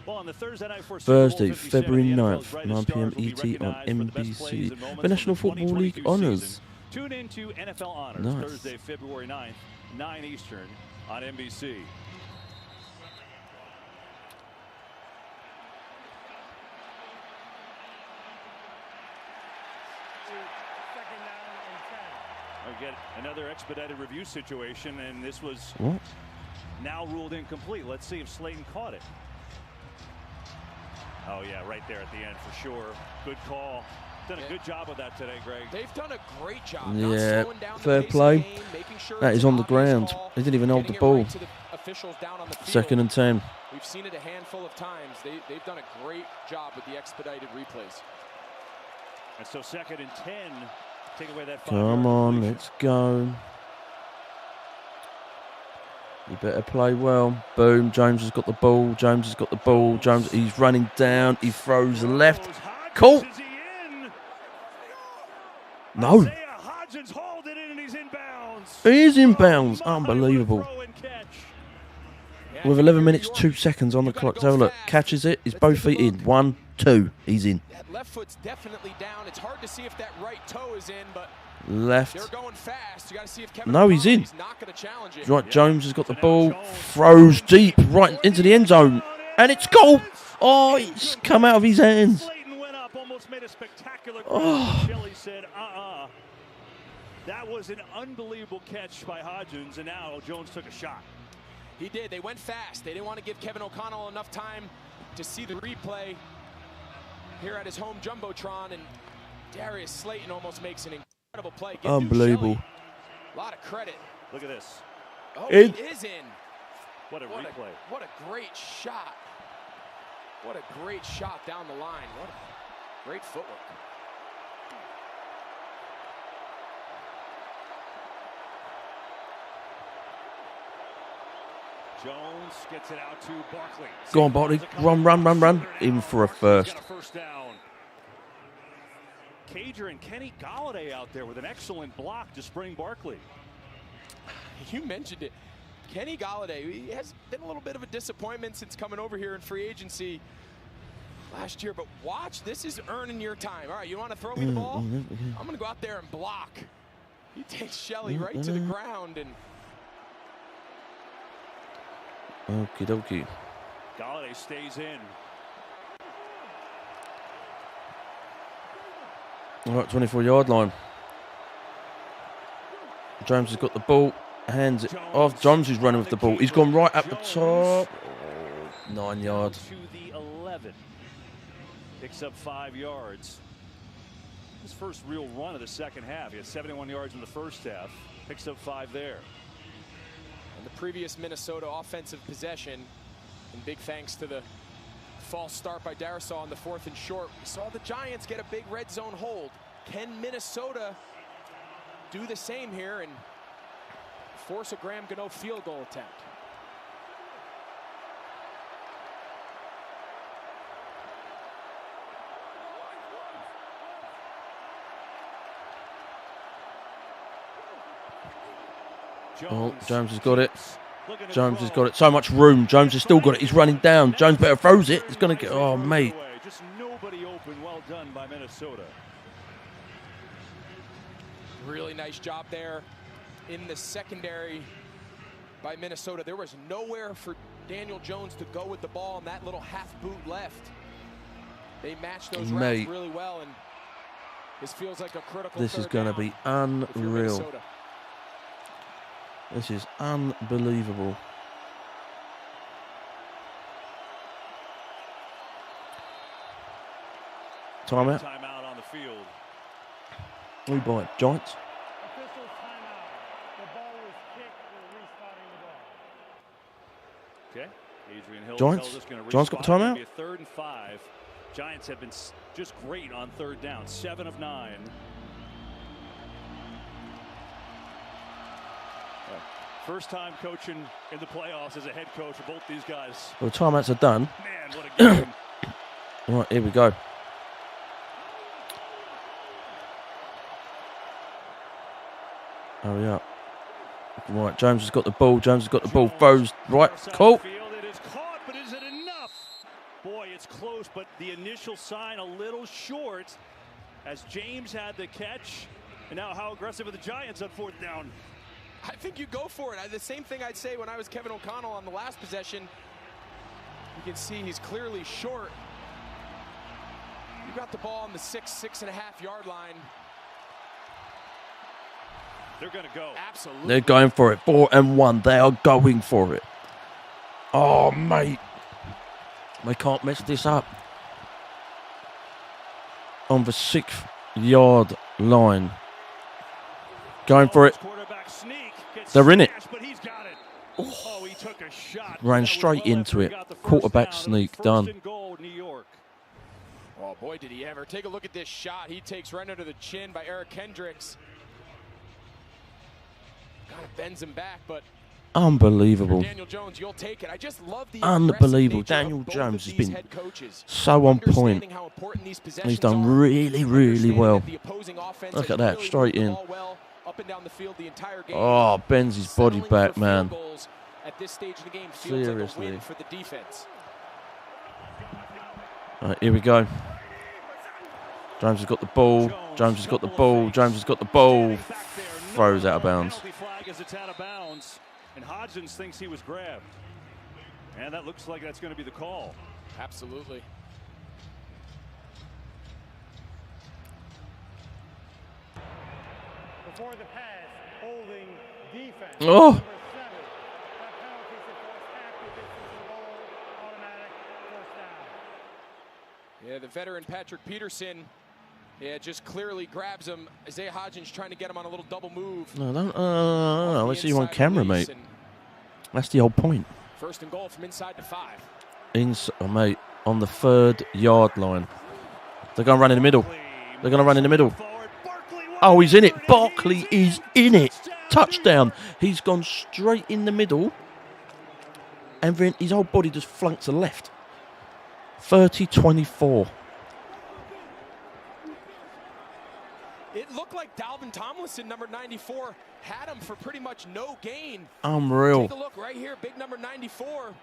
Well, on the Thursday night for Thursday, February 9th, 9 p.m. ET on NBC. The National Football League Honors. Tune in to NFL Honors Nice. Thursday, February 9th, 9 Eastern on NBC. We get another expedited review situation, and this was now ruled incomplete. Let's see if Slayton caught it. Oh, yeah, right there at the end for sure. Good call. Done a good job of that today, Greg. They've done a great job. Yeah, fair play. That is on the ground. They didn't even hold the ball. Second and 10. We've seen it a handful of times. They've done a great job with the expedited replays. And so second and 10. Take away that 5 Come on, let's go. You better play well. Boom, James has got the ball. James has got the ball. James, he's running down. He throws left. Cool. No. He is inbounds. Unbelievable. With 11 minutes, 2 seconds on the clock. So look, catches it. He's both feet in. 1, 2. He's in. That left foot's definitely down. It's hard to see if that right toe is in, but left. they're going fast. You got to see if Kevin. No, he's in. He's not going to challenge it. Right, Jones has got the ball. Throws deep right into the end zone, and it's goal. Oh, it's come out of his hands. Made a spectacular catch. Shelley said, That was an unbelievable catch by Hodgins, and now Jones took a shot. He did. They went fast. They didn't want to give Kevin O'Connell enough time to see the replay here at his home Jumbotron, and Darius Slayton almost makes an incredible play. Unbelievable. A lot of credit. Look at this. Oh, he is in. What a replay. What a great shot. What a great shot down the line. What a great footwork. Jones gets it out to Barkley. Go on, Barkley. Run. Even for a first. First down. Cager and Kenny Golladay out there with an excellent block to spring Barkley. You mentioned it. Kenny Golladay, he has been a little bit of a disappointment since coming over here in free agency last year, but watch, this is earning your time. All right, you want to throw me the ball? I'm going to go out there and block. He takes Shelley right to the ground and. Okie dokie. Galladay stays in. All right, 24-yard line. Jones has got the ball, hands it off. Jones is running with the ball. He's gone right up the top. 9 yards. To the 11. Picks up 5 yards. His first real run of the second half. He had 71 yards in the first half. Picks up 5 there. And the previous Minnesota offensive possession, and big thanks to the false start by Darrisaw on the 4th and short. We saw the Giants get a big red zone hold. Can Minnesota do the same here and force a Graham Gano field goal attempt? Oh, Jones has got it. Jones has got it. So much room. Jones has still got it. He's running down. Jones better throws it. It's going to get... Oh, mate. Just nobody open. Well done by Minnesota. Really nice job there in the secondary by Minnesota. There was nowhere for Daniel Jones to go with the ball in that little half boot left. They matched those routes really well, and this feels like a critical This is going to be unreal. This is unbelievable. Timeout. Timeout on the field. We buy it. Giants. Official timeout. The ball was kicked. We're restarting the ball. Okay. Adrian Hill Giants. Giants got the timeout. Be a 3rd and 5. Giants have been just great on 3rd down. 7 of 9. First time coaching in the playoffs as a head coach for both these guys. Well, the timeouts are done. Man, what a game. All right, here we go. Hurry up. Right, James has got the ball. James has got the ball. Throws right. Cool. It is caught, but is it enough? Boy, it's close, but the initial sign a little short as James had the catch. And now how aggressive are the Giants on 4th down? I think you go for it. The same thing I'd say when I was Kevin O'Connell on the last possession. You can see he's clearly short. You got the ball on the 6.5 yard line. They're going to go. Absolutely. They're going for it. 4 and 1. They are going for it. Oh, mate. They can't mess this up. On the 6th yard line. Going for it. They're in it. Oh, he took a shot. Ran straight into it. Quarterback sneak done. Oh, boy, did he ever. Take a look at this shot. He takes right under the chin by Eric Kendricks. Kind of bends him back, but unbelievable. Daniel Jones, you'll take it. I just love the unbelievable. Daniel Jones has been so on point. He's done really, really well. Look at that, straight in. Up and down the field the entire game. Oh, bends his body back, man. At this stage of the game, seriously. Like a win for the defense. All right, here we go. James has got the ball. James has got the ball. James has got the ball. Throws out of bounds. It's out of bounds, and Hodgins thinks he was grabbed, and that looks like that's going to be the call. Absolutely. Before the pass, holding defense. Oh. Number 7. That penalty is a forced tackle. This is a goal, automatic first down. Yeah, the veteran Patrick Peterson. Yeah, just clearly grabs him. Isaiah Hodgins trying to get him on a little double move. No. I see you on camera, mate. That's the whole point. 1st and goal from inside the 5. Mate, on the 3rd yard line. They're going to run in the middle. They're going to run in the middle. Oh, he's in it. Barkley is in it. Touchdown. He's gone straight in the middle. And then his whole body just flunked to the left. 30-24. It looked like Dalvin Tomlinson, number 94, had him for pretty much no gain. Unreal. Take a look right here, big number 94.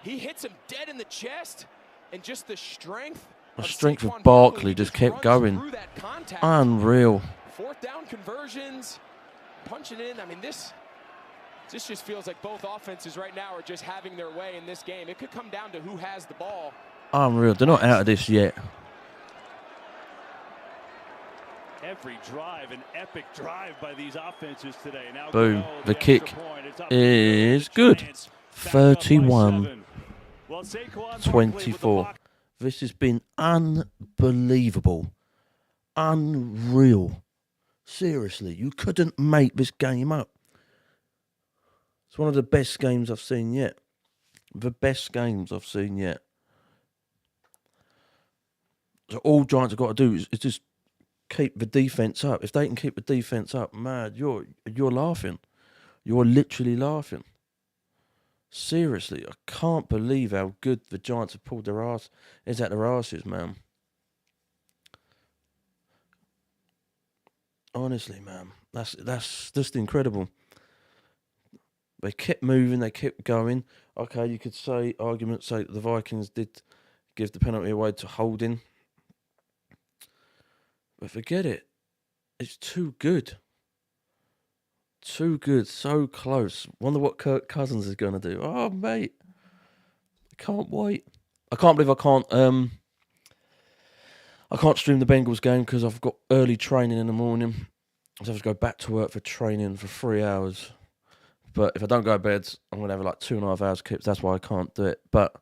He hits him dead in the chest, and just the strength. The strength of Barkley just kept going. Unreal. fourth down conversions, punching in. I mean, this just feels like both offenses right now are just having their way in this game. It could come down to who has the ball. Unreal. They're not out of this yet. Every drive, an epic drive by these offenses today. Now boom. The kick is good. 31-24. This has been unbelievable. Unreal. Seriously, you couldn't make this game up. It's one of the best games I've seen yet. The best games I've seen yet. So all Giants have got to do is just keep the defense up. If they can keep the defense up, man, you're laughing. You're literally laughing. Seriously, I can't believe how good the Giants have pulled their ass. Is at their asses, man. Honestly, man, that's just incredible. They kept moving, they kept going. Okay, you could say, arguments say that the Vikings did give the penalty away to Holding. But forget it. It's too good. Too good, so close. Wonder what Kirk Cousins is going to do. Oh, mate. I can't wait. I can't believe I can't stream the Bengals game because I've got early training in the morning. So I have to go back to work for training for 3 hours. But if I don't go to bed, I'm going to have like 2.5 hours clips. That's why I can't do it. But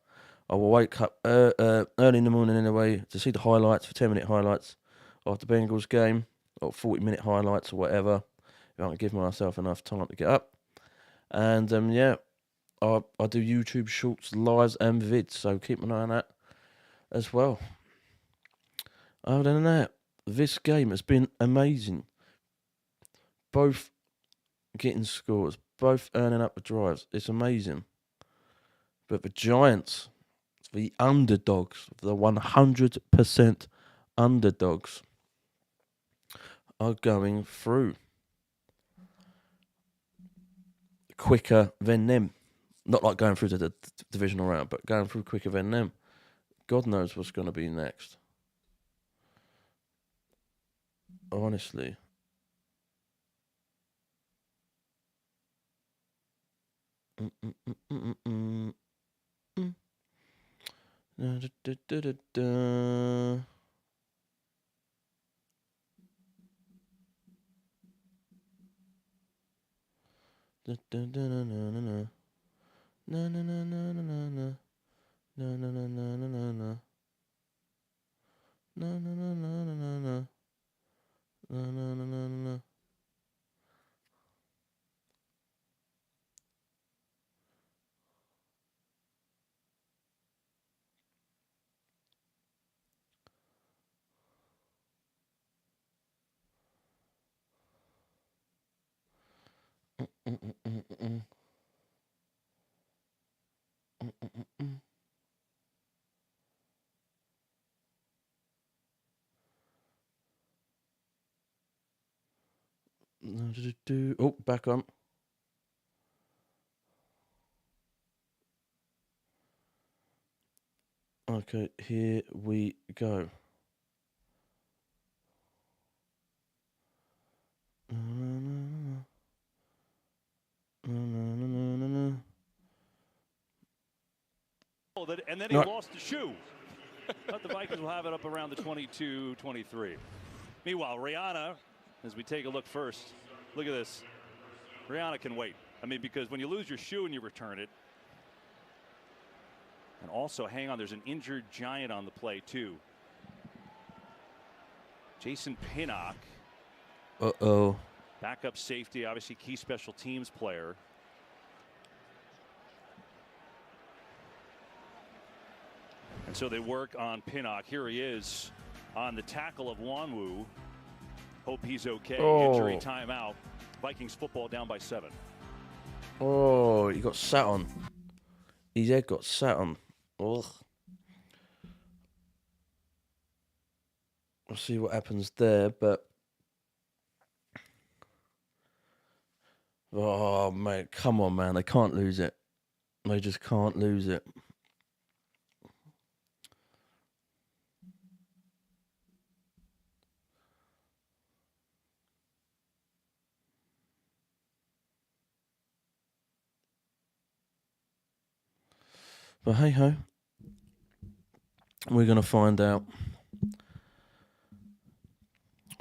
I will wake up early in the morning anyway to see the highlights, for 10-minute highlights of the Bengals game, or 40-minute highlights or whatever. If I can give myself enough time to get up. And yeah, I do YouTube shorts, lives and vids, so keep an eye on that as well. Other than that, this game has been amazing. Both getting scores, both earning up the drives. It's amazing. But the Giants, the underdogs, the 100% underdogs, are going through quicker than them. Not like going through to the divisional round, but going through quicker than them. God knows what's going to be next. Honestly. Oh, back on. Okay, here we go. And then he lost the shoe. But the Vikings will have it up around the 22-23. Meanwhile, Rihanna, as we take a look first, look at this. Rihanna can wait. I mean, because when you lose your shoe and you return it. And also, hang on, there's an injured Giant on the play, too. Jason Pinnock. Uh-oh. Backup safety, obviously key special teams player. And so they work on Pinnock. Here he is on the tackle of Wanwu. Hope he's okay. Oh. Injury timeout. Vikings football down by 7. Oh, he got sat on. His head got sat on. Ugh. We'll see what happens there, but... Oh, mate, come on, man. They can't lose it. They just can't lose it. But hey ho, we're going to find out.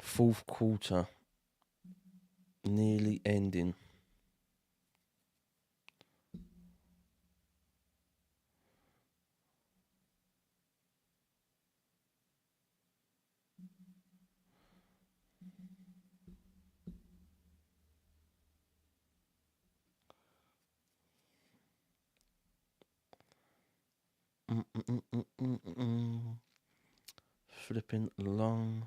Fourth quarter nearly ending. Flipping along.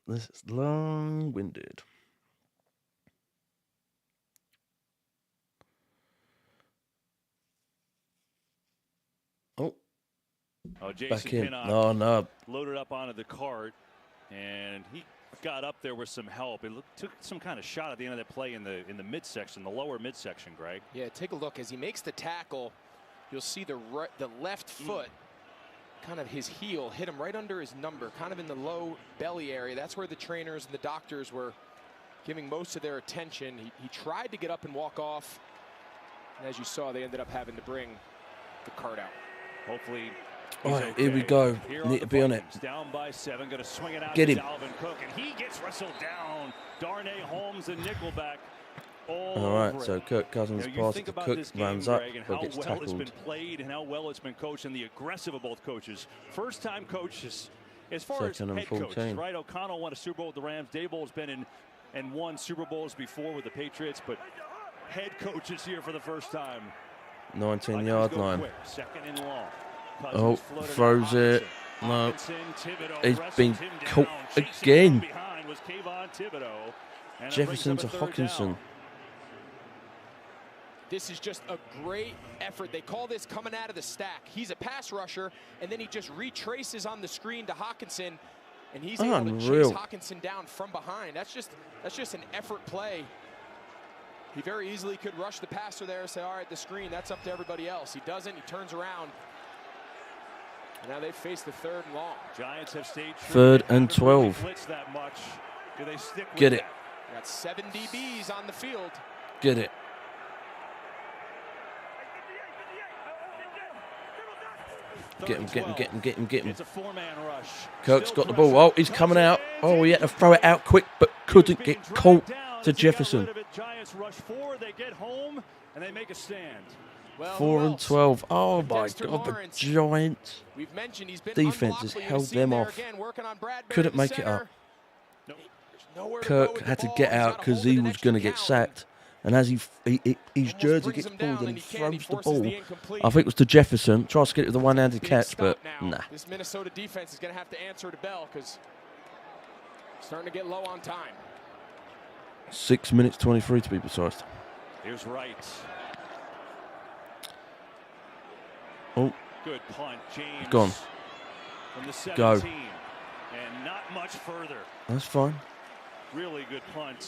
This is long-winded. Oh, Jason back in. Pinnock No. Loaded up onto the cart, and he got up there with some help. It took some kind of shot at the end of that play in the midsection, the lower midsection, Greg. Yeah, take a look. As he makes the tackle, you'll see the left foot, kind of his heel, hit him right under his number, kind of in the low belly area. That's where the trainers and the doctors were giving most of their attention. He tried to get up and walk off, and as you saw, they ended up having to bring the cart out. Hopefully. All right, here we go. Need to be on it. Down by 7, going to swing it out. Get him. Dalvin Cook, and he gets wrestled down. Darnay Holmes and Nickelback. All right, so Kirk Cousins passes to Cook, runs up, but gets tackled. It's been played and how well it's been coached, and the aggressive of both coaches. First-time coaches, as far as Second and head 14. coaches, right? O'Connell won a Super Bowl with the Rams. Daboll's been in won Super Bowls before with the Patriots, but head coaches here for the first time. 19-yard line. Quick. Second and long. Oh, throws it. No. He's been caught again. Jefferson to Hawkinson. This is just a great effort. They call this coming out of the stack. He's a pass rusher, and then he just retraces on the screen to Hawkinson, and he's able to chase Hawkinson down from behind. That's just an effort play. He very easily could rush the passer there and say, all right, the screen, that's up to everybody else. He doesn't. He turns around. And now they face the 3rd and long. Giants have stayed true. 3rd and 12. That much. Do they stick with Get it. Got 7 DBs on the field. Get it. Get him. It's a 4-man rush. Kirk's got the ball. Oh, he's coming out. Oh, he had to throw it out quick, but couldn't get caught to Jefferson. Giants rush 4. They get home, and they make a stand. 4 and 12. Oh my God, the Giants defense has held them off. Couldn't make it up. Kirk had to get out because he was going to get sacked. And as his jersey gets pulled and he throws the ball, I think it was to Jefferson. Tries to get it with a one-handed catch, but nah. This Minnesota defense is going to have to answer to Bell because starting to get low on time. 6 minutes 23 to be precise. Here's Wright. Oh. Good punt, James. Gone. From the 17. Go. And not much further. That's fine. Really good punch.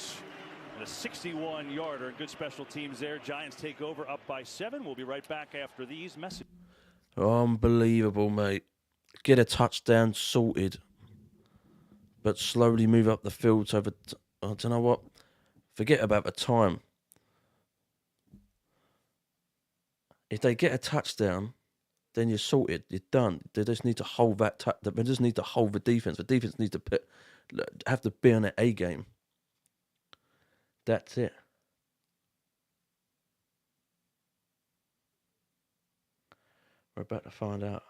And a 61-yarder. Good special teams there. Giants take over up by 7. We'll be right back after these messages. Unbelievable, mate. Get a touchdown sorted. But slowly move up the field. So I don't know what. Forget about the time. If they get a touchdown, then you're sorted. You're done. They just need to hold that. They just need to hold the defense. The defense needs to have to be on their A game. That's it. We're about to find out.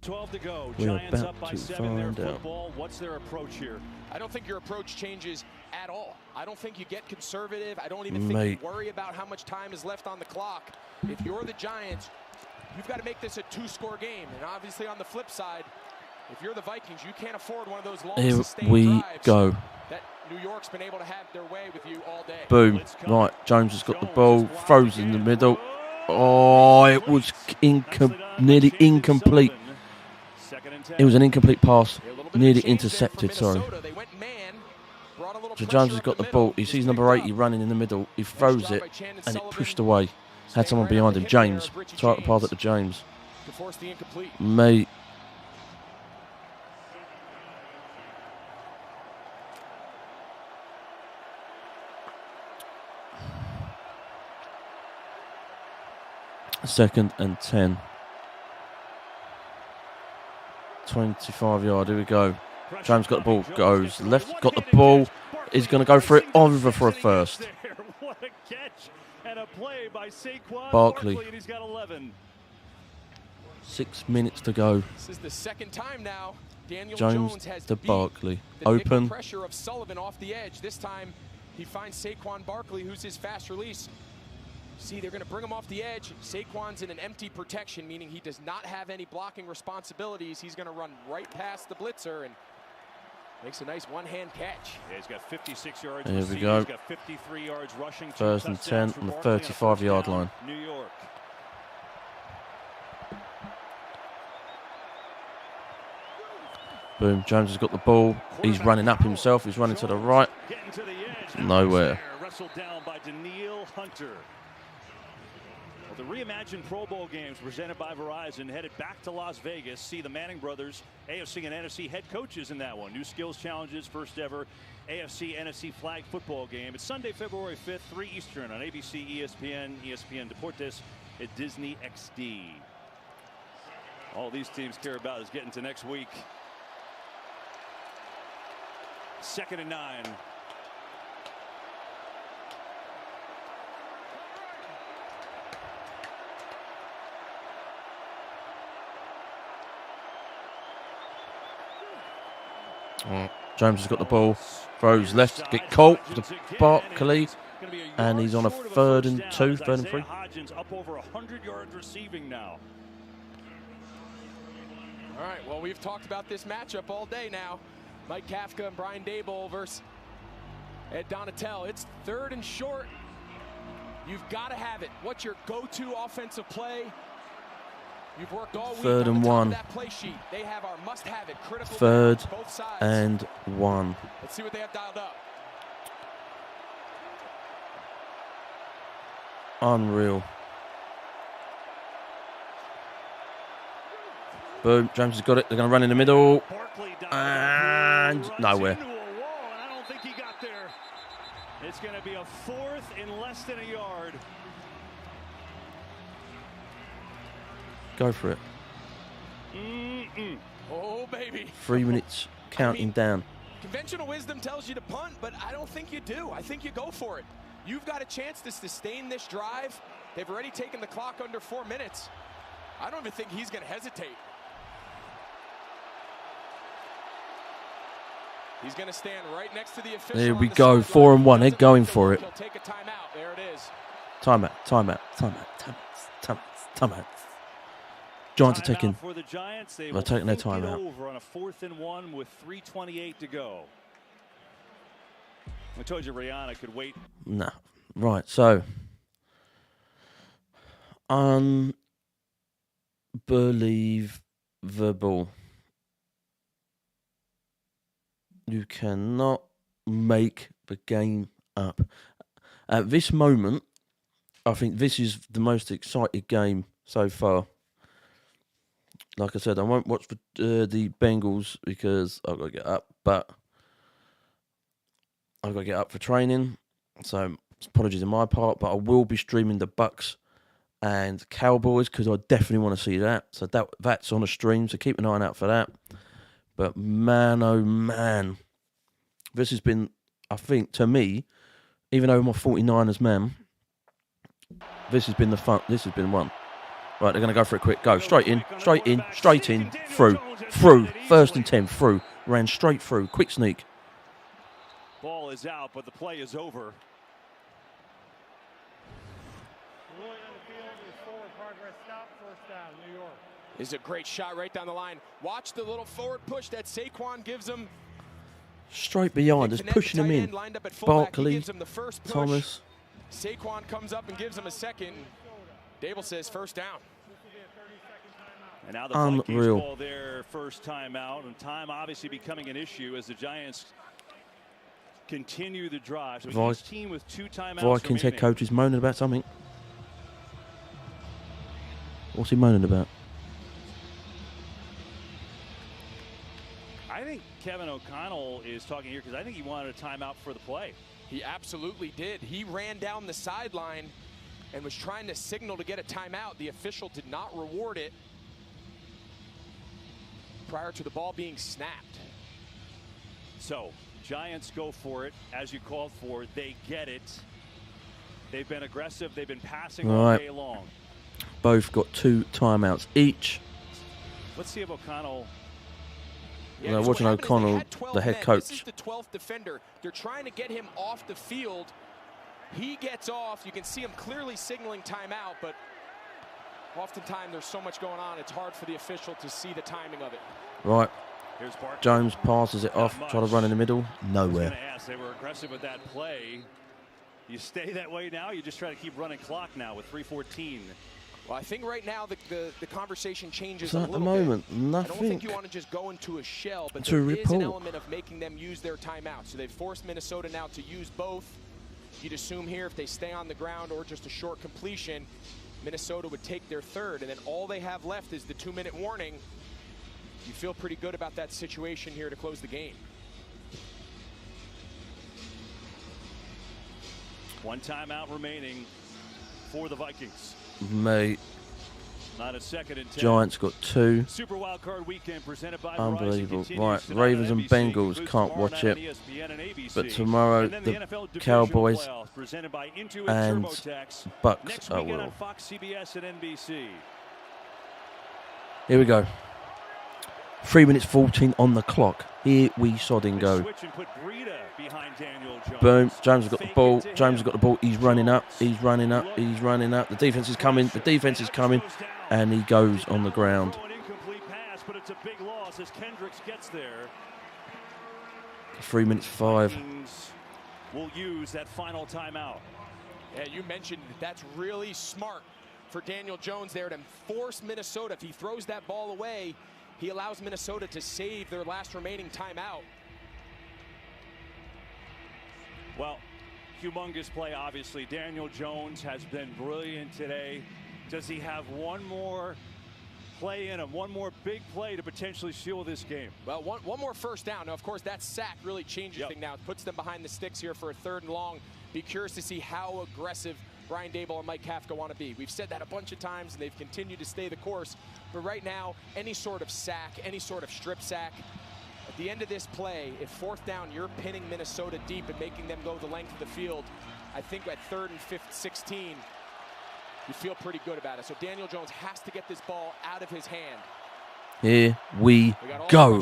12 to go. We're Giants about up by to 7 there. find out. Football. What's their approach here? I don't think your approach changes at all. I don't think you get conservative. I don't even think you worry about how much time is left on the clock. If you're the Giants, you've got to make this a 2-score game. And obviously on the flip side, if you're the Vikings, you can't afford one of those long sustained drives go. that New York's been able to have their way with you all day. Boom. Right, Jones has got the ball, throws in the middle. Oh, it was nearly incomplete. It was an incomplete pass, nearly intercepted, sorry. So Jones has got the ball. He sees number 80 running in the middle. He throws it, and it pushed away. Had someone behind him. James. Try to pass it to James. Mate. Second and 10. 25-yard. Here we go. James got the ball. Goes left. Got the ball. He's going to go for it. Over for a first. What a catch and a play by Saquon Barkley. And he's got 11. 6 minutes to go. This is the second time now Daniel Jones has to beat Barkley. the Open. pressure of Sullivan off the edge. This time he finds Saquon Barkley, who's his fast release. See, they're going to bring him off the edge. Saquon's in an empty protection, meaning he does not have any blocking responsibilities. He's going to run right past the blitzer and makes a nice one-hand catch. Yeah, he's got 56 yards. There we go. He's got 53 yards rushing. First and 10 on the 35-yard line. New York. Boom. Jones has got the ball. He's running up himself. He's running to the right. Nowhere. Wrestled down by Daniil Hunter. Well, the reimagined Pro Bowl games presented by Verizon headed back to Las Vegas. See the Manning brothers, AFC and NFC head coaches in that one. New skills challenges, first ever AFC NFC flag football game. It's Sunday, February 5th, 3 Eastern on ABC, ESPN, ESPN Deportes at Disney XD. All these teams care about is getting to next week. 2nd and 9. James has got the ball, throws left, get caught to Barkley, and he's on a 3rd and 2, 3rd and 3. Up over 100 yards receiving now. All right, well, we've talked about this matchup all day now. Mike Kafka and Brian Daboll versus Ed Donatel. It's 3rd and short. You've got to have it. What's your go-to offensive play? You've worked all week 3rd and 1. That play sheet. They have our must-have it. Critical 3rd both sides. and 1. Let's see what they have dialed up. Unreal. Boom. James has got it. They're going to run in the middle. And nowhere. I don't think he got there. It's going to be a 4th in less than a yard. Go for it. Oh, baby. 3 minutes counting down. Conventional wisdom tells you to punt, but I don't think you do. I think you go for it. You've got a chance to sustain this drive. They've already taken the clock under 4 minutes. I don't even think he's going to hesitate. He's going to stand right next to the official. There we go. 4 and 1. They're going for it. He'll take a timeout. There it is. Timeout. Giants are taking. For the Giants, they're taking their timeout. Over on a 4th and 1 with 3:28 to go. I told you Rihanna could wait. Nah. Right. So. Unbelievable. You cannot make the game up. At this moment, I think this is the most exciting game so far. Like I said, I won't watch the Bengals because I've got to get up, but I've got to get up for training. So apologies on my part, but I will be streaming the Bucks and Cowboys because I definitely want to see that. So that's on a stream, so keep an eye out for that. But man, oh man, this has been, I think, to me, even though I'm a 49ers man, this has been the fun. This has been one. Right, they're going to go for it quick. Go, straight in, straight in, straight in, through, through. 1st and 10, through. Ran straight through, quick sneak. Ball is out, but the play is over. Ruling on the field is forward progress stop, 1st down, New York. Is a great shot right down the line. Watch the little forward push that Saquon gives him. Straight behind, just pushing him in. Barkley, Thomas. Saquon comes up and gives him a second. Dable says 1st down. And now the Vikings call their 1st timeout, and time obviously becoming an issue as the Giants continue the drive. So each team with 2 timeouts Vikings head coach is moaning about something. What's he moaning about? I think Kevin O'Connell is talking here because I think he wanted a timeout for the play. He absolutely did. He ran down the sideline and was trying to signal to get a timeout. The official did not reward it prior to the ball being snapped. So, Giants go for it, as you called for. They get it. They've been aggressive. They've been passing all day long. Both got 2 timeouts each. Let's see if O'Connell... Yeah, watching O'Connell, the head coach. This is the 12th defender. They're trying to get him off the field. He gets off. You can see him clearly signaling timeout, but oftentimes there's so much going on, it's hard for the official to see the timing of it. Right. Jones passes it off, try to run in the middle. Nowhere. They were aggressive with that play. You stay that way now, you just try to keep running clock now with 3:14. Well, I think right now the conversation changes so a at little the moment, bit. nothing. I don't think you want to just go into a shell, but there is an element of making them use their timeout. So they've forced Minnesota now to use both. You'd assume here if they stay on the ground or just a short completion, Minnesota would take their 3rd, and then all they have left is the 2-minute warning. You feel pretty good about that situation here to close the game. 1 timeout remaining for the Vikings. Mate. Not a 2nd and 10. Giants got 2. Super Wild Card Weekend presented by Unbelievable. Right, Ravens and Bengals can't watch it. But tomorrow the Cowboys and Bucks I will. Here we go. 3 minutes 14 on the clock. Here we sodding go. Boom. James has got the ball. James has got the ball. He's running up. He's running up. He's running up. The defense is coming. The defense is coming. And he goes on the ground. Incomplete pass, but it's a big loss as Kendricks gets there. 3 minutes 5. Will use that final timeout. Yeah, you mentioned that's really smart for Daniel Jones there to force Minnesota. If he throws that ball away, he allows Minnesota to save their last remaining timeout. Well, humongous play, obviously. Daniel Jones has been brilliant today. Does he have one more play in him, one more big play to potentially seal this game? Well, one more 1st down. Now, of course, that sack really changes things now. It puts them behind the sticks here for a 3rd and long. Be curious to see how aggressive Brian Daboll and Mike Kafka want to be. We've said that a bunch of times, and they've continued to stay the course. But right now, any sort of sack, any sort of strip sack, at the end of this play, if 4th down, you're pinning Minnesota deep and making them go the length of the field, I think at 3rd and 16, you feel pretty good about it. So Daniel Jones has to get this ball out of his hand. Here we go.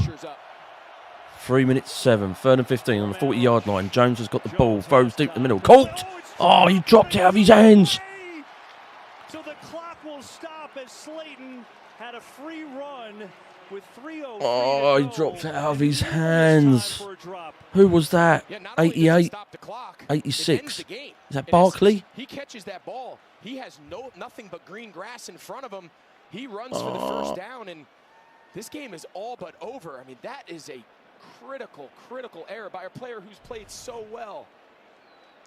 3 minutes 7, 3rd and 15 on the 40-yard line. Jones has got the ball, throws deep in the middle. Caught! Oh, he dropped it out of his hands. So the clock will stop as Slayton had a free run with 3:03. Oh, he dropped it out of his hands. Who was that? 88, 86. Is that Barkley? He catches that ball. He has nothing but green grass in front of him. He runs for the 1st down, and this game is all but over. I mean, that is a critical error by a player who's played so well.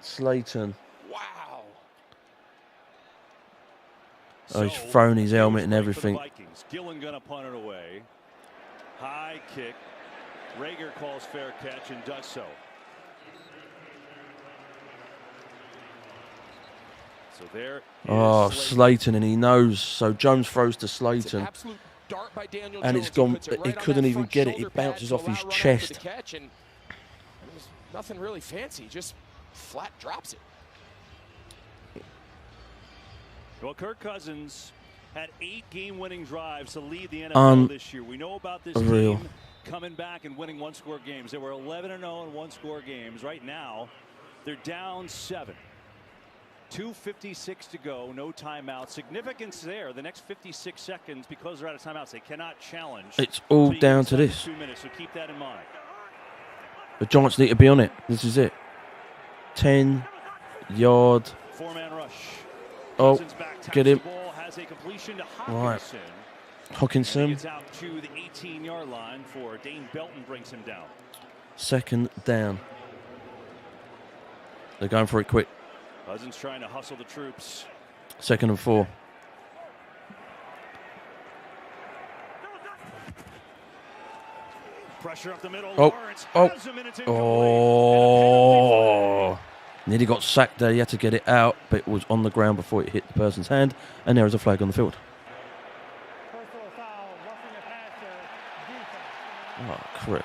Slayton. Wow. Oh, he's thrown his helmet and everything. Gillen gonna punt it away. High kick. Rager calls fair catch and does so. So there. Oh, Slayton, and he knows. So Jones throws to Slayton. Dart by Daniel and Jones. it's gone. He, he couldn't even get it. It bounces off his chest. Catch, and it was nothing really fancy. Just flat drops it. Well, Kirk Cousins had 8 game-winning drives to lead the NFL this year. We know about this team coming back and winning one-score games. They were 11-0 in one-score games. Right now, they're down 7. 2:56 to go, no timeout. Significance there. The next 56 seconds, because they're out of timeouts, they cannot challenge. It's all down to this. 2 minutes, so keep that in mind. The Giants need to be on it. This is it. 10-yard. 4-man rush. Oh, get him. Has a completion to right. Hawkinson. Gets out to the 18-yard line for Dane Belton, brings him down. 2nd down. They're going for it quick. Cousins trying to hustle the troops. 2nd and 4. Pressure up the middle. Nearly got sacked there. He had to get it out, but it was on the ground before it hit the person's hand. And there is a flag on the field. Oh, Chris.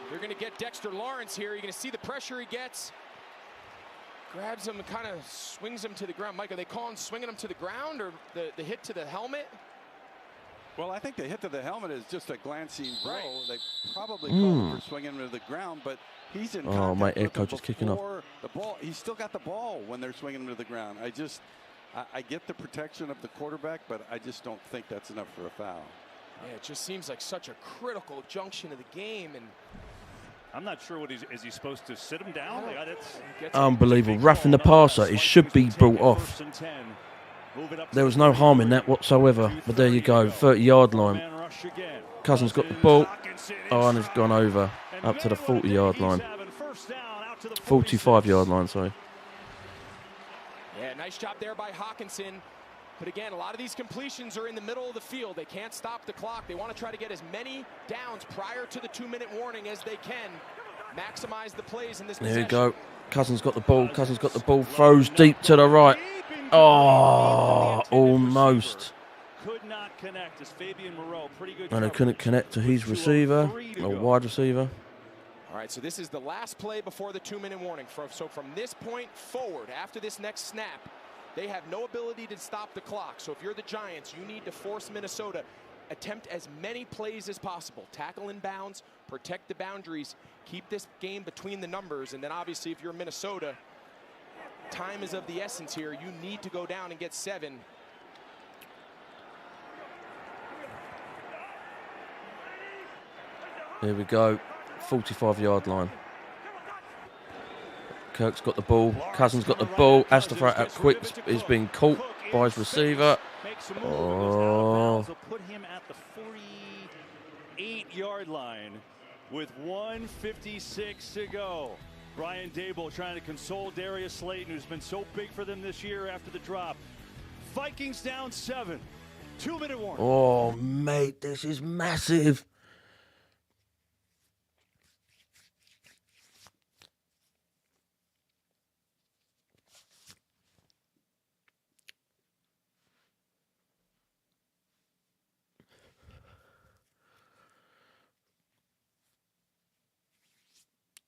They're going to get Dexter Lawrence here. You're going to see the pressure he gets. Grabs him and kind of swings him to the ground. Mike, are they calling swinging him to the ground or the hit to the helmet? Well, I think the hit to the helmet is just a glancing blow. Right. They probably call him for swinging him to the ground, but he's in contact my head with coach is kicking off. The ball. He's still got the ball when they're swinging him to the ground. I get the protection of the quarterback, but I just don't think that's enough for a foul. Yeah, it just seems like such a critical junction of the game, and I'm not sure what is he supposed to sit him down? Unbelievable. Roughing the passer. It should be brought off. There was no harm in that whatsoever. But there you go. 30-yard line. Cousins got the ball. Oh, and it's gone over. Up to the 40-yard line. 45-yard line, sorry. Yeah, nice job there by Hawkinson. But again, a lot of these completions are in the middle of the field. They can't stop the clock. They want to try to get as many downs prior to the 2-minute warning as they can. Maximize the plays in this possession. There you go. Cousins got the ball. Cousins got the ball. Throws deep to the right. Oh, almost. Could not connect as Fabian Moreau. Pretty good. And they couldn't connect to his receiver, a wide receiver. All right, so this is the last play before the 2-minute warning. So from this point forward, after this next snap, they have no ability to stop the clock. So if you're the Giants, you need to force Minnesota. Attempt as many plays as possible. Tackle in bounds, protect the boundaries, keep this game between the numbers. And then obviously if you're Minnesota, time is of the essence here. You need to go down and get 7. Here we go. 45-yard line. Kirk's got the ball. Cousins got the ball. Has to throw it out quick. He's been caught by his receiver. Oh. Put him at the 48-yard line with 1:56 to go. Brian Dable trying to console Darius Slayton, who's been so big for them this year after the drop. Vikings down 7. 2-minute warning. Oh, mate, this is massive.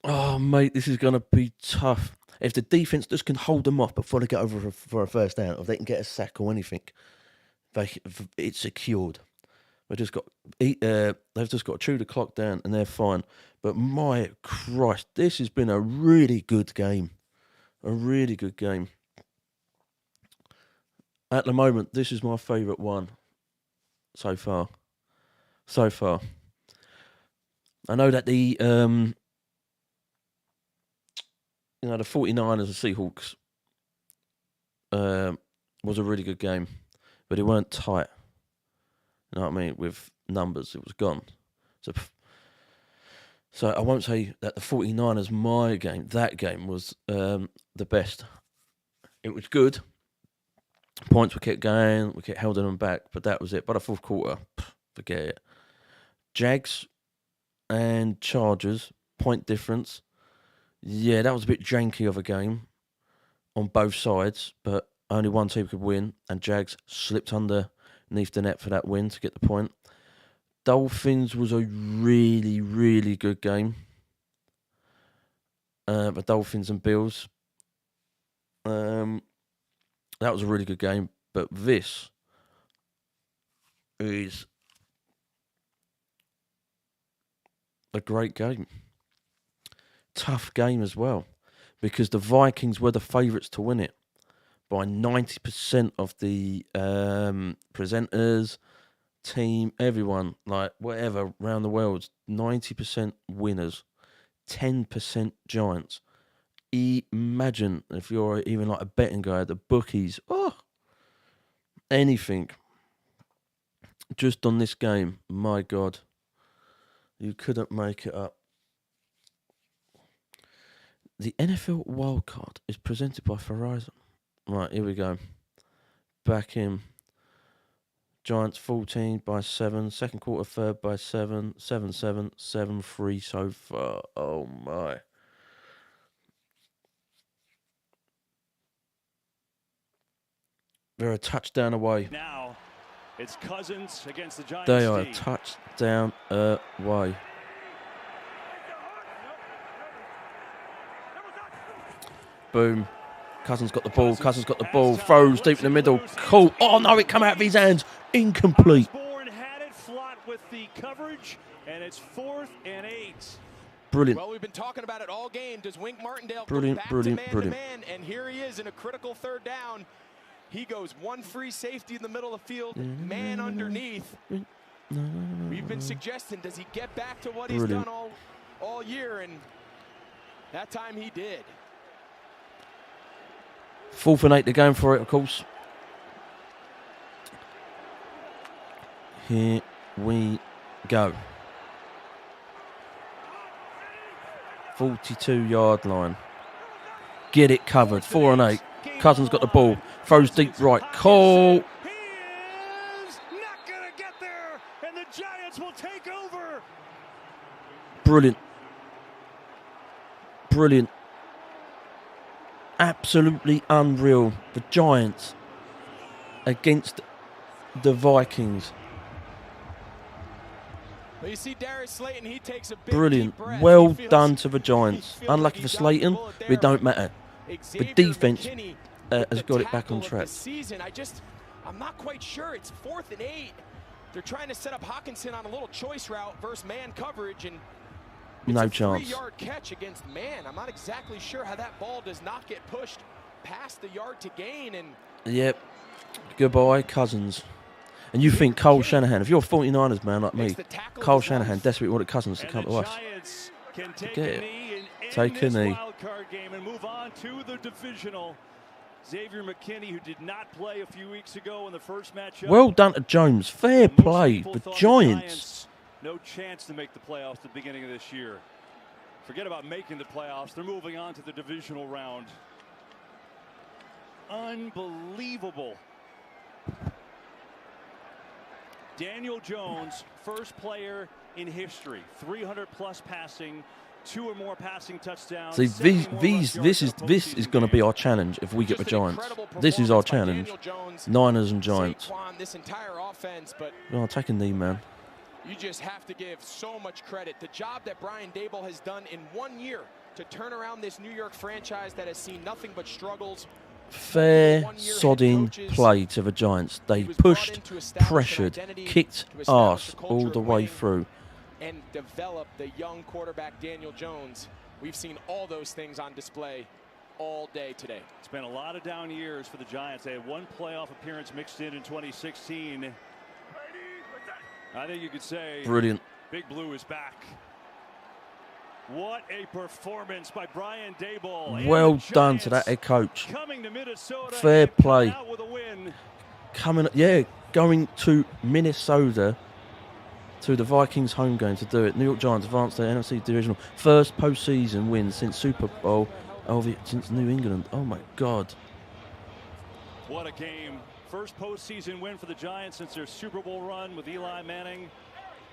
Oh, mate, this is going to be tough. If the defense just can hold them off before they get over for a first down, or if they can get a sack or anything, it's secured. They've just got to chew the clock down, and they're fine. But my Christ, this has been a really good game. A really good game. At the moment, this is my favourite one so far. So far. I know that the 49ers and Seahawks was a really good game, but it weren't tight. You know what I mean? With numbers, it was gone. So I won't say that the 49ers, that game was the best. It was good. Points we kept going, we kept holding them back, but that was it. By the fourth quarter, forget it. Jags and Chargers, point difference. Yeah, that was a bit janky of a game on both sides, but only one team could win, and Jags slipped underneath the net for that win to get the point. Dolphins was a really, really good game. The Dolphins and Bills. That was a really good game, but this is a great game. Tough game as well, because the Vikings were the favourites to win it by 90% of the presenters, team, everyone, like whatever around the world, 90% winners, 10% Giants. Imagine if you're even like a betting guy, the bookies, anything just on this game. My God, you couldn't make it up. The NFL wildcard is presented by Verizon. Right, here we go. Back in. Giants 14 by 7. Second quarter, third by 7. 7-7, 7-3 so far. Oh, my. They're a touchdown away. Now, it's Cousins against the Giants. They are a touchdown away. Boom. Cousins got the ball. Cousins got the ball. Throws deep in the middle. Cool. Oh, no, it come out of his hands. Incomplete. Osborne had it flat with the coverage, and it's 4th and 8. Brilliant. Well, we've been talking about it all game. Does Wink Martindale go back to man? And here he is in a critical 3rd down. He goes one free safety in the middle of the field, man underneath. We've been suggesting, does he get back to what he's done all year? And that time he did. 4th and 8, they're going for it, of course. Here we go. 42-yard line. Get it covered. 4 and 8. Cousins got the ball. Throws deep right. Cole. He is not going to get there, and the Giants will take over. Brilliant. Brilliant. Absolutely unreal. The Giants against the Vikings. Well, you see Darius Slayton, he takes a big brilliant. Deep breath. Well done to the Giants. Unlucky for Slayton, but it don't matter. The defense has got it back on track. I'm not quite sure. It's 4th and 8. They're trying to set up Hawkinson on a little choice route versus man coverage, and no it's a chance. 3-yard catch against man. I'm not exactly sure how that ball does not get pushed past the yard to gain. And yep. Goodbye, Cousins. And you think Cole Shanahan, if you're a 49ers man like me, Cole Shanahan desperately wanted Cousins to come to us. Take a knee. Take a knee. Game and move on to the divisional. Xavier McKinney, who did not play a few weeks ago in the first matchup. Well done to Jones. Fair play. The Giants. No chance to make the playoffs at the beginning of this year. Forget about making the playoffs. They're moving on to the divisional round. Unbelievable. Daniel Jones, first player in history, 300+ passing, 2 or more passing touchdowns. See, this is going to be our challenge if we get the Giants. This is our challenge. Niners and Giants. This entire offense, but oh, take a knee, man. You just have to give so much credit. The job that Brian Daboll has done in 1 year to turn around this New York franchise that has seen nothing but struggles. Fair sodding play to the Giants. They pushed, pressured, kicked ass all the way through. And develop the young quarterback Daniel Jones. We've seen all those things on display all day today. It's been a lot of down years for the Giants. They had 1 playoff appearance mixed in 2016. I think you could say brilliant. Big Blue is back. What a performance by Brian Daboll. Well done to that head coach. Coming to Minnesota. Fair play. Out with a win. Going to Minnesota to the Vikings home game to do it. New York Giants advanced their NFC divisional first postseason win since Super Bowl since New England. Oh my God. What a game. First postseason win for the Giants since their Super Bowl run with Eli Manning.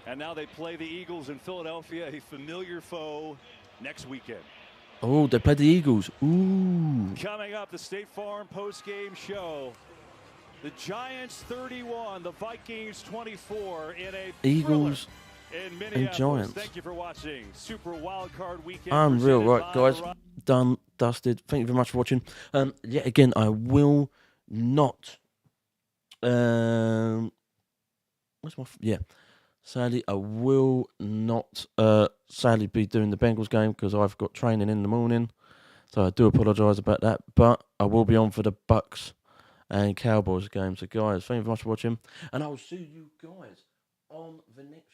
And now they play the Eagles in Philadelphia, a familiar foe, next weekend. Oh, they play the Eagles. Ooh. Coming up, the State Farm postgame show. The Giants 31, the Vikings 24 in a Eagles in Minneapolis. and Giants. Thank you for watching Super Wildcard Weekend. Unreal, right, guys? Done, dusted. Thank you very much for watching. Yet again, I will not. Where's my? Sadly, I will not. Sadly, be doing the Bengals game because I've got training in the morning. So I do apologise about that. But I will be on for the Bucks and Cowboys game. So guys, thank you very much for watching, and I will see you guys on the next